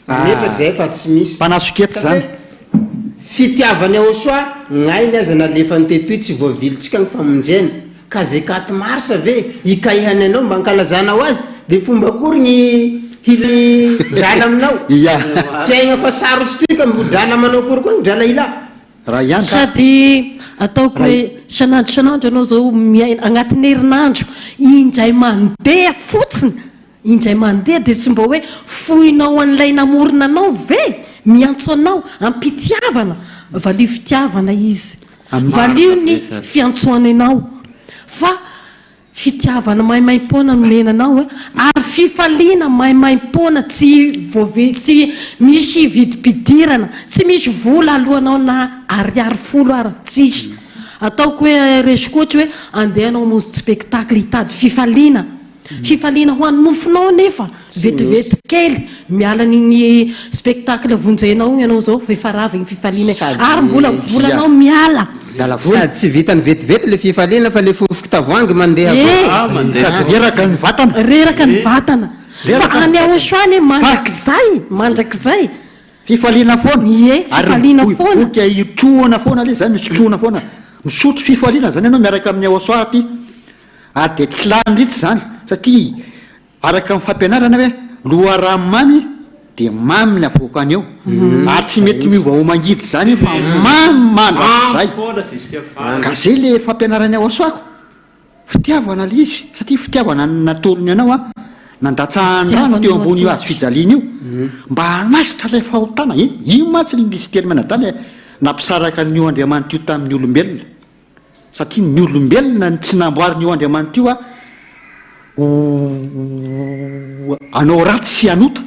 metraky zay fa tsy misy mpanasokety zany fitiavany Aosoa ngainy aza nalefany tetoy tsy voavilitsika ny famonjena ka zay 4 mars ave ikaihany anao mba ankalazanao azy de fomba akory ny hily drala aminao fiaigna fa sarotsy toika drala manao akory koa ny drala ila sady ataoko hoe sanandro anao zao miaina agnatin'ny herinandro indray mandeha fotsiny, indray mandeha de tsy mba hoe foinao an'ilay namorona anao ve miantso anao ampitiavana, valio fitiavana izy, valio ny fiantsoana anao fa fitiavana maimaim-pona nomenanao ary fifaliana maimaim-pona tsy misy vidipidirana, tsy misy vola alohanao na ariary folo ary tsisy. Ataoko hoe resiko ohatra hoe andehanao hamonjy spectacle hitady fifaliana ho an'ny nofinao nefa vetivety kely miala n'igny spectacle vonjenao ianao zao efa rava igny fifaliana ary mbola volanao miala sady tsy vitany vetivety le fifaliana fa le fofoky tavoangy mandeha sady reraka ny vatana fa any Aosoa mandrakizay fifaliana foana fifaliana foana boky itroana foana le zany misy troana foana misotro fifaliana zany ianao miaraka amin'ny Aosoa ty ary de tsy landritsy zany satria araka amin'ny fampianarana hoe loharaha mamy de mamy ny avoakany eo ary tsy mety miova ho mangidy zany fa mamy mandrakizay ka zay le fampianarany Aosoako fitiavana le izy satria fitiavana natolony anao nandatsahandrano teo ambony io azy fijaliana io mba hanasitra ilay fahotana io matsy lisy teny menadany nampisaraka ny io Andriamanitra io tamin'ny olombelona satria ny olombelona tsy namboary io Andriamanitra io anao ratsy sy anota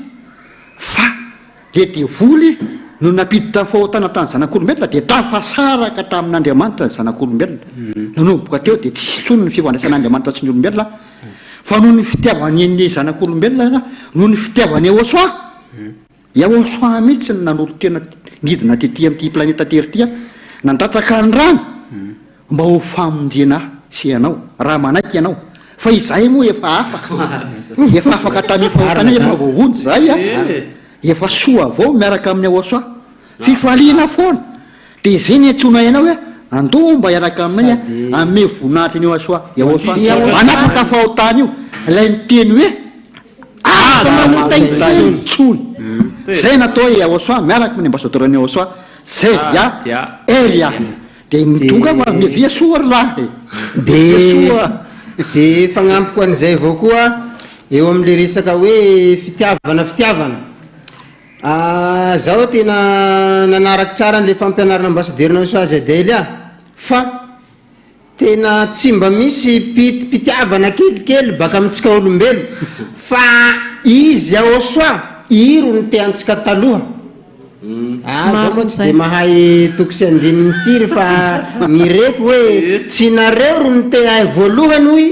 fa le devoly no napiditra fahotana tany zanak'olombelona de tafasaraka tamin'Andriamanitra zanak'olombelona nanomboka teo de tsy tsony ny fifandraisan'Andriamanitra sy ny olombelona fa noho ny fitiavany zanak'olombelona noho ny fitiavany Aosoa Aosoa mihitsy nanolo tena nidina tety amin'ity planeta Terre ty nandatsaka ny rano mba ho famonjena sy anao raha manaiky ianao fa izay moa efa afaka tamin'ny fahotana efa voavonjy zay efa soa avao miaraka amin'ny Aosoa fifaliana foana de zay ny antsoina ianao hoe andoo mba iaraka aminay ame voninahitra ny Aosoa manapaka fahotana io ilay ny teny hoe aza manota intsony zay natao hoe Aosoa miaraka amin'ny ambassadeur-ny Aosoa zay dia Elia de mitonga fa mivia soa ry lahy de fagnampiko an'izay avao koa eo amin'le resaka hoe fitiavana zaho tena nanaraky tsara n'le fampianarana ambassadeur-ny Aosoa Zadia Elia fa tena tsy mba misy pitiavana kelikely baka amintsika olombelo fa izy Aosoa iro ny teantsika taloha zao moa tsy de mahay toko sy andininy firy fa mireko hoe tsy nareo ro ny te ahy voalohany hoy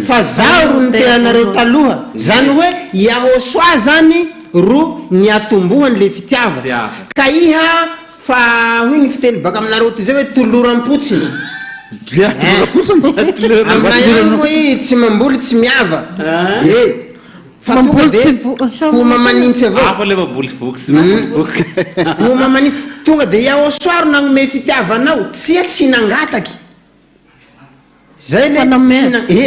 fa zaho ro ny te anareo taloha zany hoe i Aosoa zany ro ny atombohany le fitiava ka iha fa hoy ny fiteny baka aminareo toy zay hoe toloram-potsiny aminay any hoe tsy mamboly tsy miava fa tonga de ho mamanintsy avao ho mamanintsy tonga de i Aosoa ro nagnome fitiavanao tsy nangataky zay le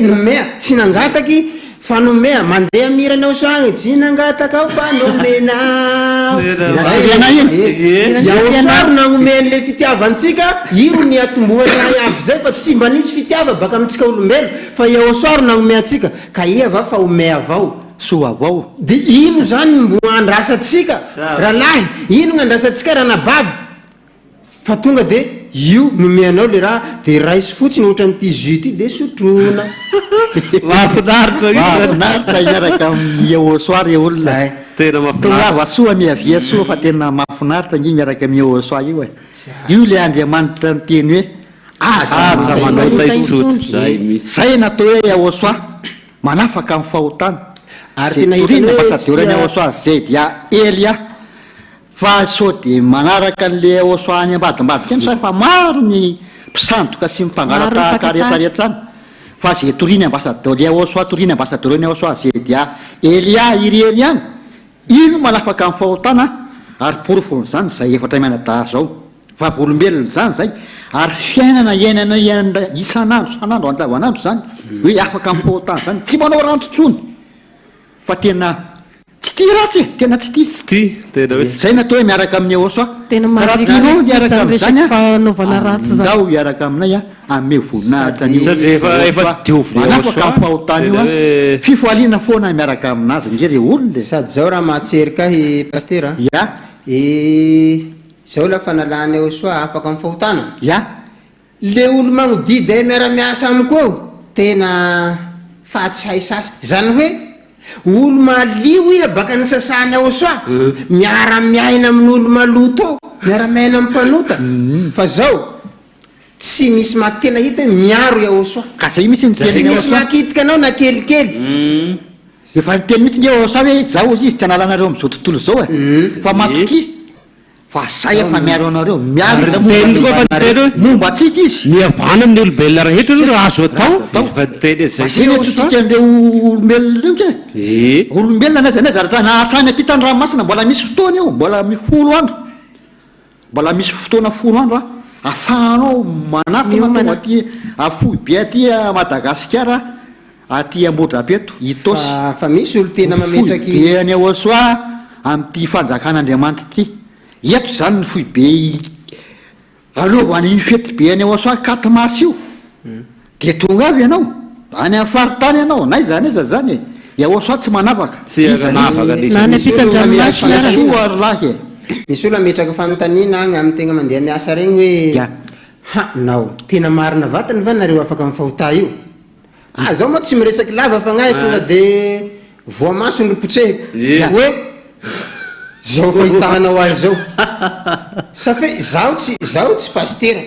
nomea tsy nangataky fanomea mandeha miranao soagny jinangatakao fanomenao iaosoaro nagnomen'le fitiavantsika iro ny atombohana aby zay fa tsy mba nisy fitiava baka amitsika olombelo fa iaosoaro nagnomeatsika ka iava fa ome avao soa avao de ino zany mbo andrasatsika rahalahy ino gn'andrasatsika raha nabavy fa tonga de io nomeanao le raha de raisy fotsiny ohatra n'ity jus ty de sotrona mahafinaritra miaraka miaosoa re olona tena mafinaritra soa miavia soa fa tena mahafinaritra ngy miaraka miaosoa io io le Andriamanitra miteny hoe aza zay natao hoe aosoa manafaka amin'ny fahotana ary tena hitorina ambasadorany aosoa zay dia Elia fa so de manaraka an'le aosoany ambadimbadika any sa fa maro ny mpisandoka sy mpangaratahaka rehetrarehetra any fa zay toriny ambasador aosoa toriny ambasadorany aosoa zay dia Elia ireny any ino manafaka amin'ny fahotana ary porofony zany zay efatra mianadaha zao fa olombelona zany zay ary fiainana iainana isan'andro san'andro andavanandro zany hoe afaka amin'ny fahotana zany tsy manao rantrotsony fa tena tsy ty ratsy tena tsy ty tena hoe zay natao hoe miaraka amin'ny aosoa tena rahanao miaraka amin'izany fanaovana ratsy zany ndao miaraka aminay ame voninahitra ny satria efa diovina manafaka amin'ny fahotana io fifoaliana foana miaraka aminazy ngery olona sady zao raha mahatserikahy pastera ya zao la fanalany aosoa afaka amin'ny fahotana ya le olo magnodidy miara-miasa amiko tena fahatsy sasa zany hoe olo malio ia baka ny sasany aosoa miara-miaina amin'olo maloto miara-miaina amin'ny mpanota fa zao tsy misy maky tena hita hoe miaro aosoa ka zay misy tsy misy maky hitika anao na kelikely efa niteny mitsy nge aosoa hoe zao izy tsy analanareo am'izao tontolo zao fa matoky fa say efa miaro anareo miaro momba atsika izy miavana amin'ny olombelona rehetra raha azo atao fa teny zay zay tsotsoka an'le olombelona io ke olombelona na zay na zarata nahatrany ampitany ranomasina mbola misy fotoana io mbola folo andro mbola misy fotoana folo andro afahanao manatona aty afoy be aty Madagasikara aty Ambodrapeto Itosy fa misy olo tena mametraky be any aosoa am'ty fanjakan'Andriamanitra ty eto zany ny foy be alohany fety be any aosoa 4 mars io de tonga avy ianao any amin'ny faritany ianao naiza naiza zany aosoa tsy manavaka lahy misy olo ametraka fanontaniana agny amin'ny tegna mandeha miasa regny hoe ha nao tena marina vatany va nareo afaka amin'ny fahotà io zao moa tsy miresaky lava fa gnahy tonga de voamaso ny lopotsehiko hoe zao fahitahanao azy zao safe zaho tsy pastera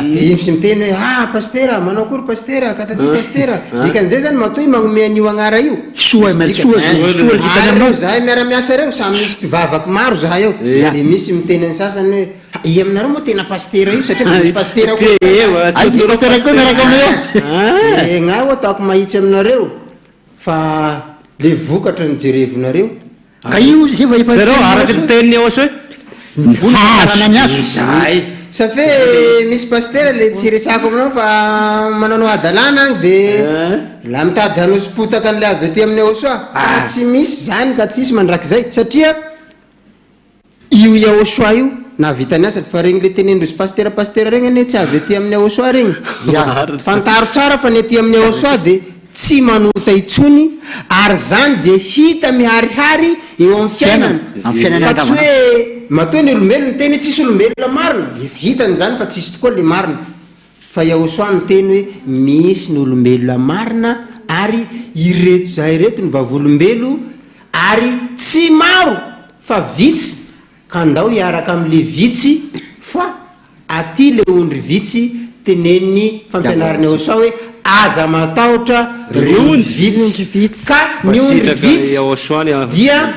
misy miteny hoe pastera manao akory pastera kataty pastera dikan'izay zany matoy magnome an'io agnara io zahay miara-miasa reo samy misy mpivavaky maro zahay eo de misy miteny any sasany hoe i aminareo moa tena pastera io satria misy pastera gnahy o ataoko mahitsy aminareo fa le vokatra ny jerevinareo ka io pero araky ny teniny aoso hoe zay safe misy pastera le tsy resako aminao fa mananao adalana agny de la mitady hanosipotaka an'le avy aty amin'ny aosoa tsy misy zany ka tsisy mandraky zay satria io aosoa io na vitany asa fa regny le tenendrozy pastera regny ane tsy avy aty amin'ny aosoa regny fantaro tsara fa ny aty amin'ny aosoa de tsy manota itsony ary zany de hita miharihary eo amin'ny fiainana fa tsy hoe matoa ny olombelona teny tsisy olombelona marina hitany zany fa tsisy tokoa le marina fa aosoa miteny hoe misy ny olombelona marina ary ireto zahay reto ny vavolombelo ary tsy maro fa vitsy ka andao hiaraka amin'le vitsy fa aty le ondry vitsy teneniny fampianarany aosoa hoe aza matahotra ondry vitsy ka ny ondry vitsy dia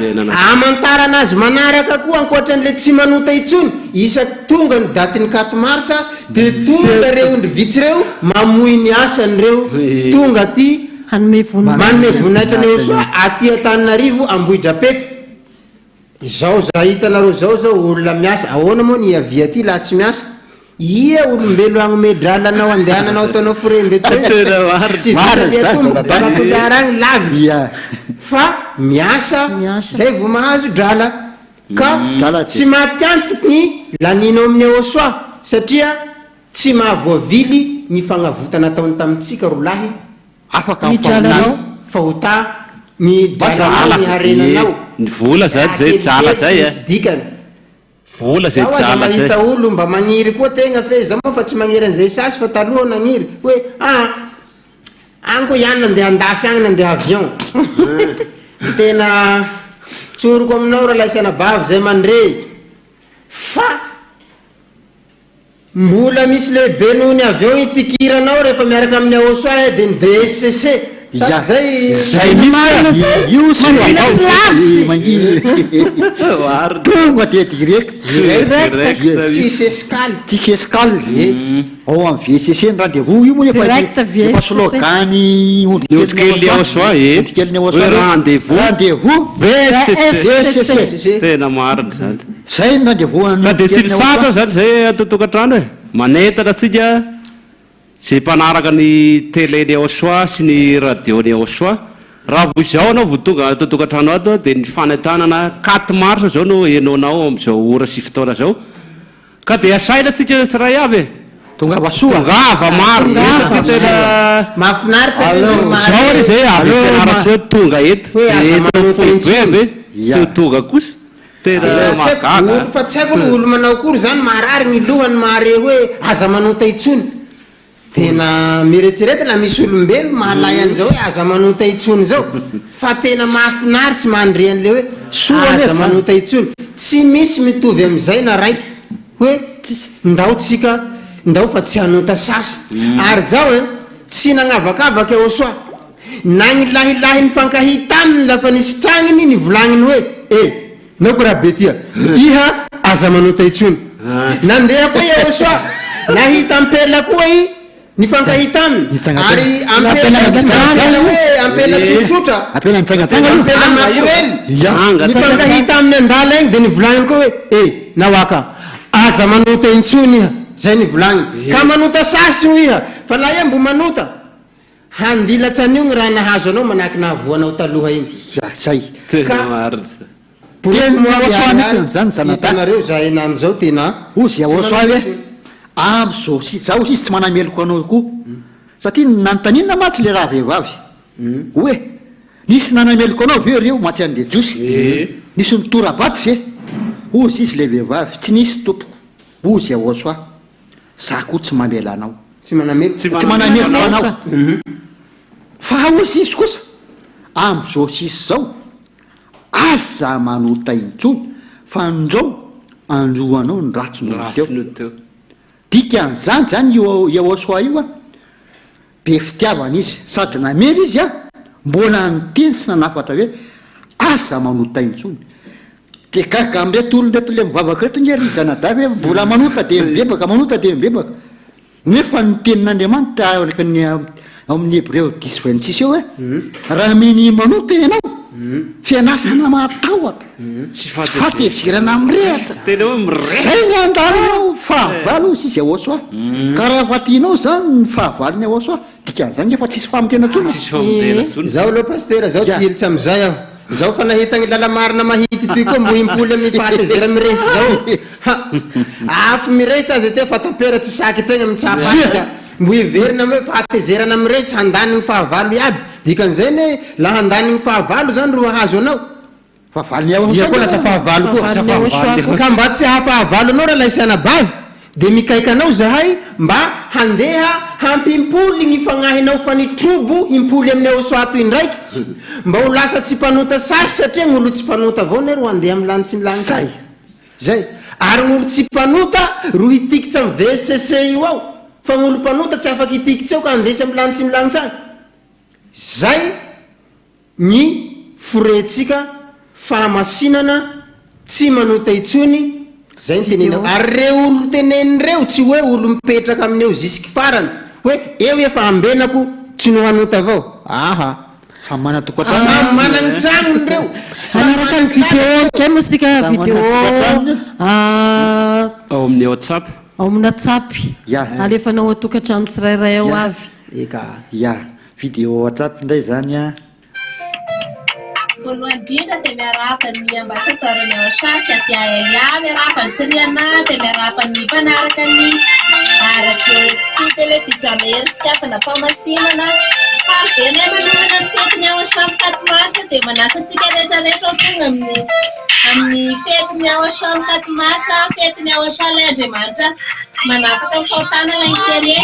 amantarana azy manaraka koa ankoatran'le tsy manota itsony isaky tonga ny datiny 4 marsa de tonga reo ondry vitsy reo mamoy ny asany reo tonga aty manome voninahitra ny aosoa aty Antananarivo Ambohidrapeto zao za hitanareo zao olona miasa ahoana moa ny avia aty laha tsy miasa ia olombelo agnome dralanao andehananao ataonao forembe toebakatodaragny lavitsy fa miasa zay vo mahazo drala ka tsy mahatiantokony laninao amin'ny eosoa satria tsy mahavoavily ny fagnavotana ataony tamitsika ro lahy afaka fa hota ny drala ny harenanao ny vola zany zay jala zay dikany vola zay jala zay mahita olo mba magniry koa tegna fe zao moa fa tsy magniry an'izay sasy fa taloha nagniry hoe agny koa ihany nandeha andafy agny nandeha avion tena tsoroko aminao raha laisana bavy zay mandre fa mbola misy lehibe noho ny avion itikiranao rehefa miaraka amin'ny aosoa de ny VSCC zay tonga de direct tsisy escale ao amy VSCC ny rendez-vous io moa efa slogany ondrikely aosoa rendez-vous VSCC tena mariny zany zay ny rendez-vous ka de tsy misaka zany zay atotokantrano e manentana atsika zay mpanaraka ny télé-ny aosoa sy ny radio-ny aosoa raha vo izao anao vo tonga totokantrano ato de ny fanentanana 4 mars zao no enonao am'izao ora sy fotoana zao ka de asaina atsika tsiray aby e tongava soa tongava maro tena mahafinaritsazao ry zay avy mpianaratsy hoe tonga eto etofoibe sy tonga kosa tena magaga fa tsy haiko lo olo manao kory zany maharary ny lohany mahare hoe aza manota itsony tena miretserety la misy olombelo mahalay an'izao hoe aza manota itsony zao fa tena mahafinaritsy mandre an'le hoe aza manota itsony tsy misy mitovy am'izay na raiky hoe ndao tsika ndao fa tsy hanota sasy ary zao e tsy nagnavakavaka eo soa na gny lahilahy ny fankahita aminy lafa nisy tragniny ny volagniny hoe naoko raha be tia iha aza manota itsony nandeha koa eo soa nahita ampela koa i ny fankahita aminy ary ampela hoe ampela tsotsotra ampela makorely ny fankahita aminy andala igny de ny volagniny koa hoe nawaka aza manota intsony iha zay ny volagniny ka manota sasy ho iha fa la ia mbo manota handilatsany io gny raha nahazo anao manahaky nahavoanao taloha igny zay hitanareo za enany zao tena ozy aosoavy am'zao zaho sisy tsy manameloko anao koa satria nanotaninna matsy le raha vehivavy hoe nisy nanameloko anao ve reo matsy an'le josy nisy nitorabaty ve ozy izy le vehivavy tsy nisy tompoko ozy aosoa za koa tsy mamela anao tsy manameloko anao fa ozy izy kosa am'zao sisy zao aza manota intsony fa anjao androanao ny ratsiny teo dikan'zany zany iaosoa io a be fitiavana izy sady namely izy a mbola nyteny sy nanafatra hoe aza manota intsony de kaka amreto olonreto le mivavaka reto ngery zanadavy hoe mbola manota de mibebaka manota de mibebaka nefa ny tenin'andriamanitra amin'ny hébreu 10:26 eo hoe raha miny manota ianao fianasana matahotra tsy fatezerana amrehatra zay ny andaranao fahavalo sisy aosoa ka raha fatianao zany ny fahavalony aosoa dikan'zany efa tsisy famitena tsony zao aloha pastera zao tsy hilitsy am'izay aho zao fa nahita gny lala marina mahity toy koa mbo impoly amin'ny fahatezera mirehitsy zao afo mirehitsy azy te fa tapera tsy saky tegna mitsapaka mbo iverina hoe fahatezerana mirehitsy handaniny fahavalo iaby dikan'izay ne la handaniny fahavalo zany ro ahazo anao fahavalony koa lasa fahavalo koa ka mba tsy hahafahavalo anao raha laisana bavy de mikaiky anao zahay mba handeha hampimpoly ny fagnahinao fa ny trobo impoly amin'ny aosoato indraiky mba ho lasa tsy mpanota sasy satria gn'olo tsy mpanota avao ne ro handeha amin'ny lanitsy ny lanitsy zay ary gn'olo tsy mpanota ro hitikitsy amin'ny VSCC io ao fa gn'olo mpanota tsy afaky hitikitsy eo ka andesy amin'ny lanitsy ny lanitsy any zay ny foretsika fahamasinana tsy manota itsony zay ny tenenao ary re olo tenenireo tsy hoe olo mipetraka amineo zisky farany hoe eo efa ambenako tsy no hanota avao samy mana samy mana ny tragnony reo anaraka ny vidéo tray moa sika vidéo ao amin'ny WhatsApp ao amina tsapy alefanao atokantrano tsirairay ao avy video WhatsApp indray zany a voalohany indrindra dia miaraka ny ambasador ny OCHA sy Adia Elia miaraka ny Siriana dia miaraka ny mpanaraka ny ara-tsy televizion hery fitiavana famasinana fahavena manomana ny fetiny OCHA amin'ny 4 mars dia manasa antsika rehetrarehetra tonga amin'ny fetiny OCHA amin'ny 4 mars fetiny OCHA ilay Andriamanitra manafaka ny fahotana ilay ntere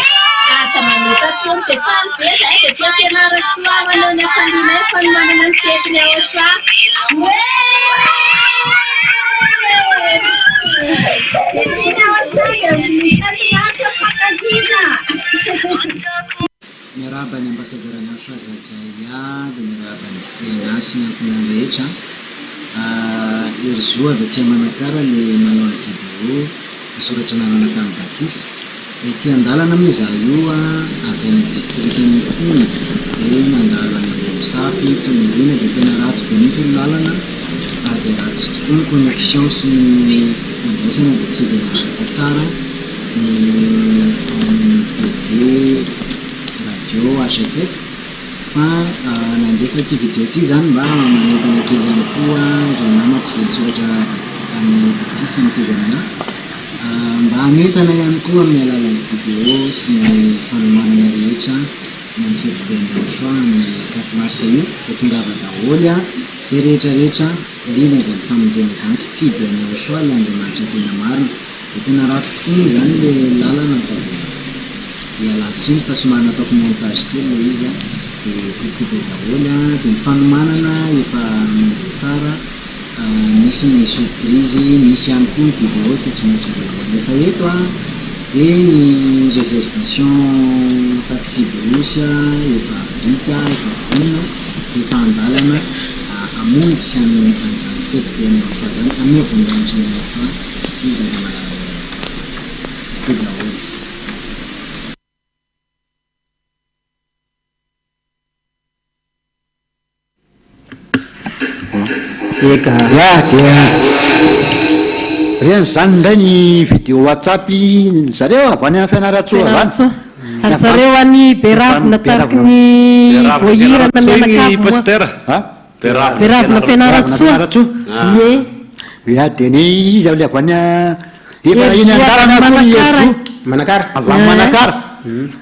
asa manota tsony dia faly be zay dia tia fianara-tsoa manao ny afaliana fanomanana ny fetiny OCHA miaraba ny ambasador ny OCHA Zajaia dia miaraba ny Siriana sy ny ankonany rehetra ery zoa dia tia manakara le manao ny video misoratra nananaka ny Batisa dia tia andalana amin'ny za io avy any district ny Kona dia mandalo any Safy Tonirina dia tena ratsy be mihitsy ny lalana dia ratsy tokoa ny connexion sy ny fifandraisana dia tsy dia maharaka tsara ny TV sy radio HFF fa nandefa ty video ty zany mba manentana kely ihany koa ndray namako izay nisoratra amin'ny Batisa mitovana mba hanentana ihany koa amin'ny alalan'ny video sy ny fanomanana rehetra ny fety ny OCHA ny 4 mars io dia tongava daholy zay rehetrarehetra lina izany famonjena zany sy tia be ny OCHA la Andriamanitra tena marina dia tena ratsy tokoa moa zany le lalana ialatsiny fa somary nataoko montage kely le izy dia kokobe daholy dia ny fanomanana efa mety tsara misy ny surprise misy ihany koa ny video sy tsy maintsy daholy efa eto dia ny réservation taxi bus efa vita efa vonona efa andalana amonjy sy an'izany fety be ny OCHA zany amin'ny vononanitra ny OCHA sy be daholy dia reny zany indray ny video WhatsApp zareo avy any amin'ny fianarantsoa ary zareo any Beravina tariky ny voahirana mianakavy Beravina fianaratsoa dia ny izy avy avy any efa iny andarana Manakara Manakara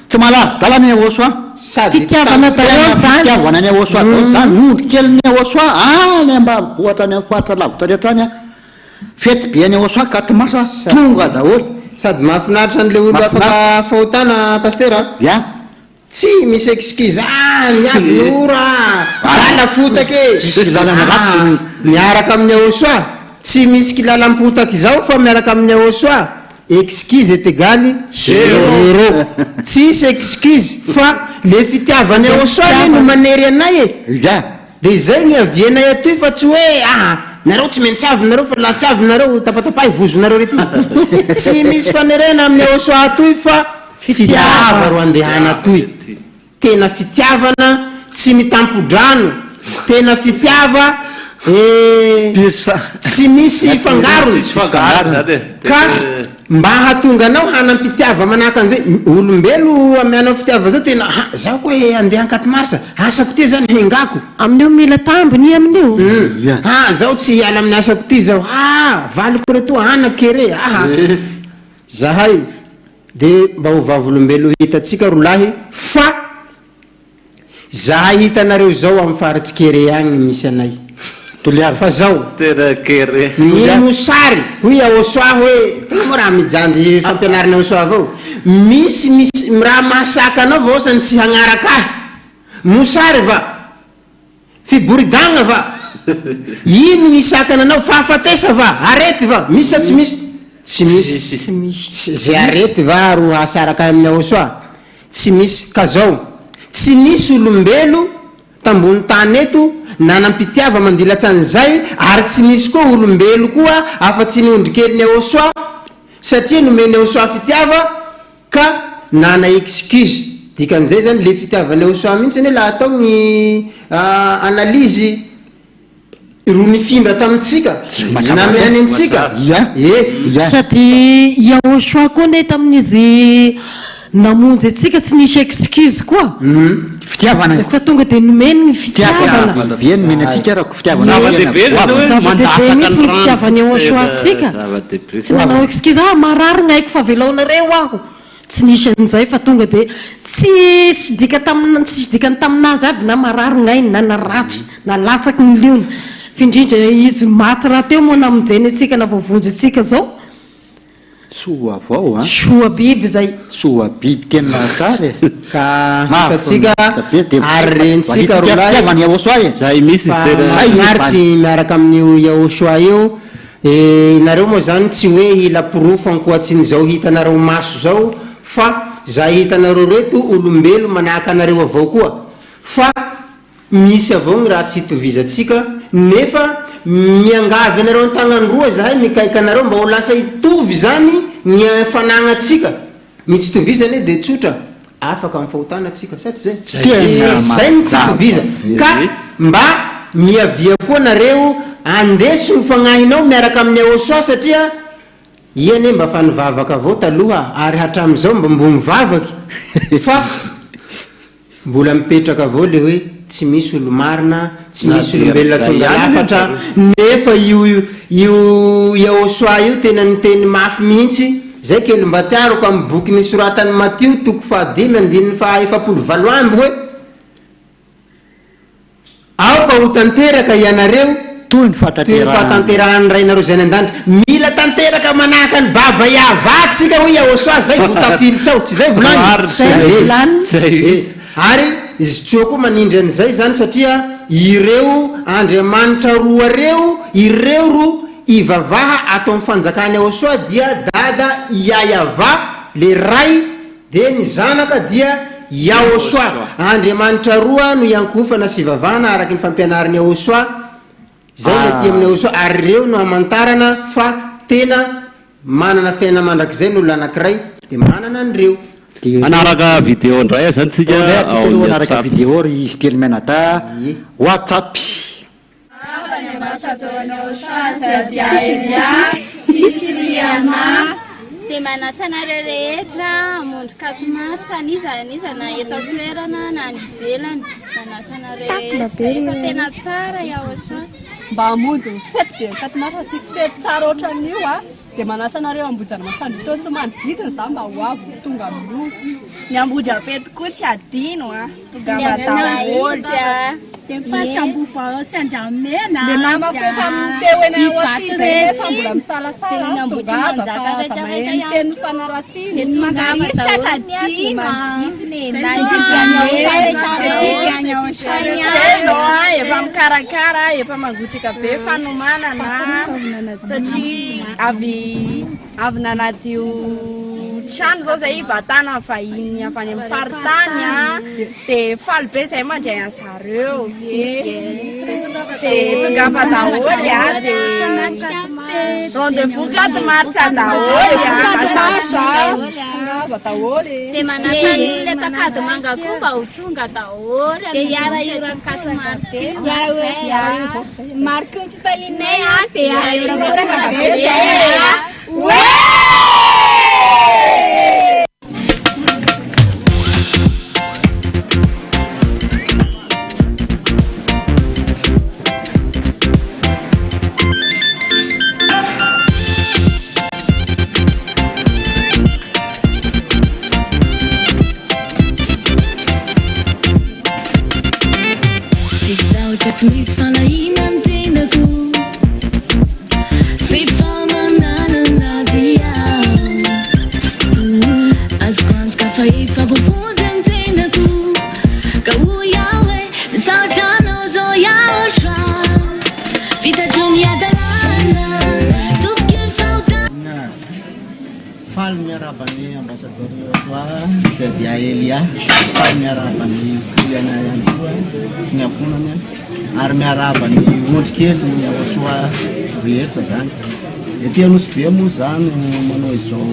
tsy malaza dalana ny OCHA sady fitiavana daholo zany fitiavana ny OCHA daholo zany ondry kely ny OCHA any ambanivohitra any amin'ny faritra lavitra rehetra any fety be ny OCHA 4 mars tonga daholo sady mahafinaritra an'le olo afaka fahotana paster tsy misy excuse ny avy ora lala fotaka miaraka amin'ny OCHA tsy misy kilalam-potaka izao fa miaraka amin'ny OCHA excuse est égal zéro tsisy excuse fa le fitiavany OCHA no manery anay dia zay ny avianay atoy fa tsy hoe nareo tsy maintsy avinareo fa laha tsy avinareo tapatapa ivozonareo rety tsy misy fanerena amin'ny OCHA atoy fa fitiava ro andehana atoy tena fitiavana tsy mitampodrano tena fitiava tsy misy fangaro ka mba hatonga anao hanampitiava manahaka an'izay olombelo amianao fitiava zao tena zaho koa hoe andeha 4 mars asako ty zany hengako amin'io mila tambony amin'io zaho tsy hiala amin'ny asako ty zao valiko reto anakere zahay dia mba ho vavolombelo hitatsika rolahy fa zahay hitanareo zao amin'ny faritsikere agny misy anay fa zao ny mosary hoy OCHA hoe tena raha mijanjy fampianarana OCHA avao misy raha mahasaka anao va osany tsy hagnaraka mosary va fiboridagna va ino misakana anao fahafatesa va arety va misy sa tsy misy tsy misy zay arety va ro hasaraka amin'ny OCHA tsy misy ka zao tsy nisy olombelo tambony tany eto nanampitiava mandilatsan'izay ary tsy nisy koa olombelo koa afa-tsy ny ondrikely ny OCHA satria nomeny OCHA fitiava ka nana excuse dikan'izay zany le fitiavany OCHA mihitsy ny laha atao ny analyzy ro nifindra tamitsika namihany amitsika sady Yahoshua koa ne tamin'izy namonjy atsika tsy nisy excuse koa fitiavana efa tonga de nomeny ny fitiavana bien mena atsika arako fitiavana zava-dehibe misy ny fitiavana Yahoshua atsika tsy nanao excuse mararina haiko fa velaonareo aho tsy nisy an'izay fa tonga de tsy dikany taminazy aby na mararina iny na naratsy na latsaky ny liony findrindra izy maty raha teo moa namonjeny atsika na voavonjy atsika zao soa avao soa biby zay soa biby tena tsara ka hitatsika ary rentsika fitiavana Yahoshua zay misy maharitsy miaraka amin'io Yahoshua io nareo moa zany tsy hoe hila pirofo ankoatsin'izao hitanareo maso zao fa za hitanareo reto olombelo manahaka anareo avao koa fa misy avao ny raha tsy hitovizatsika nefa miangavy anareo an-tagnany roa zahay mikaika anareo mba ho lasa hitovy zany ny fanagnatsika mitsy tovizany de tsotra afaka amin'ny fahotanatsika sa tsy zay ny tsy toviza ka mba miavia koa nareo andeso ny fagnahinao miaraka amin'ny Yahoshua satria iany mba fa nivavaka avao taloha ary hatram'izao mba mbo mivavaky fa mbola mipetraka avao le hoe tsy misy olo marina tsy misy olombelona tonga lafatra nefa io Yahoshua io tena niteny mafy mihitsy zay kely mba tiaroko amin'ny boky nisoratany Matio 5:7 amby hoe aoka ho tanteraka ianareo toy ny fahatanterahany rainareo zay an-danitra mila tanteraka manahaka ny baba iavatsika hoe Yahoshua zay votafilitsao tsy zay volany ary izy tsoa koa manindry an'izay zany satria ireo Andriamanitra roa ireo ro ivavaha atao amin'ny fanjakany Yahoshua dia dada Yahava le ray de ny zanaka dia Yahoshua Andriamanitra roa no iankofana sy ivavahana araky ny fampianarany Yahoshua zay ny aty amin'ny Yahoshua ary reo no amantarana fa tena manana fiaina mandrakizay ny olo anankiray de manana an'ireo anaraka vidéo ndray zany tsika anaraka vidéo izy telo menata WhatsApp dia manasana rehetra hamonjy katomasa niza na eto toerana na any ivelany manasana rehetra fa tena tsara Yahoshua mba hamonjy mifety dia katomasa tsisy fety tsara ohatran'io dia manasanareo ambojana mafandritao sy manodidina za mba ho avy tonga amin'io ny ambody apety koa tsy adino tonga mba daholo dia mifatotra amboba sy andramena dia namako efa miteo eny aoaty zay nefa mbola misalasala tonga avy maheny teny fanaratsiny tsy mangaritra sady efa mikarakara efa mangotrika be fanomanana satria avy nanaty trano zao zay vatana vahiny avy any amin'ny faritany dia faly be zay mandray an'zareo dia tonga fa daholy dia rendez-vous 4 mars daholy dia manasa le takady manga koa mba ho tonga daholy dia iaraiora 4 mars mariky ny fifalinay dia Tsy misy fanahina ny tenako fifamanana anazy azoko antoka fa efa voavonjy ny tenako ka ho iaho hoe misaotranao zao Yahoshua fitadrony adalana tofiky fahotana faly miarabany ambassadeur Yahoshua sady Elia faly miarabany siriana ihany koa sy ny amponany ary miarabany ondrikely ny Yahoshua rehetra zany ety anosy be moa zany manao izao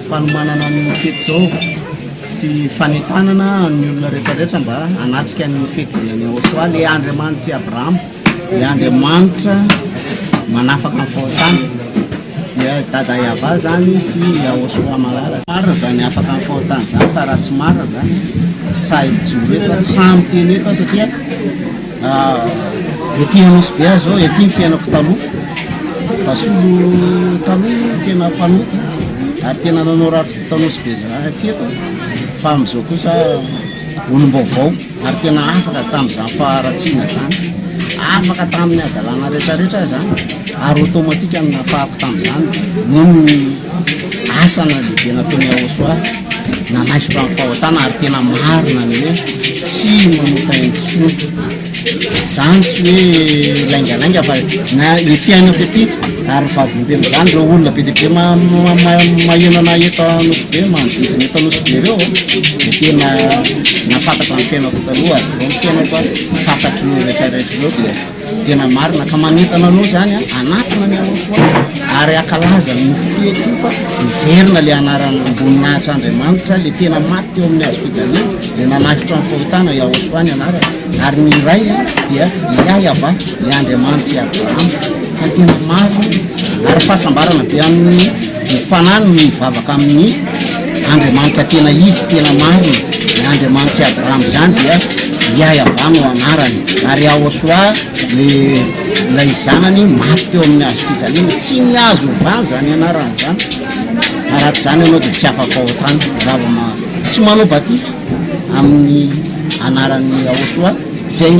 fanomanana ny fety zao sy fanetanana ny olona rehetrarehetra mba anatrika ny fety ny Yahoshua le Andriamanitry Abraham dia Andriamanitra manafaka ny fahotana dia dada Iava zany sy Yahosoa Malala marina zany afaka ny fahotana zany fa raha tsy marina zany tsy sahijory eto tsy samy teny eto satria ety Anosy Be zao ety ny fiainako taloha Basolo taloha tena mpanoty ary tena nanao ratsy Anosy Be zany eto fa am'izao kosa olom-baovao ary tena afaka tamin'izany faharatsiana zany afaka tamin'ny adalana rehetrarehetra zany ary automatika nafahako tamin'izany noho asana lehibe nataony Yahosoa nanaisitra amin'ny fahotana ary tena marina ny hoe tsy manota intsony zany tsy hoe laingalainga fa na ny fiainako ety ary vavombe am'izany reo olona be dia be mahenana eto Anosy Be manodidina eto Anosy Be reo dia tena nafantatra ny fiainako taloha ary vao ny fiainako fantatry ny rehetrarehetra reo dia tena marina ka manentana anao zany anatina ny Yahosoa ary akalaza ny fety io fa miverina le anarana amboninahitra Andriamanitra le tena maty teo amin'ny hazo fijaliana dia nanahitra ny fahotana Yahosoa ny anarana ary ny iray dia Iava le Andriamanitra Abraham fa tena marina ary fahasambarana be amin'ny fanany mivavaka amin'ny Andriamanitra tena izy tena marina le Andriamanitra Abraham zany dia Iava no anarany ary Yahosoa le zanany maty teo amin'ny hazo fijaliana tsy mihazo vany zany anarany zany raha tsy zany ianao dia tsy afaka fahotana raha tsy manao batisa amin'ny anaran'ny Yahosoa zay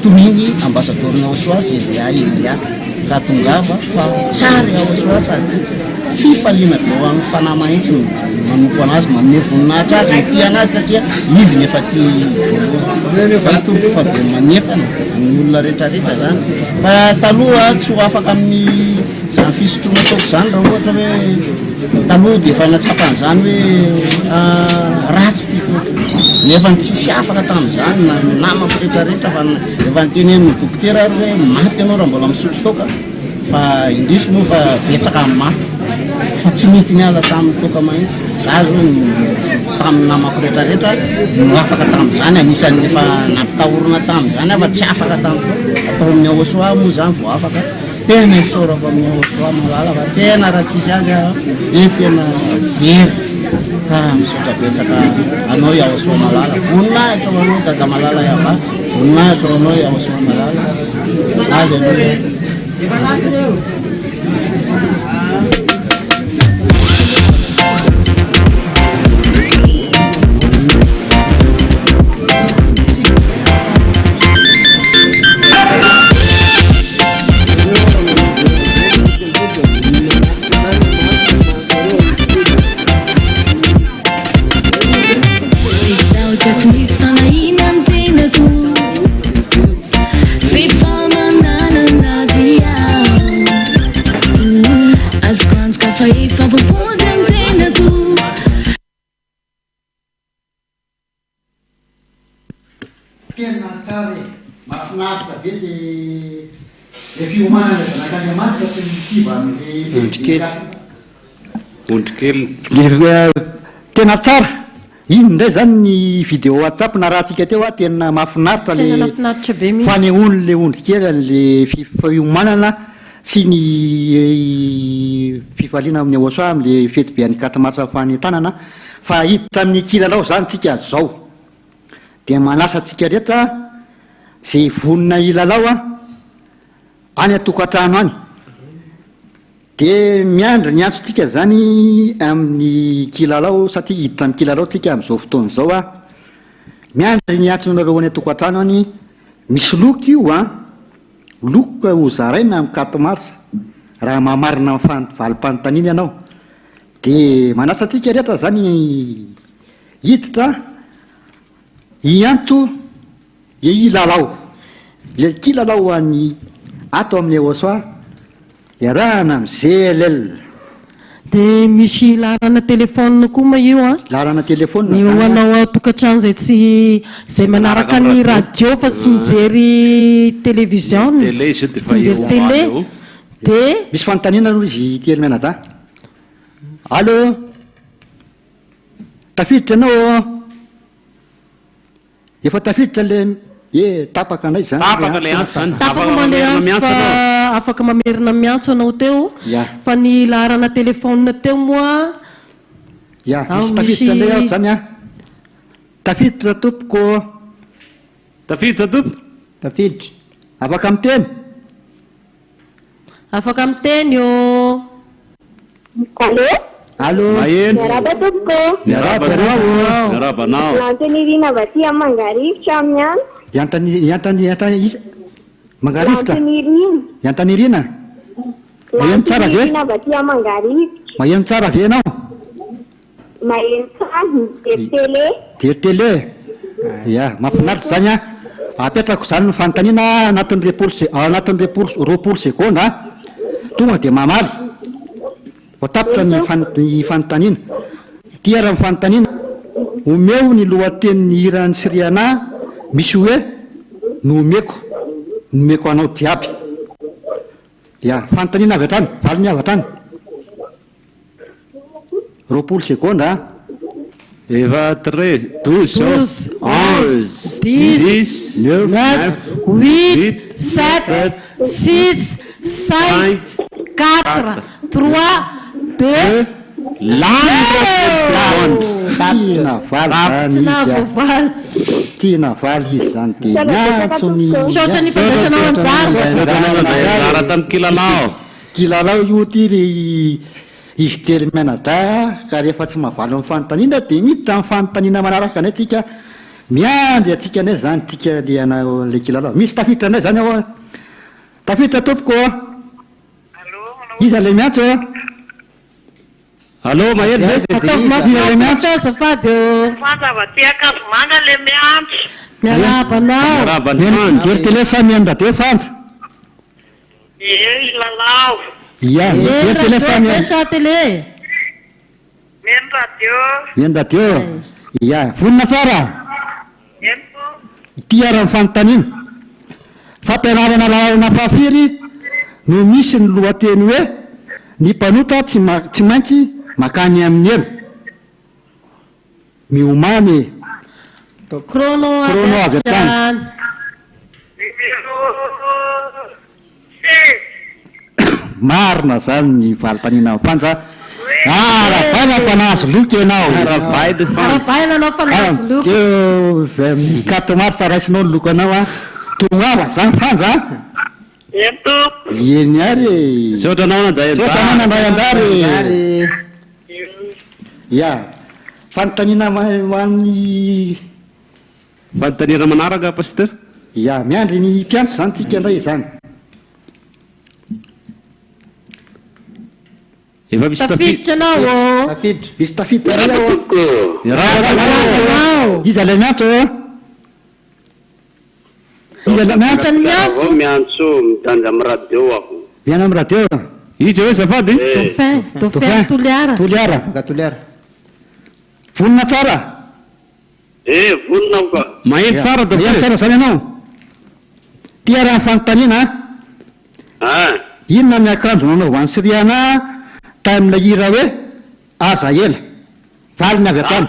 toniny ambasadoriny Yahosoa Zelia Elia ka tongava fa tsara Yahosoa sady fifaliana be amin'ny fanahy mahitsy manompo anazy manome voninahitra azy mipia anazy satria izy nefa ty voalohany fa be manepana ny olona rehetrarehetra zany fa taloha tsy ho afaka amin'ny zany fisotroana ataoko zany raha ohatra hoe taloha dia efa natsapan'izany hoe ratsy tiako nefa tsisy afaka tamin'izany na namako rehetrarehetra fa efa nytenen'ny dokotera ary hoe maty ianao raha mbola misotro toka fa indrisy moa fa betsaka amin'ny maty fa tsy mety niala tamin'ny toka mahitsy za zao tamin'ny namako rehetrarehetra no afaka tamin'izany anisan'ny efa nampitahorana tamin'izany fa tsy afaka tamin'ny ataon'ny Yahosoa moa zany vao afaka tena isaorako amin'ny Yahosoa Malala fa tena raha tsisy azy tena very ka misotra betsaka anao Yahosoa Malala voninahitra ho anao dada Malala Iava voninahitra ho anao Yahosoa Malala azy anao Tsy misy fanahina ny tenako fifamanana anazy azoko anjoka fa efa voafonjy ny tenako tena tsara e mahafinaritra be le fiomanana zanak'Andriamanitra sy mikiva ondrikely tena tsara ino ndray zany ny vidéo WhatsApp na raha tsika teo tena mahafinaritra le fanehoany le ondrikely le fiomanana sy ny fifaliana amin'ny Yahosoa am'le fety be any 4 mars fahanentanana fa hiditra amin'ny kilalao zany tsika zao dia manasa tsika rehetra zay vonina ilalao any atokantrano any dia miandry ny antsontsika zany amin'ny kilalao satria hiditra amin'ny kilalao tsika amin'izao fotoana izao miandry ny antsonareo any atokantrano any misy loka io loka ho zaraina amin'ny 4 mars raha mahamarina valim-panontaniana ianao dia manasa tsika rehetra zany hiditra iantso ilalao le kilalao any ato amin'ny Yahosoa iarahana amin'ny GLL dia misy larana telefônina koa ma io larana telefônina io anao atokantrano zay tsy zay manaraka ny radio fa tsy mijery télévision mijery télé dia misy fanontaniana aloha izy Tiely Menada allo tafiditra anao efa tafiditra le tapaka anay zany tapaka le antso zany tapaka male antso fa afaka mamerina miantso anao teo fa ny laharana telefonina teo moa misy tafiditra ndray aho zany a tafiditra tompoko tafiditra tompo tafiditra afaka miteny afaka miteny io allo maheno miaraba tompoko miaraba anao lantonirina vaty amin'ny mangarivotra amin'ny any mangarivotra lantonirina yantanirina maheno tsara ve lantonirina vaty amin'ny mangarivotra maheno tsara ve anao maheno tsara mijery tele mahafinaritra zany a apetrako zany ny fanontaniana anatin'ny roapolo seconde tonga dia mamaly voatapitra ny fanontaniana tia raha ny fanontaniana omeo ny lohatenin'ny hirany siriana misy hoe nomeko anao jiaby fanontaniana avy hatrany valiny avy hatrany roapolo seconde Eva 13, 12, 11, 10, 9, 8, 7, 6, 5, 4, 3, 2, tiana valy izy zany dia miantsony ara tamin'ny kilalao io ty izy tely menada ka rehefa tsy mahavaly amin'ny fanontaniana dia miditra amin'ny fanontaniana manaraka anay tsika miandry atsika anay zany tsika le kilalao misy tafiditra anay zany ao tafiditra tompoko iza le miantso allo maheno miantso azafady fanjavatiakanjo manga le miantso miarabanao mijery tele sa mihaino radio fanja ilalao mijery tele sa sa tele mihaino radio vonina tsara tia raha fanontaniana fampianarana lalana fafiry no misy ny lohateny hoe ny mpanota tsy maintsy makany amin'ny elo miomany chrono avy atany marina zany ny valitaniana amin'ny fanja arabaina fa nahazo loky ianao arabaina anao fa nahazo loky teo mikato mars raisinao ny loko anao tongava zany fanja eny ary sotranao nanday anjary fanontaniana amin'ny fanontaniana manaraka pasteur miandry ny mpiantso zany tsika ndray zany efa misy tafiditra anao misy tafiditra iza le miantso miantso mitandry amin'ny radio aho miana amin'ny radio izy hoe zafady dauphin toliara vonina tsara vonina ka maheno tsara maheno tsara zany ianao tia raha fanontaniana inona miakanjo nanao ho an'ny siriana tamin'ilay hira hoe aza ela valiny avy atany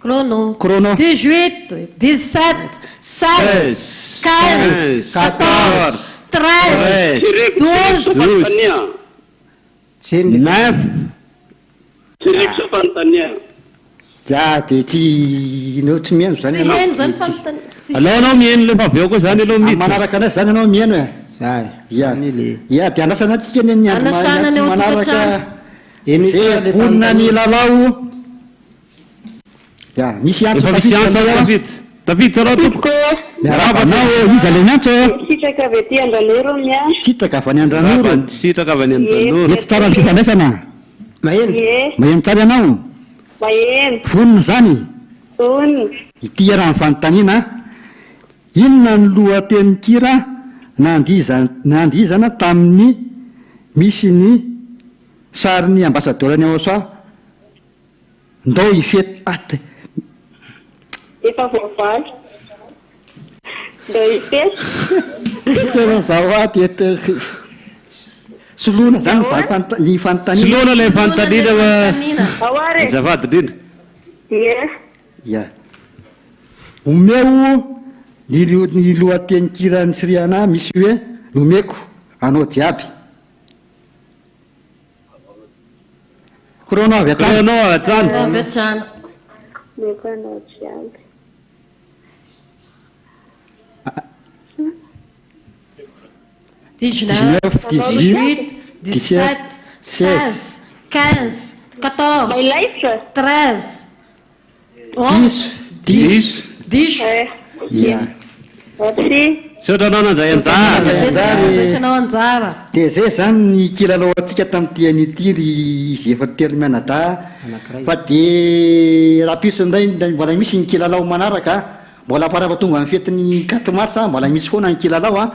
chrono 18, 17, 16, 15, 14, 13, 12, 9. Tsiriksa fanontaniana. Dia tsy mihaino zany ianao. Alao anao mihaino le avy eo koa zany alao miditra. Manaraka anazy zany anao mihaino e. Dia anasana antsika ny andro manaraka zay onona ny lalao. Ya, misy antso tafiditra anao tompoko. Miaraba anao iza le miantso. Sitraka avy aty Andranoro miantso. Sitraka avy any Andranoro. Sitraka avy any Andranoro. Mety tsara ny fifandraisana. Maheno tsara ianao. Maheno. Vonona zany. Vonona. Ity raha ny fanontaniana. Inona ny lohatenin'ny kira nandizana tamin'ny misy ny sarin'ny ambasadorany Aosoa ndao ifety aty. Efa voavaly. Ndao ifety. Tena zao aty eto. Soloana zany ny fanontaniana. Soloana ilay fanontaniana. Azafady indrindra. Ya. Omeo ny lohatenikirany siriana misy hoe nomeko anao jiaby koronao avy atrano meko anao jiaby 19, 18, 17, 16, 15, 14, 13, 11, 10. 10. Saotanao nanjay anjara. Dia zay zany ny kilalao antsika tamin'ity an'ity izy efa telo mianadahy fa dia raha piso indray mbola misy ny kilalao manaraka mbola parava tonga amin'ny fetiny 4 mars mbola misy foana ny kilalao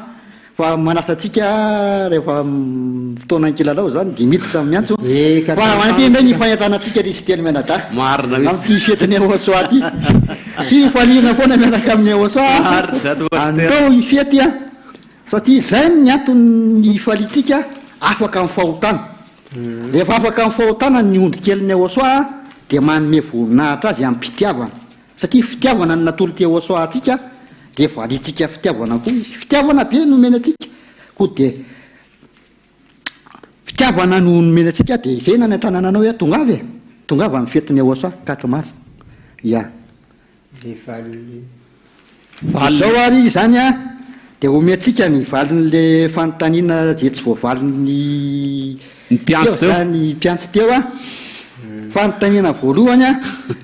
fa manasa antsika rehefa fotoana ny kilalao zany dia miditra miantso fa anty ndray ny fanentanantsika izy telo mianadahy amin'ity fetiny Aosoa ty ty falina foana miaraka amin'ny Aosoa andao ifety satria zay ny antony falitsika afaka amin'ny fahotana rehefa afaka amin'ny fahotana ny ondrikely ny Aosoa dia manome voninahitra azy amin'ny fitiavana satria fitiavana ny natolo ty Aosoa atsika dia valitsika fitiavana koa izy fitiavana be no mena atsika koa dia fitiavana no mena atsika dia izay na ny tanànanao hoe tonga avy amin'ny fetiny Aosoa 4 mars zao ary zany dia omentsika ny valin'le fanontaniana zay tsy voavalin'ny mpiantsy teo fanontaniana voalohany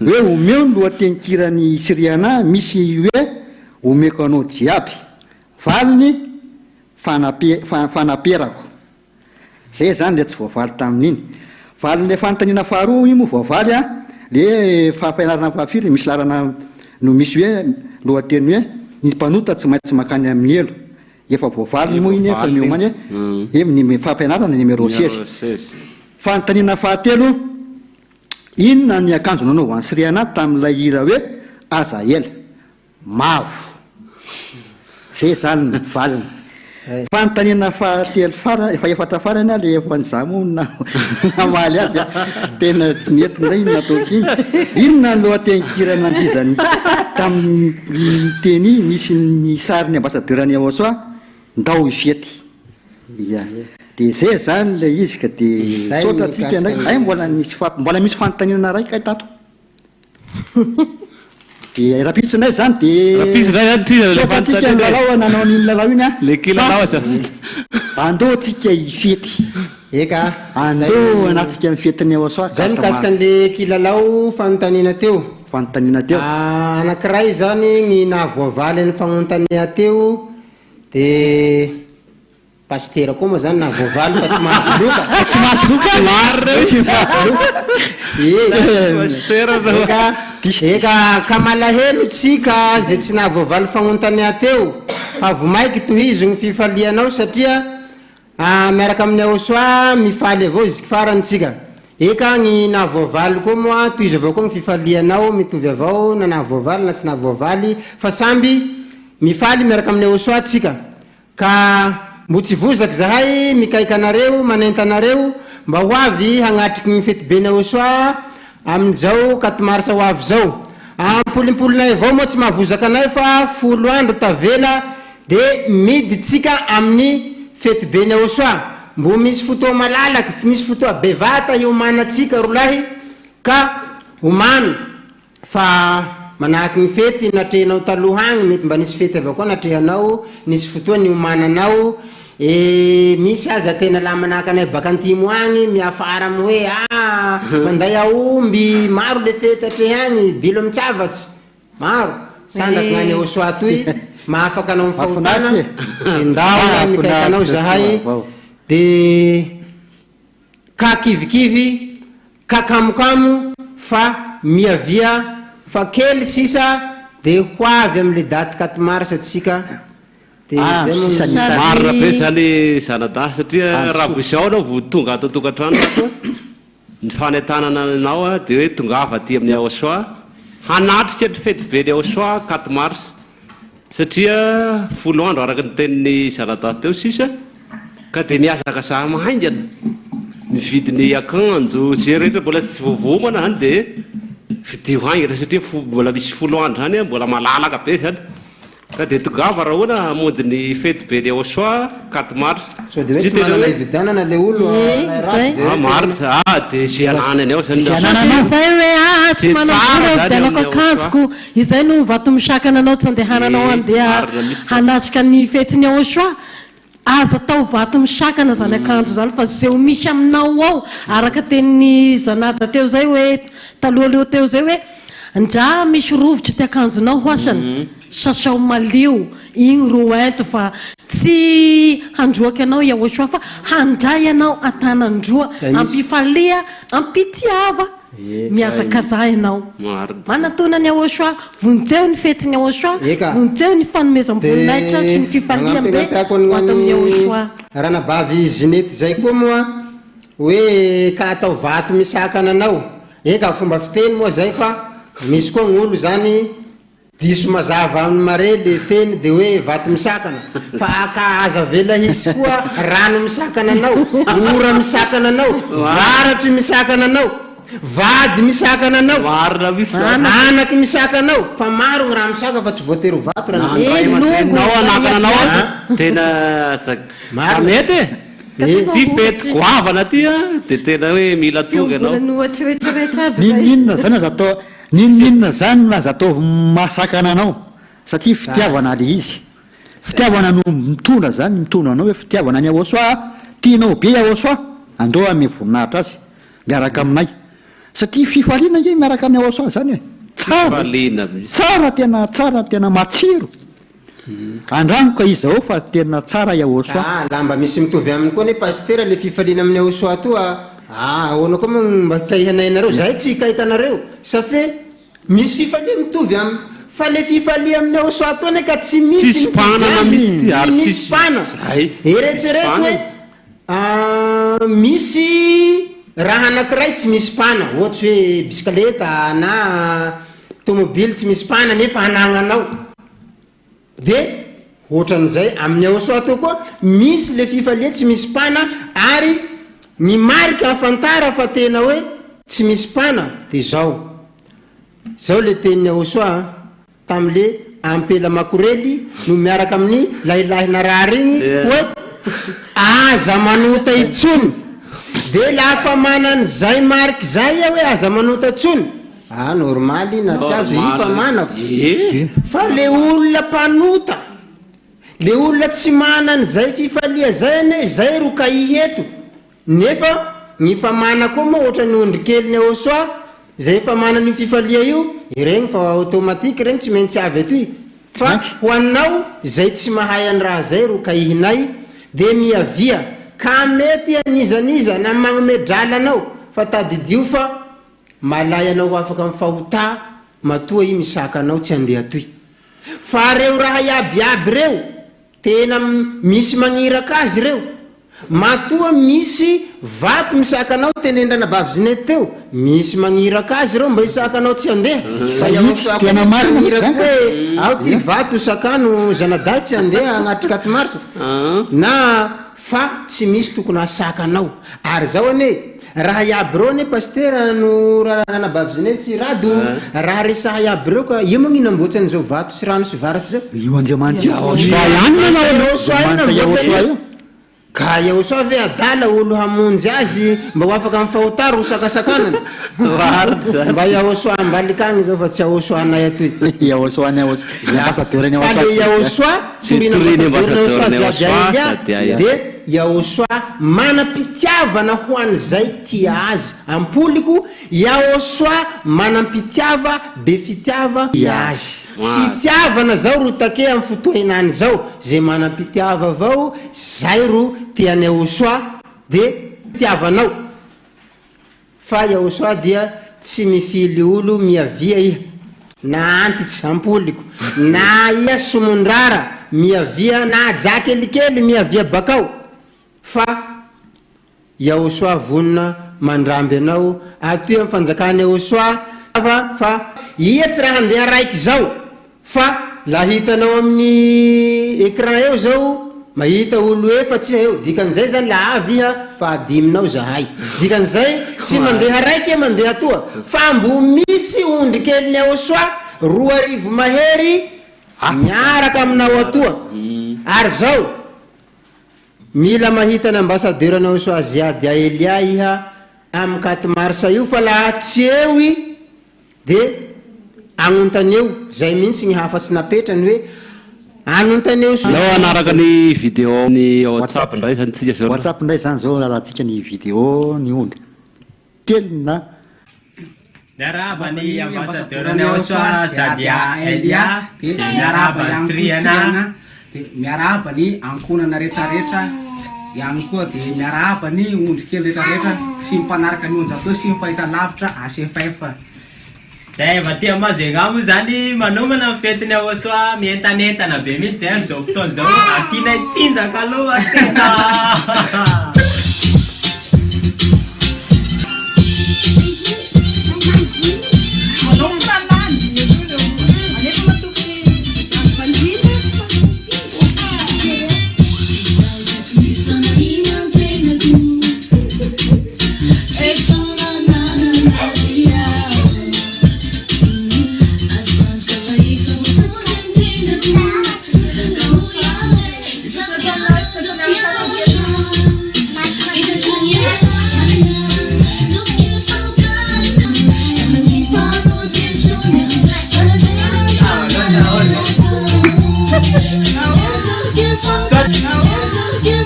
hoe omeo ny lohatenikirany siriana misy hoe omeko anao jiaby valiny fanaperako zay zany le tsy voavaly tamin'iny valin'le fanontaniana faharoa io moa voavaly le fampianarana fahafiry misy larana no misy hoe lohateny hoe ny mpanota tsy maintsy makany amin'ny elo efa voavaly moa iny efa miomany hoe ny fampianarana numéro 16 fanontaniana fahatelo inona ny akanjo nanao any siriana tamin'ilay hira hoe Azael mavo zay zany ny valiny fanontaniana fahatelo efa efatra farany le efa nyzamo namaly azy tena tsy nety ndray nataoko inona ny lohatenikirana andizany tamin'ny teny misy ny sariny ambassadeur-ny Aosoa ndao ifety dia zay zany le izy ka dia sotratsika ndraiky mbola misy fanontaniana raiky tato dia rapitso ndray zany dia sotratsika lalao nanao n'iny lalao iny andao tsika ifety andao anatika amin'ny fetiny Aosoa zay mikasika an'le kilalao fanontaniana teo anankiray zany ny nahavoavaly ny fanontaniana teo dia pastera koa moa zany nahavoavaly fa tsy mahazo loka eka ka malahelo tsika zay tsy nahavoavaly fanontaniana teo fa vomaiky tohizo ny fifalianao satria miaraka amin'ny Aosoa mifaly avao izy farantsika eka ny nahavoavaly koa moa tohizo avao koa ny fifalianao mitovy avao na nahavoavaly na tsy nahavoavaly fa samby mifaly miaraka amin'ny Aosoa tsika ka mbo tsy vozaky zahay mikaika anareo manenta anareo mba ho avy hagnatriky ny fety be ny Aosoa amin'izao 4 mars ho avy zao ampolimpolinay avao moa tsy mahavozaky anay fa 10 andro tavela dia miditsika amin'ny fety be ny Aosoa mbo misy fotoa malalaky misy fotoa bevata hiomanatsika rolahy ka omano fa manahaky ny fety natrehanao taloha agny mety mba nisy fety avao koa natrehanao nisy fotoa ny omananao misy aza tena la manahaky anay baka antimo agny miafara amy hoe manday aomby maro le fety atrehany bilo mitsavatsy maro sandraky gnany Aosoa toy mahafaka anao mifahotana ndao mikaikanao zahay dia ka kivikivy ka kamokamo fa miavia fa kely sisa dia ho avy amin'le daty 4 mars atsika dia zay marina be zany zanadahy satria raha vozao anao vo tonga atao tokantrano ny fanentanana anao dia hoe tongava aty amin'ny Aosoa hanatrika ny fety be ny Aosoa 4 mars satria 10 andro araka ny tenin'ny zanadahy teo sisa ka dia miazaka zaha mahaingana mividiny akanjo zay rehetra mbola tsy voavomana zany dia vidio haingana satria mbola misy 10 andro zany mbola malalaka be zany ka dia tongava raha hoana hamonjy ny fety be ny Aosoa 4 mars so dia hoe tsy manana hividianana le olo maritra dia zay ananany ao zany zay hoe tsy manao vidianako akanjoko izay no vato misakana anao tsy andehananao andeha hanatrika ny fetiny Aosoa aza tao vato misakana zany akanjo zany fa zay misy aminao ao araka tenin'ny zanada teo zay hoe taloha leo teo zay hoe ndra misy rovitry ty akanjonao hoasany sasao malio igny ro ento fa tsy handroaky anao Aosoa fa handray anao atanandroa ampifalia ampitiava miazakaza ianao manatona ny Aosoa vonjeo ny fetiny Aosoa vonjeo ny fanomezam-boninahitra sy ny fifaliam-be ato amin'ny Aosoa ranabavy zinety zay koa moa hoe ka atao vato misakana anao eka fomba fiteny moa zay fa misy koa gn'olo zany diso mazava amin'ny mare le teny de hoe vato misakana fa akahaza vela hisy koa rano misakana anao ora misakana anao varatry misakana anao vady misakana anao anaky misakana anao fa maro gny raha misaka fa tsy voatery vato ranao anakana anao tena mety ty fety goavana ty de tena hoe mila tonga anao ninona zany aza atao ninona zany aza atao masakana anao satria fitiavana le izy fitiavana no mitondra zany mitondra anao hoe fitiavana ny Aosoa tianao be Aosoa andao ame voninahitra azy miaraka aminay satria fifaliana nge miaraka amin'ny Aosoa zany hoe tsara tena matsiro andrangoka izy ao fa tena tsara Aosoa lamba misy mitovy aminy koa ne pastera le fifaliana amin'ny Aosoa toa ahoana koa mba hikaihanay zay tsy hikaikanareo safe misy fifalia mitovy aminy fa le fifalia amin'ny Aosoa toa ne ka tsy misy pana eretserety hoe misy raha anankiray tsy misy pana ohatsy hoe bisikaleta na tomobily tsy misy pana nefa anagnanao de ohatran'izay amin'ny Aosoa toa koa misy le fifalia tsy misy pana ary ny marika afantara fa tena hoe tsy misy pana de zao le tenin'ny Aosoa tam'le ampela makorely no miaraka amin'ny lahilahina raha regny hoe aza manota itsony de lafa manany zay mariky zay hoe aza manota itsony normaly na tsy avy ifa manako fa le olona mpanota le olona tsy manany zay fifalia zay ne zay ro kaiheto nefa ny famana koa moa ohatra ny ondrikeliny Aosoa zay fa manany fifalia io regny fa automatique regny tsy maintsy avy atoy fa ho anao zay tsy mahay any raha zay ro kaihinay de miavia ka mety anizaniza na magnome drala anao fa tadidio fa malay anao afaka mifahota matoa i misaka anao tsy andeha atoy fa reo raha iabiaby reo tena misy magniraka azy reo matoa misy vato misaka anao tenendrana bavy zinety teo misy magniraka azy reo mba hisaka anao tsy andeha tena marina hoe ao ty vato sakano zanaday tsy andeha agnaty 4 mars na fa tsy misy tokony asaka anao ary zao ane raha iaby reo ne pastera no ranabavy zinety sy rado raha resaha iaby reo ka io magnino amboatsy an'izao vato sy rano sy varatsy zao io Andriamanitra io ka Aosoa ve adala olo hamonjy azy mba ho afaka mifahotaro ho sakasakanana mba Aosoa ambalikagny zao fa tsy Aosoa anay atoy Aosoa le Aosoa de Aosoa manam-pitiavana ho an'izay tia azy ampoliko Aosoa manam-pitiava be fitiava azy fitiavana zao ro take amin'ny fotoanany zao zay manam-pitiava avao zay ro tiany Aosoa de fitiavanao fa Aosoa dia tsy mifily olo miavia iha na antitsy ampoliko na ia somondrara miavia na aja kelikely miavia bakao fa Aosoa vonina mandramby anao atoy amin'ny fanjakany Aosoa fa ia tsy raha andeha raiky zao fa la hitanao amin'ny écran eo zao mahita olo efatsy eo dikan'izay zany la avy iha fa adiminao zahay dikan'izay tsy mandeha raiky mandeha toa fa mbo misy ondrikeliny Aosoa 2 arivo mahery miaraka aminao atoa ary zao mila mahita ny ambassadeurnao Soaziady Aelia iha amin'ny 4 mars io fa laha tsy eo i de anontany eo zay mihitsy ny hafatsy napetrany hoe anontany eo nao anaraka ny vidéo ny WhatsApp ndray zany tsika zao WhatsApp ndray zany zao lalantsika ny vidéo ny ondry telina miarahaba ny ambassadeurny Soaziady Aelia de miarahaba Sriana de miarahaba ny ankonana rehetrarehetra ihany koa de miarahaba ny ondry kely rehetrarehetra sy mpanaraka ny onjatao sy mifahita lavitra ACFF zay va tia mazegamo zany manomana fetiny Soa mientanentana be mihitsy zay am'izao fotoana zao asina tsinjaka aloha tena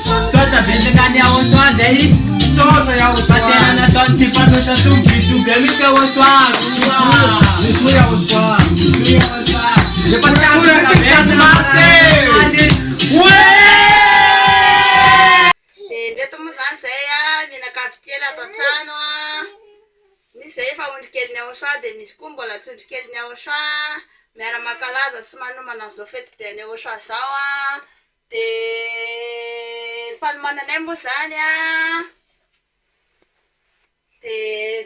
Sota bentangany Soa zay sota batena nataony tsy fanota tombisoby amitsy Soa defa ndreto moa zany zay minakavy kely ato an-trano misy zay efa ondrikeliny Soa de misy koa mbola tsy ondrikeliny Soa miara-makalaza sy manomana an'izao fety be any Soa zao de fanomananay moa zany de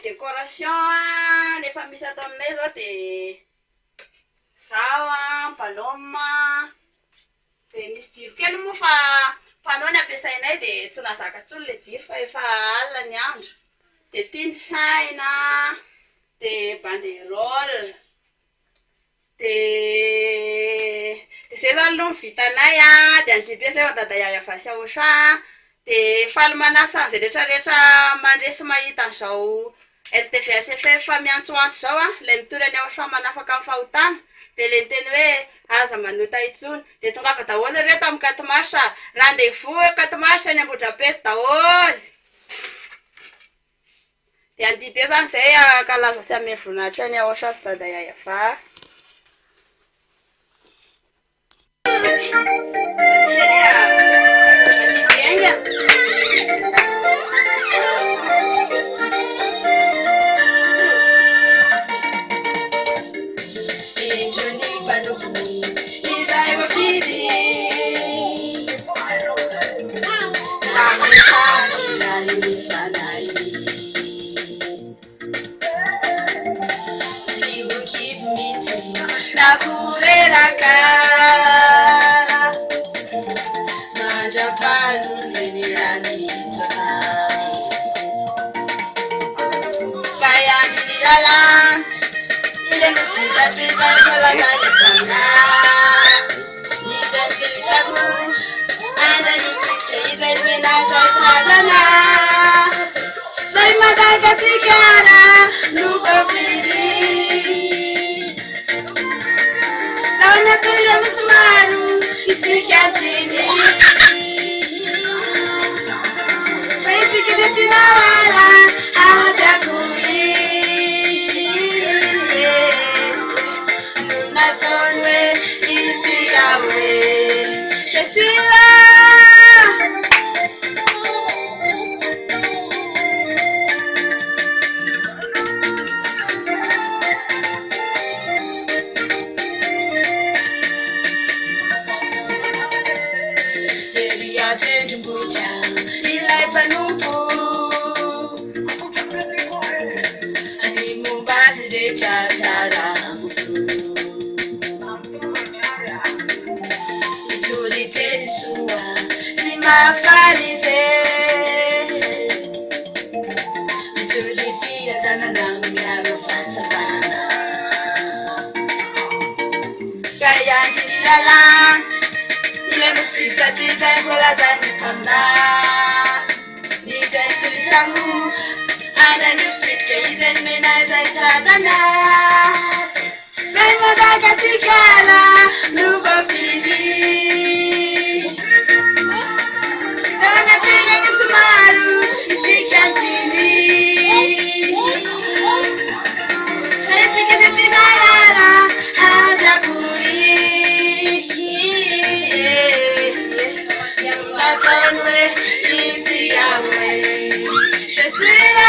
décoration nefa misy ato aminay zao de zao paloma de misy jiro kely moa fa panao ny ampiasainay de tsy nazaka tsony le jiro fa efa alina ny andro de tiny saina de banderole de zay zany aloha vitanay de andibe zay dada Yaya Vasy Soa de faly manasa zay rehetrarehetra mandresy mahita an'izao RTV ACFF miantsoantso zao le mitorany Soa manafaka amin'ny fahotana de le teny hoe aza manota itsony de tongafa daholo reto amin'ny 4 mars rendez-vous 4 mars any Ambohidrapety daholo de andibe zany zay kalaza sy ame voninahitra any Soa sy dada Yaya Vasy samna ni janjiri samu ana nifsika izen mena zai sazana Kai Madagasikara nuva fidi Dana tena nismaru isikantini Fesika zetinarara hazakuri Natonwe jinsi yawe Shesila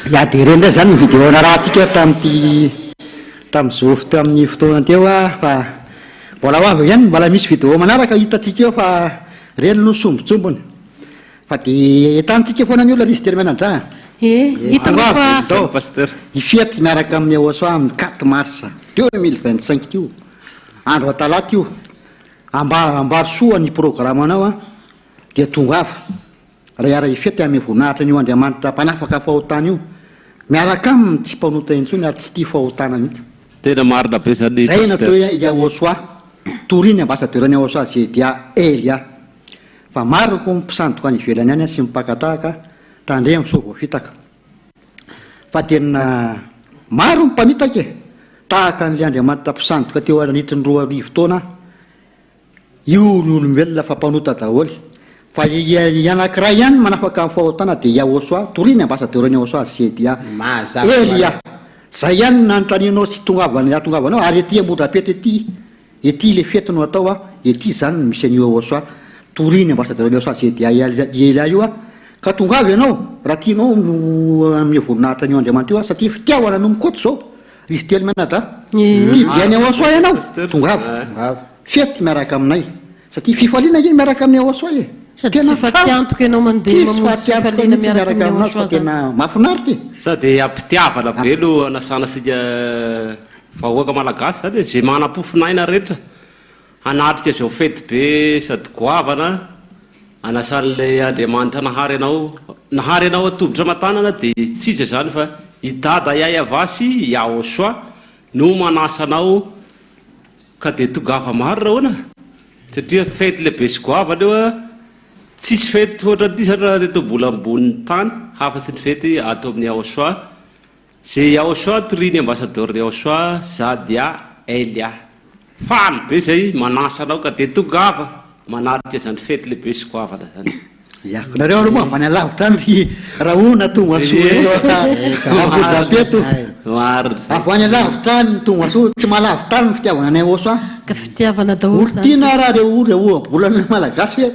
Ya direny ndray zany vidéo narahantsika tam'izao tamin'ny fotoana teo fa mbola ho avy ihany mbola misy vidéo manaraka hitantsika eo fa reny no sombotsombony fa de etantsika foana ny olona risy tery menanja hitanao fa pasteur ifety miaraka amin'ny Aosoa amin'ny 4 mars 2025 tio andro atalata io ambary soa ny programmanao dia tonga avy raha iara ifety amin'ny voninahitra ny io Andriamanitra mpanafaka fahotana io miaraka aminy tsy mpanota intsony ary tsy tia fahotana mihitsy tena marina be zany zay natao i Aosoa toriny ambassadeur ny Aosoa zay dia Elia fa maro ko mpisandoka any ivelany any sy mipakatahaka tandre miso voafitaka fa tena maro mipamitaka tahaka n'le Andriamanitra mpisandoka teo anitry ny 2 taona io ny olombelona fa mpanota daholo fa anankiray ihany manafaka amin'ny fahotana dia Aosoa toriny ambassadeur ny Aosoa zay dia Elia zay ihany nanontanianao sy tongavanao ary ety Ambodrapeto ety le fety no atao ety zany misy an'io Aosoa toriny ambassadeur ny Aosoa zay dia Elia io ka tonga avy ianao raha tianao amin'ny voninahitra an'io Andriamanitra io satria fitiavana no mikoto zao izy telo menata tibiany Aosoa ianao tonga avy fety miaraka aminay satria fifaliana izy miaraka amin'ny Aosoa sady tsy fatiantoka ianao mandeha mamonjy fifaliana miaraka amin'ny Aosoa tena mahafinaritra sady ampitiavana be no anasanasika vahoaka malagasy zany zay manam-pofinaina rehetra hanatrika zao fety be sady goavana anasan'le Andriamanitra nahary anao atobotra matanana dia tsisa zany fa idada iay avasy Aosoa no manasanao ka dia tongava maro raha hoana satria fety lehibe sy goavana eo tsisy fety ohatra ty zany raha teto mbola amboniny tany hafa-tsy ny fety atao amin'ny Aosoa zay Aosoa toriny ambassadeur ny Aosoa Zadia Elia faly be zay manasanao ka dia tongava manarika zany fety lehibe sy goavana zany nareo aloha moa avany alavitra any raha ona tonga soa Ambodrapeto avany alavitra any tonga soa tsy malavitra any fitiavana ny Aosoa ka fitiavana daholo olontiana raha reo bolana malagasy hoe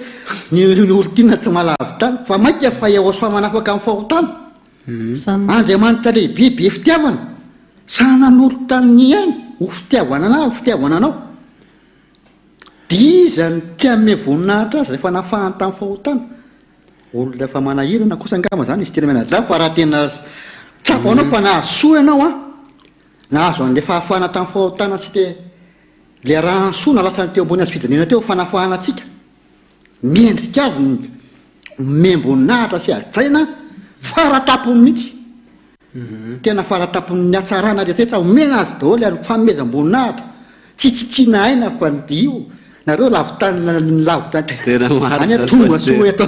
ny olontiana tsy malavitra any fa mainka fa Aosoa manafaka amin'ny fahotana Andriamanitra lehibe be fitiavana sanan'olon-tany any ho fitiavana anao dia izy tsy amin'ny voninahitra azy rehefa nafahany tamin'ny fahotana olona fa manahirana kosa angama zany izy tena menadra fa raha tena tsapanao fa nahazo soa ianao nahazo an'le fahafahana tamin'ny fahotana sy le raha soa na lasany teo ambony azy fijanina teo fanafahana atsika miendrika azy membonahatra sy ajaina faratapony mihitsy tena faratapony atsarana rehetra omena azy daholo ary fanomezam-boninahitra tsy tsitsiana aina fa dio nareo lavitany tonga soa eto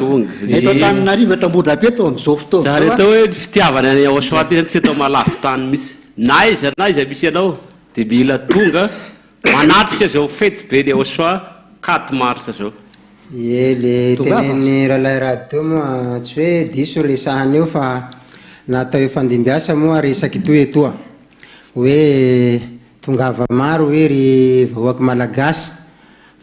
Antananarivo Tambodrapeto amin'izao fotoana zary atao hoe ny fitiavana any Aosoa tena tsy atao malavitany misy na iza misy ianao dia mila tonga manatrika zao fety be ny Aosoa 4 mars zao. Le tenen'ny ralay radio moa tsy hoe diso resahana eo fa natao efandimbiasa moa resaky toy etoa hoe tongava maro hoe ry vahoaka malagasy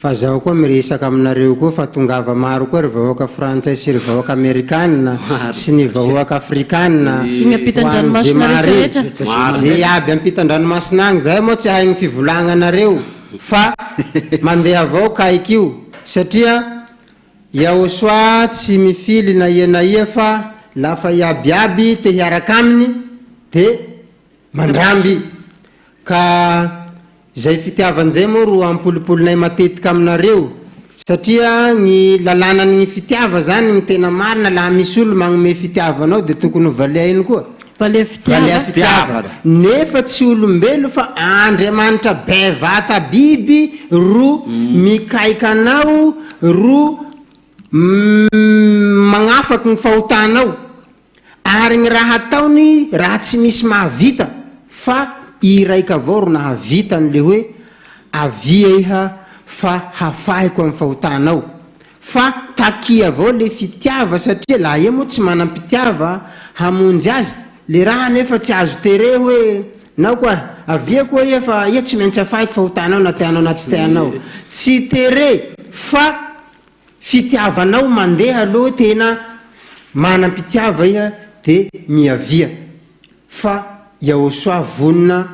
fa zaho koa miresaka aminareo koa fa tongava maro koa ry vahoaka frantsay sy ry vahoaka amerikanina sy ny vahoaka afrikanina zay aby ampitan-dranomasina agny zay moa tsy haigny fivolagnanareo fa mandeha avao kaiky io satria Aosoa tsy mifily na ia fa lafa iabiaby te hiaraka aminy de mandramby ka zay fitiavan'izay moa ro ampolipolinay matetika aminareo satria ny lalanan'ny fitiava zany ny tena marina laha misy olo magnome fitiavanao de tokony valiainy koa valia fitiava nefa tsy olombelo fa Andriamanitra bevata biby ro mikaikanao ro magnafaky ny fahotanao ary ny raha ataony raha tsy misy mahavita fa I raika avao ro nahavita n'le hoe avia iha fa hafahiko amin'ny fahotanao fa takia avao le fitiava satria laha ia moa tsy manam-pitiava hamonjy azy le raha nefa tsy azo tere hoe nao koa avia koa ia fa ia tsy maintsy hafahiko fahotanao na tianao na tsy tianao tsy tere fa fitiavanao mandeha aloha tena manam-pitiava iha de miavia fa Aosoa vonina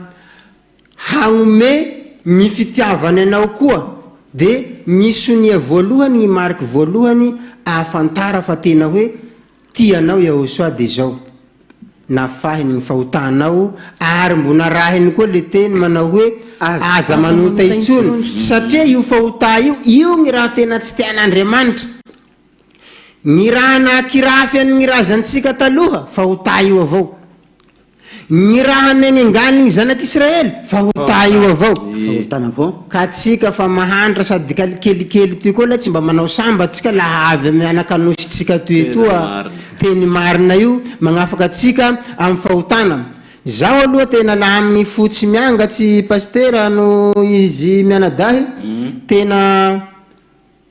hagnome ny fitiavany anao koa de ny sonia voalohany ny mariky voalohany ahafantara fa tena hoe tianao Aosoa de zao nafahiny ny fahotanao ary mbona rahiny koa le teny manao hoe aza manota itsony satria io fahota io ny raha tena tsy tian'Andriamanitra ny raha nakirafy amin'ny razantsika taloha fahota io avao ny raha nenengany ny zanak'Israely fahota io avao ka tsika fa mahandra sady kelikely toy koa la tsy mba manao samba tsika laha avy mianakanositsika toy etoa teny marina io magnafaky atsika amin'ny fahotana zaho aloha tena laha amin'ny fotsy miangatsy pastera no izy mianadahy tena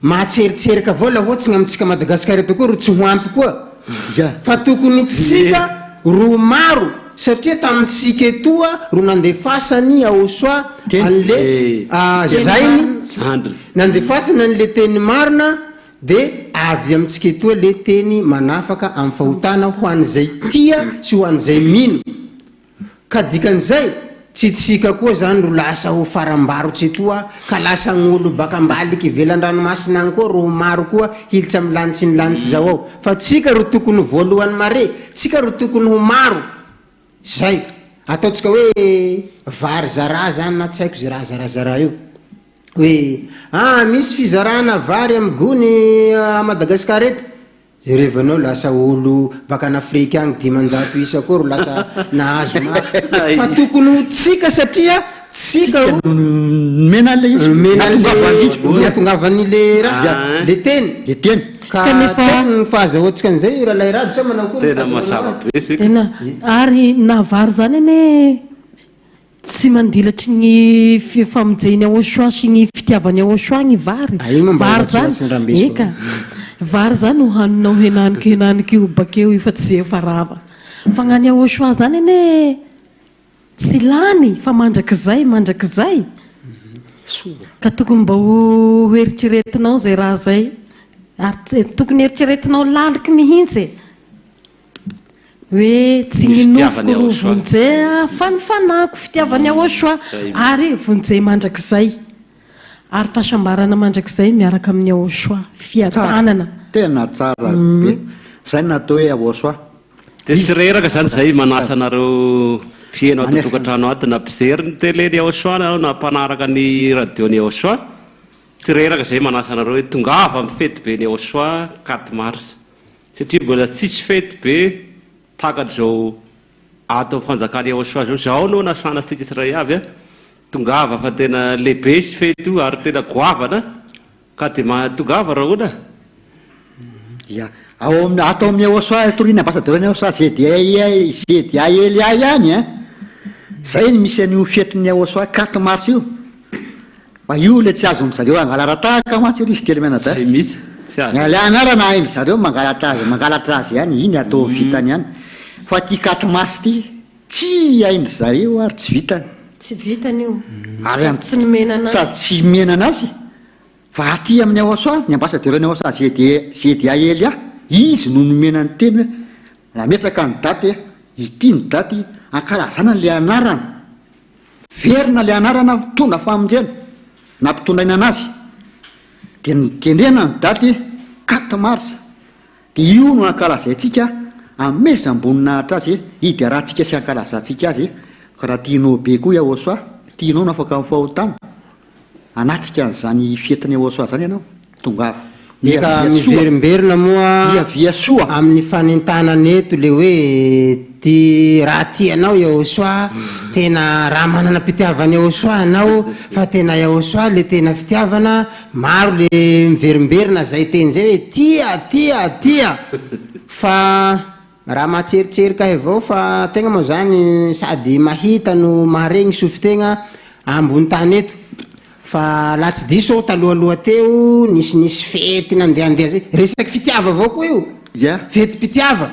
mahatseritserika avao la ohatsy amitsika Madagasikara eto koa ro tsy hoampy koa fa tokony tsika ro maro satria tamitsika etoa ro nandefasany Aosoa an'le zainy nandefasany an'le teny marina de avy amitsika etoa le teny manafaka amin'ny fahotana ho an'izay tia sy ho an'izay mino ka dikan'izay tsy tsika koa zany ro lasa ho farambarotsy etoa ka lasa gn'olo baka ambaliky ivelan-dranomasina agny koa ro maro koa hilitsy amin'ny lanitsy ny lanitsy zao ao fa tsika ro tokony voalohany mare tsika ro tokony ho maro zay ataotsika hoe vary zara zany na tsy haiko zay raha zarazara io hoe misy fizarana vary amin'ny gony Madagasikara eto zay revanao lasa olo baka an'Afrika agny 500 isa koa ro lasa nahazo fa tokony ho tsika satria tsika menale miatongavan'ile raha le teny ka tsy fahazahoantsika an'izay ralay rado sa manao koa tena masavatena tena ary na vary zany ane tsy mandilatry ny famonjeny Aosoa sy ny fitiavany Aosoa ny vary zany eka vary zany ho haninao henaniky io bakeo io fa tsy zay farava fa gnany Aosoa zany ane tsy lany fa mandrakizay ka tokony mba ho eritreretinao zay raha zay ary tokony eritreretinao laliky mihitsy hoe tsy ninofoko ro vonjea fa ny fanako fitiavany Aosoa ary vonjey mandrakizay ary fahasambarana mandrakizay miaraka amin'ny Aosoa fiatanana tena tsara be zay natao hoe Aosoa de tsy reraka zany zay manasa anareo fiainao atotokantrano ato na mpijery ny tele ny Aosoa na mpanaraka ny radio ny Aosoa tsy reraka zay manasa anareo hoe tongava amin'ny fety be ny Aosoa 4 mars satria mbola tsisy fety be takatrizao ato fanjakany Aosoa zao zao no nasana tsika tsiray avy tongava fa tena lehibe sy fety io ary tena goavana ka dia tongava raha ona ia atao amin'ny Aosoa torina ambassadeur ny Aosoa ZDA Elia ihany zay ny misy an'io fetin'ny Aosoa 4 mars io fa io le tsy azo zareo angalaratahaka matsy izy telemena zay misy tsy azo le anarana hainy zareo mangalatra azy ihany iny atao vitany ihany fa ty 4 mars ty tsy hainy zareo ary tsy vitany tsy vitany io ary tsy menana sady tsy menana azy fa aty amin'ny Aosoa ny ambassadeur ny Aosoa ZDA Elia izy no nomenany teny hoe nametraka ny daty ity ny daty ankalazana le anarana verina le anarana tondra famonjena nampitondraina anazy dia nitendrena ny daty 4 mars dia io no ankalazayntsika amezam-boninahitra azy idy rahantsika sy ankalazantsika azy ka raha tianao be koa Aosoa tianao no afaka amin'ny fahotana anatrika an'izany fetiny Aosoa zany ianao tongava eka miverimberina moa via soa amin'ny fanentanana eto le hoe ty raha tianao Aosoa tena raha manana mpitiavana Aosoa anao fa tena Aosoa le tena fitiavana maro le miverimberina zay teny zay hoe tia fa raha mahatseritsiry ka avao fa tegna moa zany sady mahita no maharegny sofitena ambony tany eto fa la tsy diso talohaloha teo nisy fety nandehandeha zay resaky fitiava avao koa io fety pitiava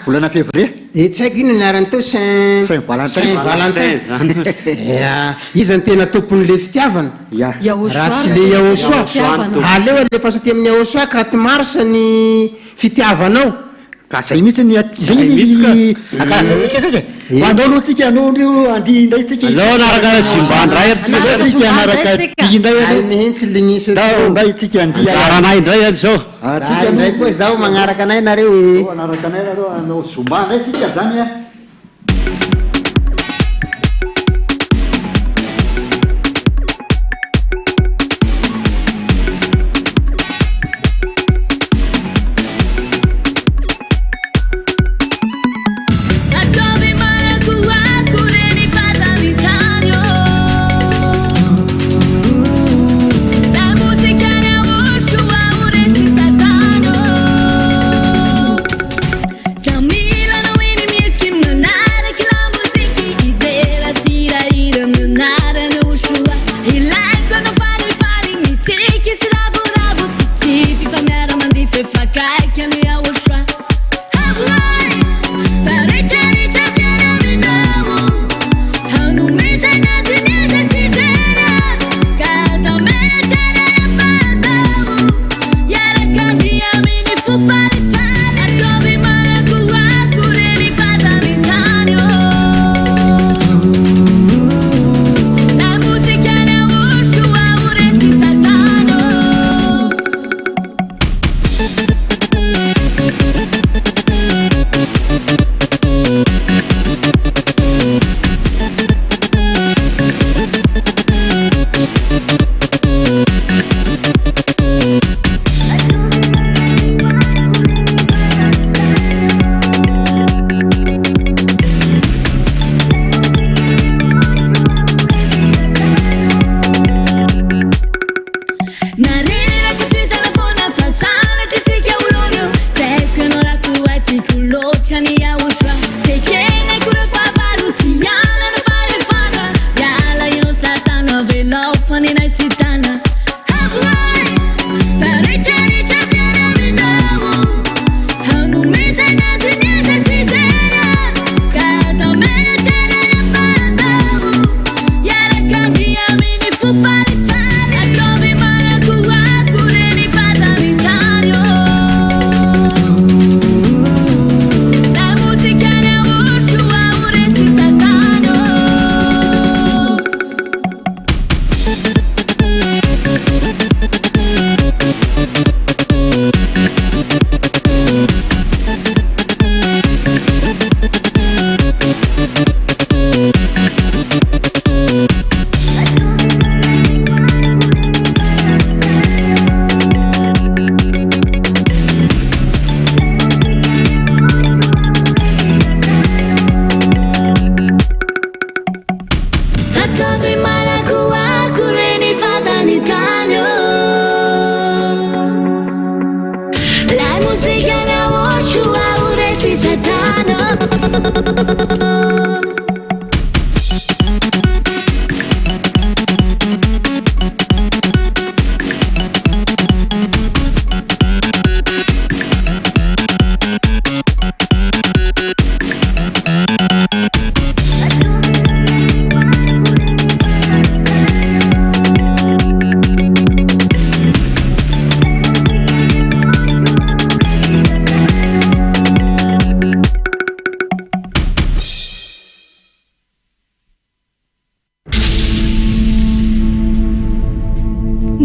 volana février tsy haiko ino niarany teo Saint Valentin izy ny tena tompon'le fitiavana raha tsy le Aosoa aleo alefa saty amin'ny Aosoa 4 mars ny fitiavanao ka zay mihitsy zay akalazatsika zay andao aloha tsika anao andi indray tsika alao naraka zimbandray tsika anaraka di indray mihitsy lignisa ndray tsika andi karanay indray any zao tsika indray koa zao magnaraka anay nareo manaraka anay nareo anao zomba indray tsika zany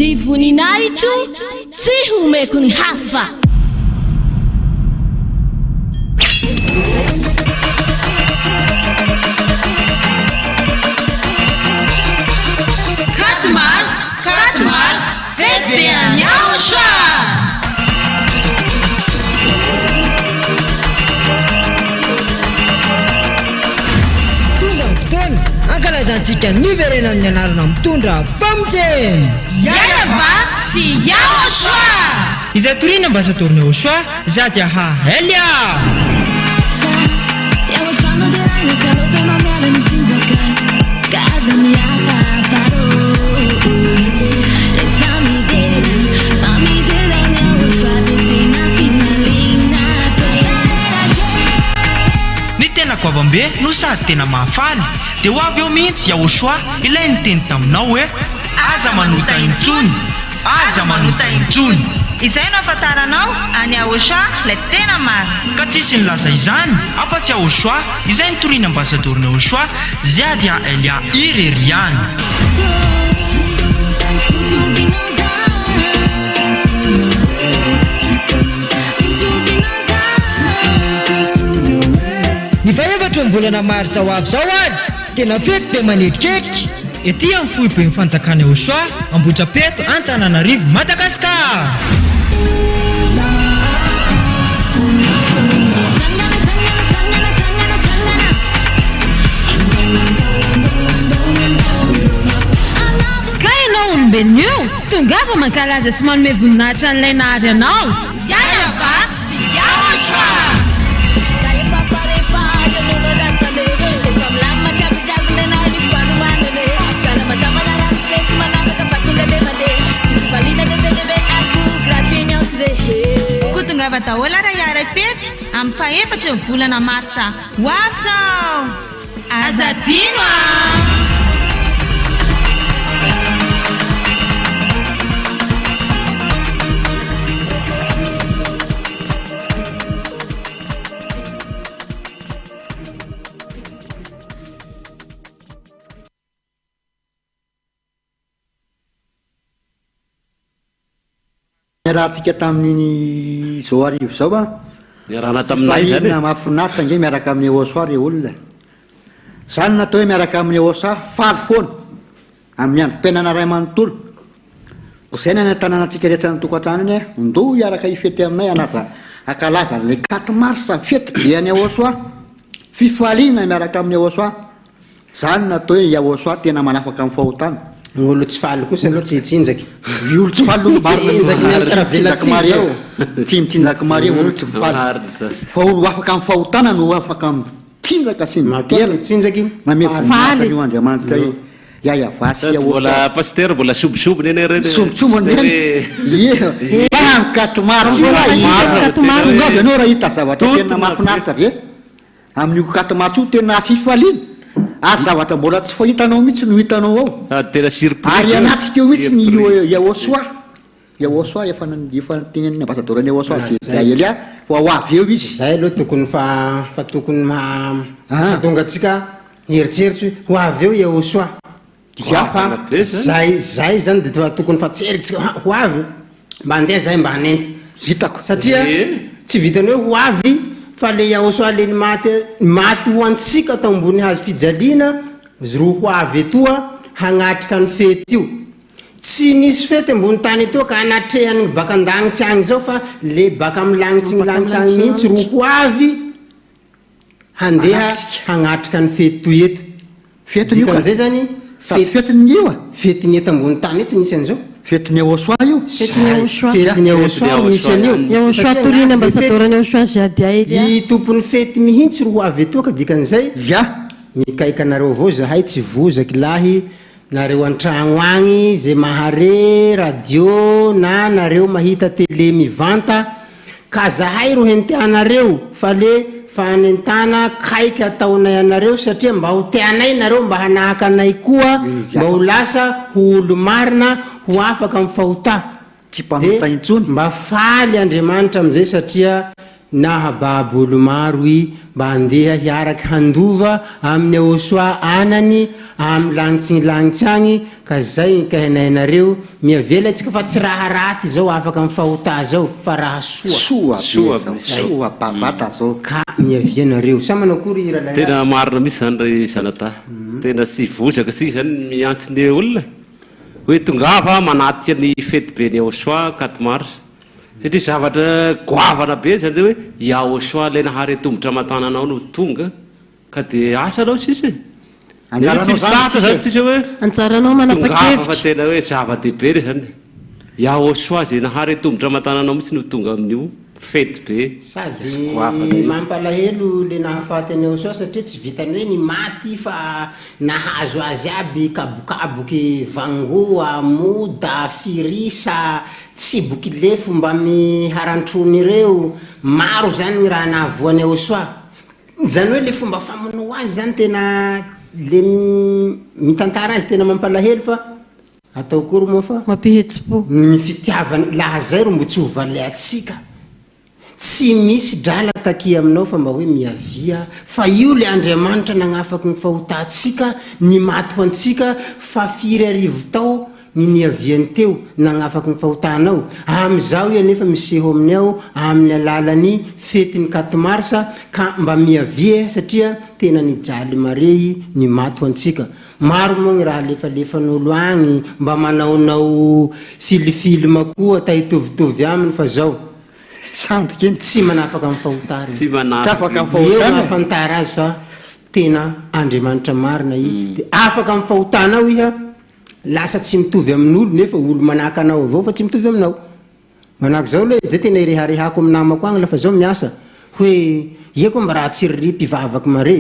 Ny voninahitro tsy homeko ny hafa. Katmars, fety be any Aotra. Tonga ny fotoana ankalazantsika niverena amin'ny anarana mitondra famojeny Yayava sy Aotra. izay torina ambasadorina Aotra Zadia Elia. Ny tena goavambe no sady tena mahafaly dia ho avy eo mihitsy Aotra ilay ny teny taminao hoe aza manota intsony, aza manota intsony. Izay no afantaranao any Aotra ilay tena marina. Ka tsisy nilaza izany afa-tsy Aotra izay nitoriana ambasadorina Aotra Zadia Elia Ireriany. Ny faevatra ny volana marsa ho avy zao ary tena fety be manetriketrika ety amin'ny foibe ny fanjakana Aotra Ambohidrapeto Antananarivo Madagasikara. Ka ianao olombelona io tongava mankalaza sy manome voninahitra an'ilay nahary anao. Yayava sy Aotra. Kutungava dahola raha iara-pety amin'ny faefatra ny volana martsa ho avy zao. Azadino rahantsika tamin'ny zao arivo zao a niarahana taminay zany mahafinaritra nge miaraka amin'ny Aotra re olona zany natao hoe miaraka amin'ny Aotra faly foana amin'ny androm-piainana ray manontolo zay ny tanànatsika rehetra ny tokantrano iny ndo hiaraka ifety aminay anaza akalaza le 4 mars fety be any Aotra fifaliana miaraka amin'ny Aotra zany natao hoe Aotra tena manafaka amin'ny fahotana. Olo tsy faly kosa aloha tsy hitsinjaky. Olo tsy faly tsy mitsinjaky mare olo tsy faly. Fa olo afaka amin'ny fahotana no afaka mitsinjaka sy matelo mitsinjaky mamefaly io Andriamanitra Yayava sy Aotra. Mbola pasteur mbola sobisobiny ene reny. Sobisobiny ene. Bam 4 mars io avy anao raha hita zavatra tena mahafinaritra ve amin'io 4 mars io tena fifaliana. Ary zavatra mbola tsy fahitanao mihitsy no hitanao ao. Tena surprise. Ary anatsika eo mihitsy ny Aotra efa tenen'ny ambasadorany Aotra Zadia Elia fa ho avy eo izy. Zay aloha tokony fa tokony mahatonga atsika eritseritsy ho avy eo Aotra. Zay zany dia tokony fa tseritsika ho avy mba andeha zay mba hanenty vitako satria tsy vitany hoe ho avy fa le Aotra le maty ho antsika tao ambony hazo fijaliana ro ho avy etoa hagnatrika ny fety io. Tsy nisy fety ambony tany etoa ka anatrehany baka an-dagnitsy agny zao fa le baka amin'ny lagnitsy agny mihitsy ro ho avy handeha hagnatrika ny fety toy eto. Fety io kan'izay zany fety io fety ny eto ambony tany eto nisy an'izao. fetiny Yahosoa io. Fetiny Yahosoa. Fetiny Yahosoa misy an'io. Yahosoa torina ambasadorany Yahosoa Zadia Elia. I tompon'ny fety mihitsy ro avy eto ka dikan'izay. Ya. Mikaika nareo avao zahay tsy vozaky lahy nareo an-tragno agny zay mahare radio na nareo mahita tele mivanta ka zahay ro hentianareo fa le fanentana kaiky ataonay anareo satria mba ho teanay nareo mba hanahaka anay koa mba ho lasa ho olo marina ho afaka amin'ny fahotà tsy mpanota intsony mba faly Andriamanitra amin'izay satria nahababo olo maro i mba handeha hiaraky handova amin'ny Yahosoa anany amin'ny lagnitsy agny ka zay nikahinay nareo miavelatsika fa tsy raha raty zao afaka amin'ny fahotà zao fa raha soa bavata zao ka miavia nareo sa manao akory iralahy tena marina misy zany ry Zanata tena tsy vozaka si zany miantsone olona hoe tongava manaty ny fety be ny Yahosoa 4 mars satria zavatra goavana be zany hoe Yahosoa le nahary tombotra matananao no tonga ka de asanao sisy anjaranao zany tsisy hoe anjaranao manapa-kevitra fa tena hoe zava-dehibe re zany Yahosoa zay nahary tombotra matananao mitsy no tonga amin'io fety be sady mampalahelo le nahafaty any Yahosoa satria tsy vitany hoe ny maty fa nahazo azy aby kabokaboky vangoa moda firisa tsiboky lefo mba miharantrony ireo maro zany ny raha nahavoany Yahosoa zany hoe le fomba famono azy zany tena le mitantara azy tena mampalahelo fa atao kory moa fa mampihetsy-po ny fitiavany laha zay ro mbo tsy hovaly atsika tsy misy drala taky aminao fa mba hoe miavia fa io le Andriamanitra nagnafaky ny fahotatsika ny maty ho antsika fa 4 tao niaviany teo nagnafaky ny fahotanao amizao iha nefa miseho amin'ny ao amin'ny alalany fetiny 4 marsa ka mba miavia satria tena nijaly mare ny maty ho antsika maro moa ny raha lefalefan'olo agny mba manaonao filifilma koa tahitovitovy aminy fa zao sandoky eny tsy manafaka amin'ny fahotary tsy manafaka amin'ny eo mahafantara azy fa tena Andriamanitra marina i de afaka amin'ny fahotanao iha lasa tsy mitovy amin'olo nefa olo manahaka anao avao fa tsy mitovy aminao manahaka zao le zay tena ireharehako amin'ny namako agny lafa zao miasa hoe iako mba raha tsiriry mpivavaky mare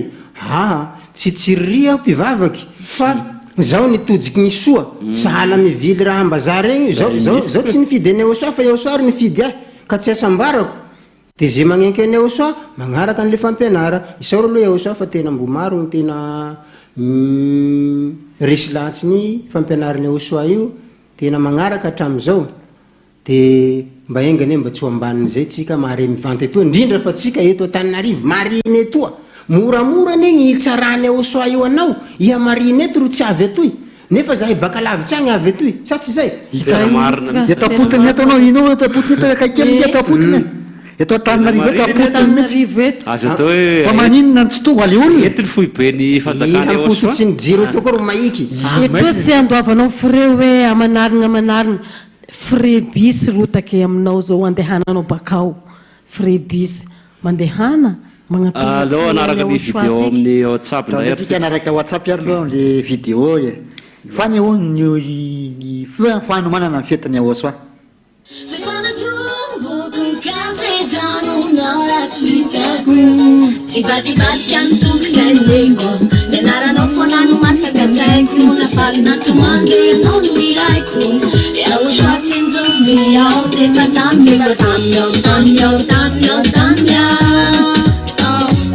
tsy tsiriry aho mpivavaky fa zao nitojiky ny soa sahala mivily raha ambazary egny zao tsy nifidy any Yahosoa fa Yahosoa ry nifidy ahy ka tsy asambarako de zay magnenky any Yahosoa magnaraka an'le fampianara isao aloha Yahosoa fa tena mbo maro ny tena resy latsy ny fampianarany Yahosoa io tena magnaraka hatram'izao de mba engany mba tsy ho ambanin'izay tsika mahare mivanta etoa indrindra fa tsika eto Antananarivo mariny etoa moramora negny hitsarany Yahosoa io anao iha mariny eto ro tsy avy etoy nefa zahay baka lavitsy agny avy etoy sa tsy zay etapotiny eto anao ino etapotiny eto kaikely etapotiny eto Antananarivo eto azo atao hoe fa maninona tsy tonga le olona ety ny foibe ny fanjakana Yahosoa tsy ny jiro eto koa ro maiky eto tsy andoavanao frais hoe amanarina frais bis rotake aminao zao andehananao bakao frais bis mandehana allo anaraka ny vidéo amin'ny WhatsApp ndatsika anaraka WhatsApp ary aloha le vidéo fa ny ny fanomanana ny fetiny Yahosoa tsy vadibadika mitoko zay lengo nianaranao fonano masaka jaiko nafalina tomandro ianao no iraiko Yahosoa tsy njovy ao teka taminy fa taminy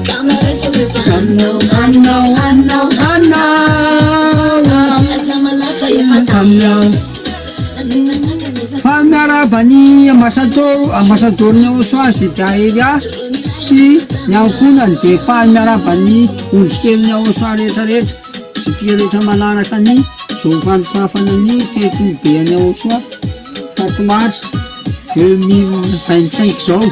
kamareso refa hanao asa malafa efa taminy fanarabany ambasadorny Yahosoa Zadia Elia sy ny ankonany de fanarabany ondrikelin'ny Yahosoa rehetrarehetra satria rehetra manaraka ny zao fandokafana ny fetiny be any Yahosoa 4 mars 2025 zao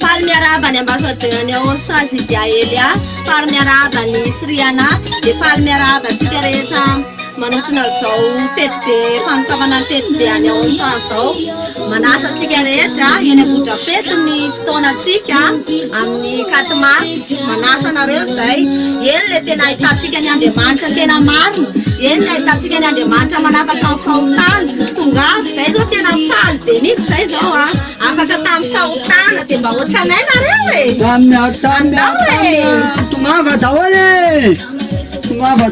fary miarabany ambasadorny Yahosoa Zadia Elia fary miarabany Sriana de fary miarabantsika rehetra manotona zao fety be fanokafana fety be any Yahosoa zao manasa atsika rehetra eny avotra fety ny fotoanatsika amin'ny 4 mars manasa nareo zay eny le tena ahitatsika ny Andriamanitra tena marina eny ahitantsika ny Andriamanitra manapaka amin'ny fahotana tonga avy zay zao tena faly be mihitsy zay zao a afaka tamin'ny fahotana dia mba ohatranay nareo e tongava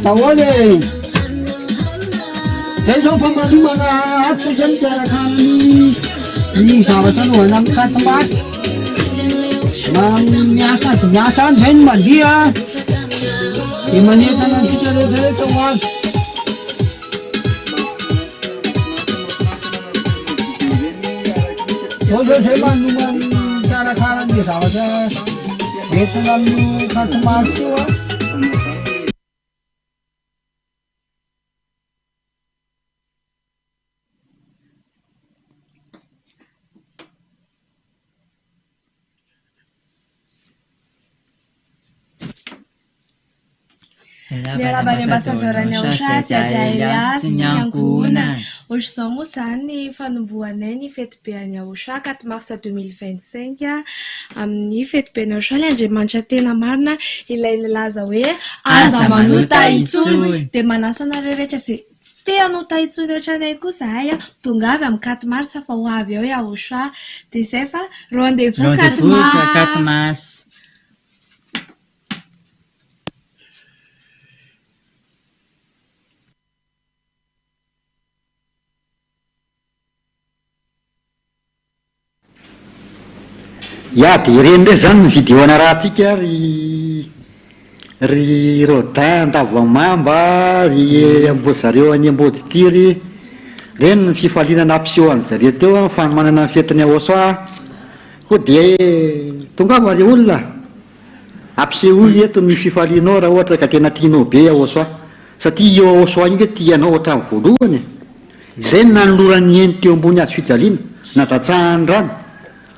daholo zay zao fambalomana ato zany miaraka ny zavatra anovana amin'ny katomasy miasa any zay ny mandia dia manentana antsika rehetrarehetra ho azy zao zay manomany karakara ny zavatra entina amin'ny katomasy io a miarabany ambasadorany Aosasy Ady Eliasy ny ankohonana ohatr' izao moa zany ny fanombohanay ny fetibean'ny Aosà 4 mars 2025 amin'ny fetibean'ny Aosà ilay Andriamanitra tena marina ilay nilaza hoe aza manota intsony dia manasa anareo rehetra izay tsy te hanota intsony ohatranay koa zahay tonga avy amin'ny 4 mars fa ho avy eo Aosà dia izay fa rendez-vous 4 mars. Ya dia ireny ndray zany ny vidéona rahantsika ry Rodin Andavamamba ry zareo any Amboditsiry reny ny fifalinana ampisehoany zareo teo fanomanana fetiny Aosà koa dia tongava le olona ampisehoy eto ny fifalinao raha ohatra ka tena tianao be Aosà satria io Aosà io tianao hatramin'ny voalohany zay nanolorany eny teo ambony azy fijaliana nadatsahany rano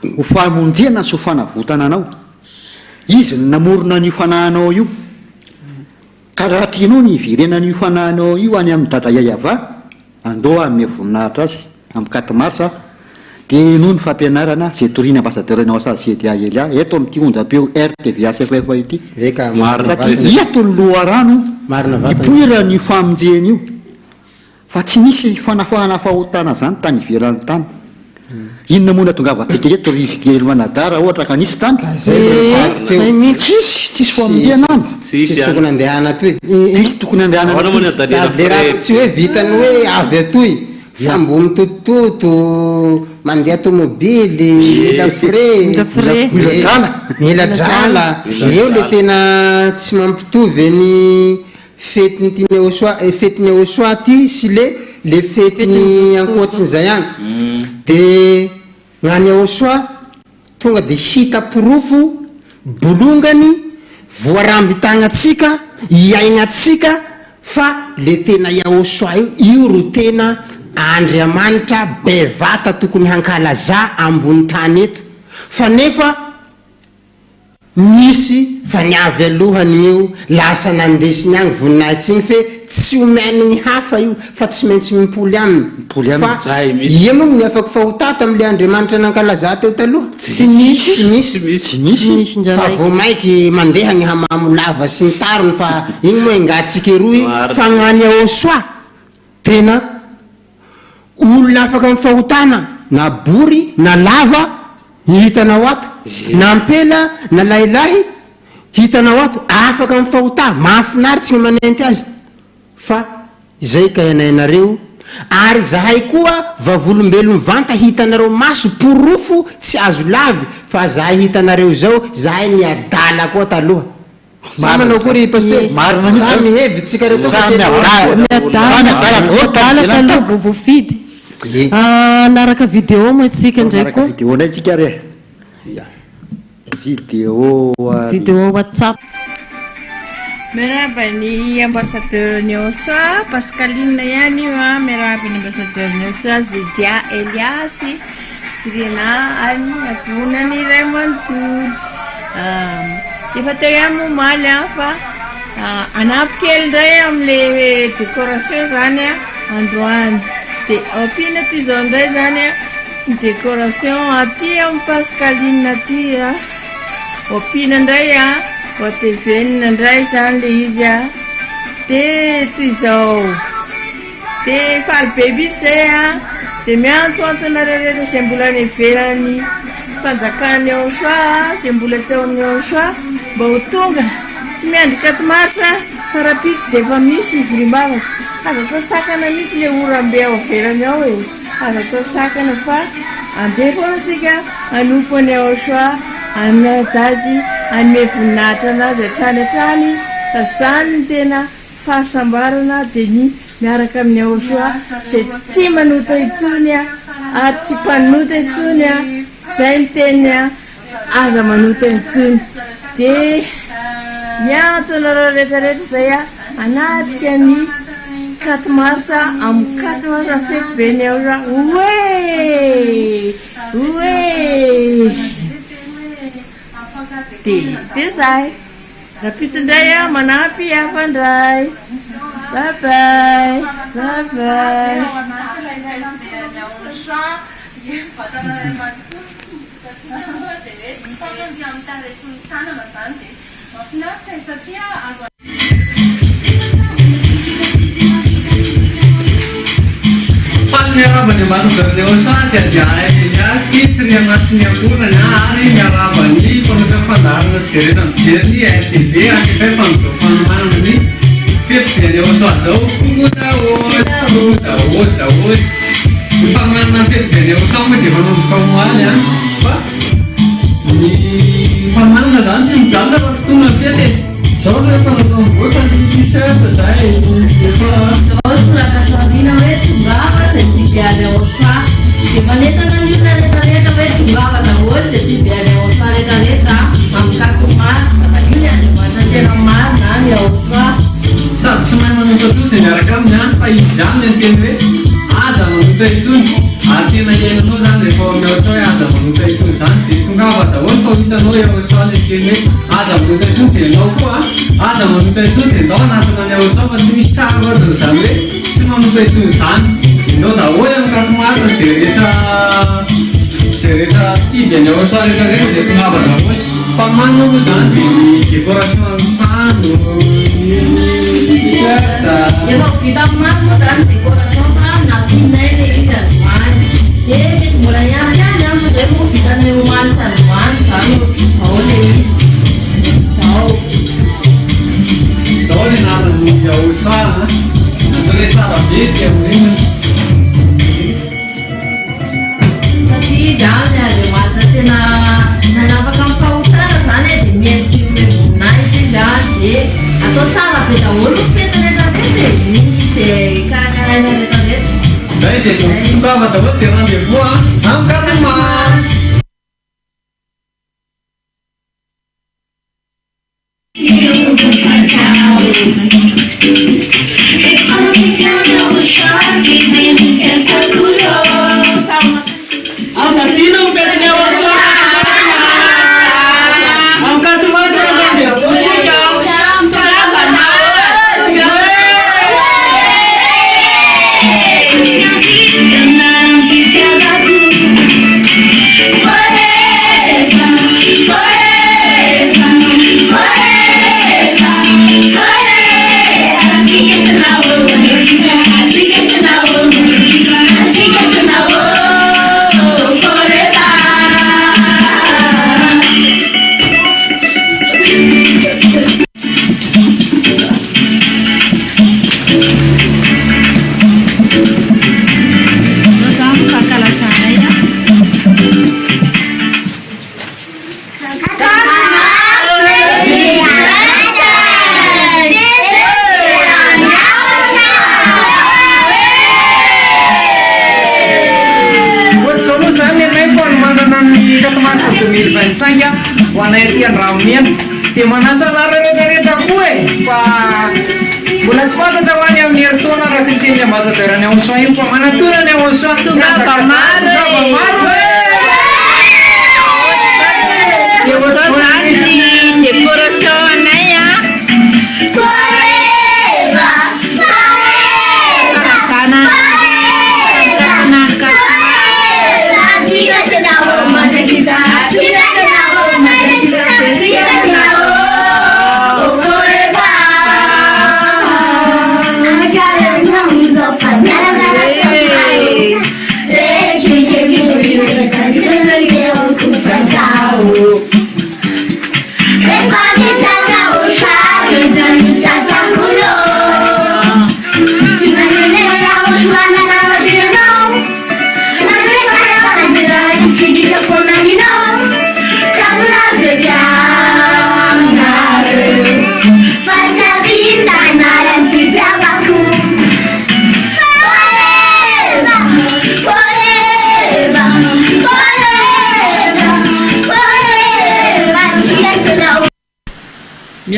ho famonjena sy ho fanavotana anao izy namorona ny fanahinao io ka raha tianao ny ivirenany fanahinao io any amin'ny dada Yayava andao amin'ny voninahitra azy amin'ny 4 mars dia noho ny fampianarana zay torina ambassadeur Aosà Ady Elia eto amin'ity onjam-peo RTV ACFF ity satria eto ny loharano ipoira ny famonjeny io fa tsy nisy fanafahana fahotana zany tany iveran'ny tany inona mona tongavantsika eto risy manadara ohatra ka nisy tany tsisy famonjena any tsisy tokony andehana toy tsisy tokony andehana sady raha tsy hoe vitany hoe avy atoy fa mbo mitotototo mandeha tomobily mila drala eo le tena tsy mampitovy ny fetiny Aosà ty sy le fetiny ankoatsin'izay any dia gnany Aosà tonga dia hita porofo bolongany voarambytagnatsika iaignatsika fa le tena Aosà io ro tena Andriamanitra bevata tokony hankalaza ambony tany eto fa nefa misy fa niavy alohany io lasa nandesiny agny voninahitsy igny fe tsy omainy ny hafa io fa tsy maintsy mimpoly aminy fa ia moa ny afaka fahotata amin'le Andriamanitra nankalaza teo taloha tsy misy fa vo maiky mandeha ny hamamolava sy ny tariny fa igny moa ingatsika eroy fa gnany Aosà tena olona afaka amin'ny fahotana na bory na lava hitanao ato na ampela na lailahy hitanao ato afaka amin'ny fahotana mahafinaritsy ny manenty azy fa izay ka ianainareo ary zahay koa vavolombelo mivanta hitanareo maso porofo tsy azo lavy fa zahay hitanareo zao zahay ny adala koa taloha manao kory pasteur samy hevitsika reo voafidy anaraka vidéo moa tsika ndray koa vidéo nay tsika re vidéo WhatsApp miaraba ny ambassadeur ny Aosà Pascaline ihany io miaraba ny ambassadeur ny Aosà Ady Eliasy Sirena any akonany Raymond efa teo ihany momaly fa anampy kely indray amin'le décoration zany androany dia ampina ty zao indray zany ny décoration aty amin'ny Pascaline aty ampina indray ho atevenina indray zany le izy dia toy izao dia falibeby izy zay a dia miantsoantsona rehetra izay mbola ny ivelany fanjakany Ansoa izay mbola tsy ao amin'ny Ansoa mba ho tonga tsy miandry Katomarsa fa rapitsy dia efa misy izy rimbavaka azo atao sakana mihitsy le orambe ao ivelany ao e azo atao sakana fa andeha foana tsika anompo any Ansoa anajazy anome voninahitra anazy hatrany hatrany fa izany ny tena fahasambarana dia ny miaraka amin'ny Ansoa izay tsy manota intsony a ary tsy mpanota intsony a izay ny teny a aza manota intsony dia miantsonareo rehetrarehetra izay a anatrika ny Katomarsa amin'ny Katomarsa fety be ny Ansoa oe dia zay rapitsy indray a manampy afandray bye bye bye bye miaraba ny ambasadorany Ansoa sy adiahy sy Sria Masiniakorana ary miaraba ny mpamatra fandarana sy rehetra mijery ny RTV ATP fanodrofanmanana ny fety ny Ansoa zao daholy ny famanana ny fety ny Ansoa moa dia manomboka moaly a fa ny famanana zany tsy mijanona fa tsy tonga ny fety zao rehefa nanamboatra ny t-shirt zay Katarina hoe tongava izay tsy viany Ansoa dia manentana ny olona rehetrarehetra hoe tongava daholo izay tsy viany Ansoa rehetrarehetra amin'ny Katomarsa fa io ny andriamanitra tena marina ny Ansoa sady tsy mahay manota tso izay miaraka aminy a fa izy zany ny teny hoe aza manota intsony ary tena iainanao zany rehefa amin'ny Ansoa hoe aza manota intsony zany dia tongava daholo fa hitanao Ansoa ny teny hoe aza manota intsony dia ianao koa aza manota intsony dia ianao anatina ny Ansoa fa tsy misy tsara loatra zany hoe tsy manota intsony zany ianao daholo amin'ny Katomarsa izay rehetra tivy any Ansoa rehetrarehetra dia tongava daholo fa manana moa zany dia ny décoration amin'ny trano efa vita maro moa zany décoration fa nasinay le izy androany dia mety mbola ihany ihany fa zay moa vitanay omany sy androany zany zao le izy zao le nanany Ansoa atao le tsara be sy amin'iny satria zany ny andriamanitra tena nanapaka amin'ny fahotana zany dia miendriky hoe voninahitra izy a dia atao tsara be daholo fety rehetrarehetra izay karakaraina rehetrarehetra zay dia tongava daholo dia rendez-vous amin'ny Katomarsa Azatina o fety ny Ansoa amin'ny Katomarsa dia fotsika ho anay aty Andramena dia manasa anareo rehetrarehetra koa e fa mbola tsy fantatra ho any amin'ny herintaona araka ny teny ambasaderany Ansoa io fa manatona ny Ansoa tongava maro zany ny décoration anay a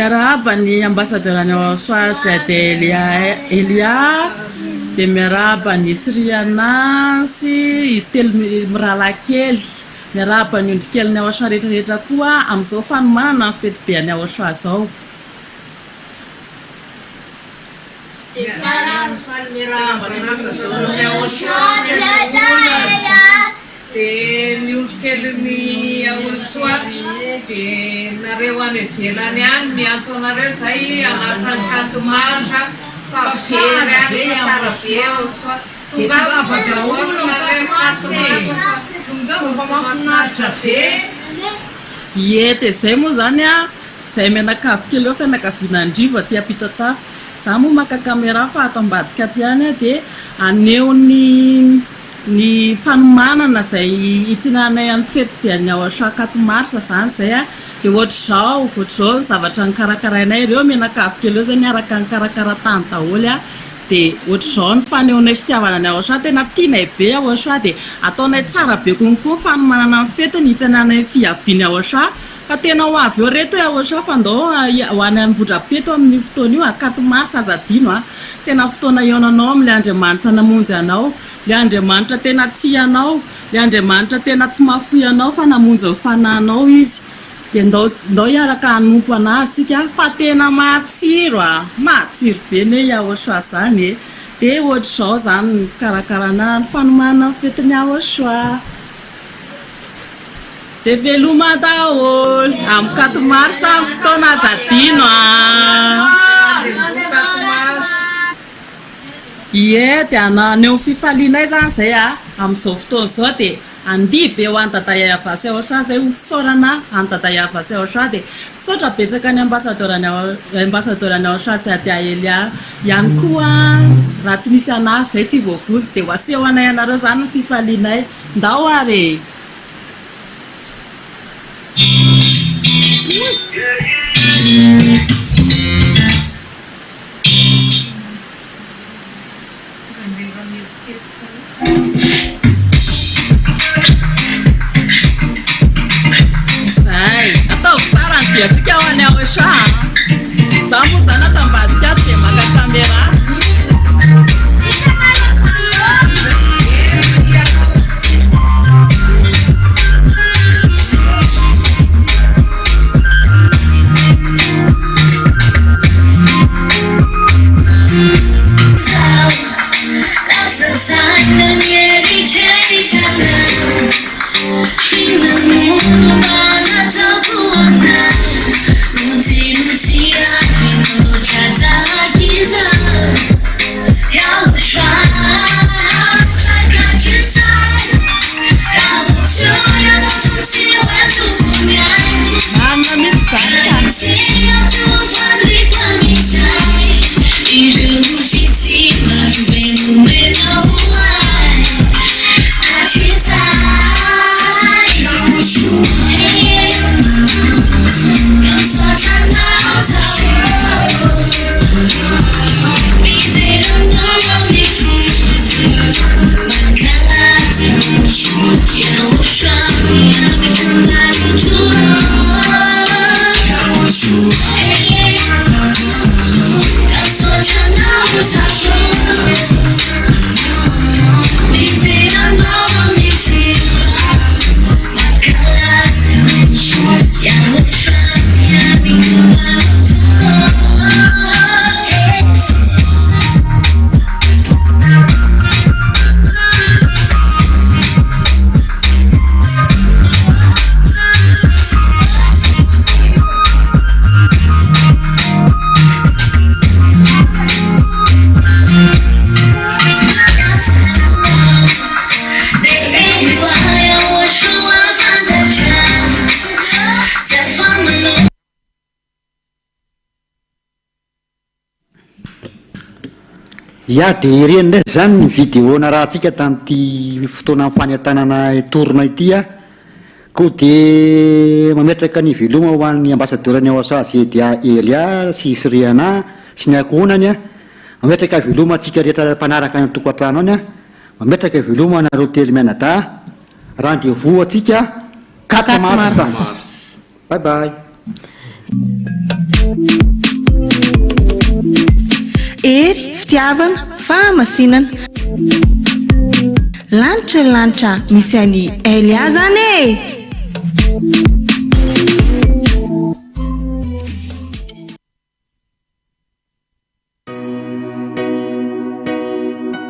miarahaba ny ambassadeur any Soasa de Elia dia miarahaba ny Sirianasy izy telo miralakely miarahaba ny ondrikely ny Aosoa rehetrarehetra koa amin'izao fanomanana ny fety be any Aosoa zao. Dia ny ondrikelin'ny Aosoa dia nareo any ivelany any miantso anareo zay anasan'ny kantomarika fa very any tsara be Aosoa tongava vadaolo nareo kantomarika tongava mahafinaritra be. Ie dia zay moa zany zay menakavy kely eo fianakavian'Andriva ty ampita-tafo za moa maka caméra fa ato ambadika aty any dia aneo ny fanomanana zay itsinanay amin'ny fety be any Aosoa 4 Marsa zany zay dia ohatr'izao ny zavatra nikarakarainay ireo menakavy kely eo zay niaraka nikarakara tany daholo dia ohatr'izao ny faneonay fitiavana ny Aosoa tena tianay be Aosoa dia ataonay tsara be konkoa fanomanana amin'ny fety ny itsinanay fiaviany Aosoa ka tena ho avy eo reto Aosoa fa ndao ho any Ambohidrapeto amin'ny fotoana io 4 Marsa azadino tena fotoana ionanao amin'ilay Andriamanitra namonjy anao, ilay Andriamanitra tena tianao, ilay Andriamanitra tena tsy mahafoy anao fa namonjy ny fanahinao izy dia ndao hiaraka hanompo anazy tsika fa tena matsiro matsiro be ne Aosoa zany dia ohatr'izao zany ny fikarakarana ny fanomanana ny fetiny Aosoa. Dia veloma daholo amin'ny 4 Marsa fotoana azadino ie dia aneo fifalianay zany zay amin'izao fotoana zao dia andihy be ho any dada Yayavasy Aosoa zay ho fisaorana any dada Yayavasy Aosoa dia misaotra betsaka ny ambassadeur any Aosoa sy Adia Elia ihany koa raha tsy nisy anazy zay tsy voavonjy dia ho aseho anay anareo zany ny fifalianay ndao ary. Sai, atau saran dia tsika ho any Aosoa za moa zany ato ambadika ato dia maka kamera ia dia ireny ndray zany ny vidéona raha antsika tamin'ity fotoana faniantanana torona ity koa dia mametraka ny veloma ho an'ny ambassadeur ny Aosoa Adia Elia sy Siriana sy ny ankohonany mametraka veloma antsika rehetra mpanaraka ny tokantrano any mametraka veloma anareo telo mianadahy rendez-vous antsika 4 Marsa. Bye bye. ery fitiavana fahamasinana lanitra misy any Elia zany e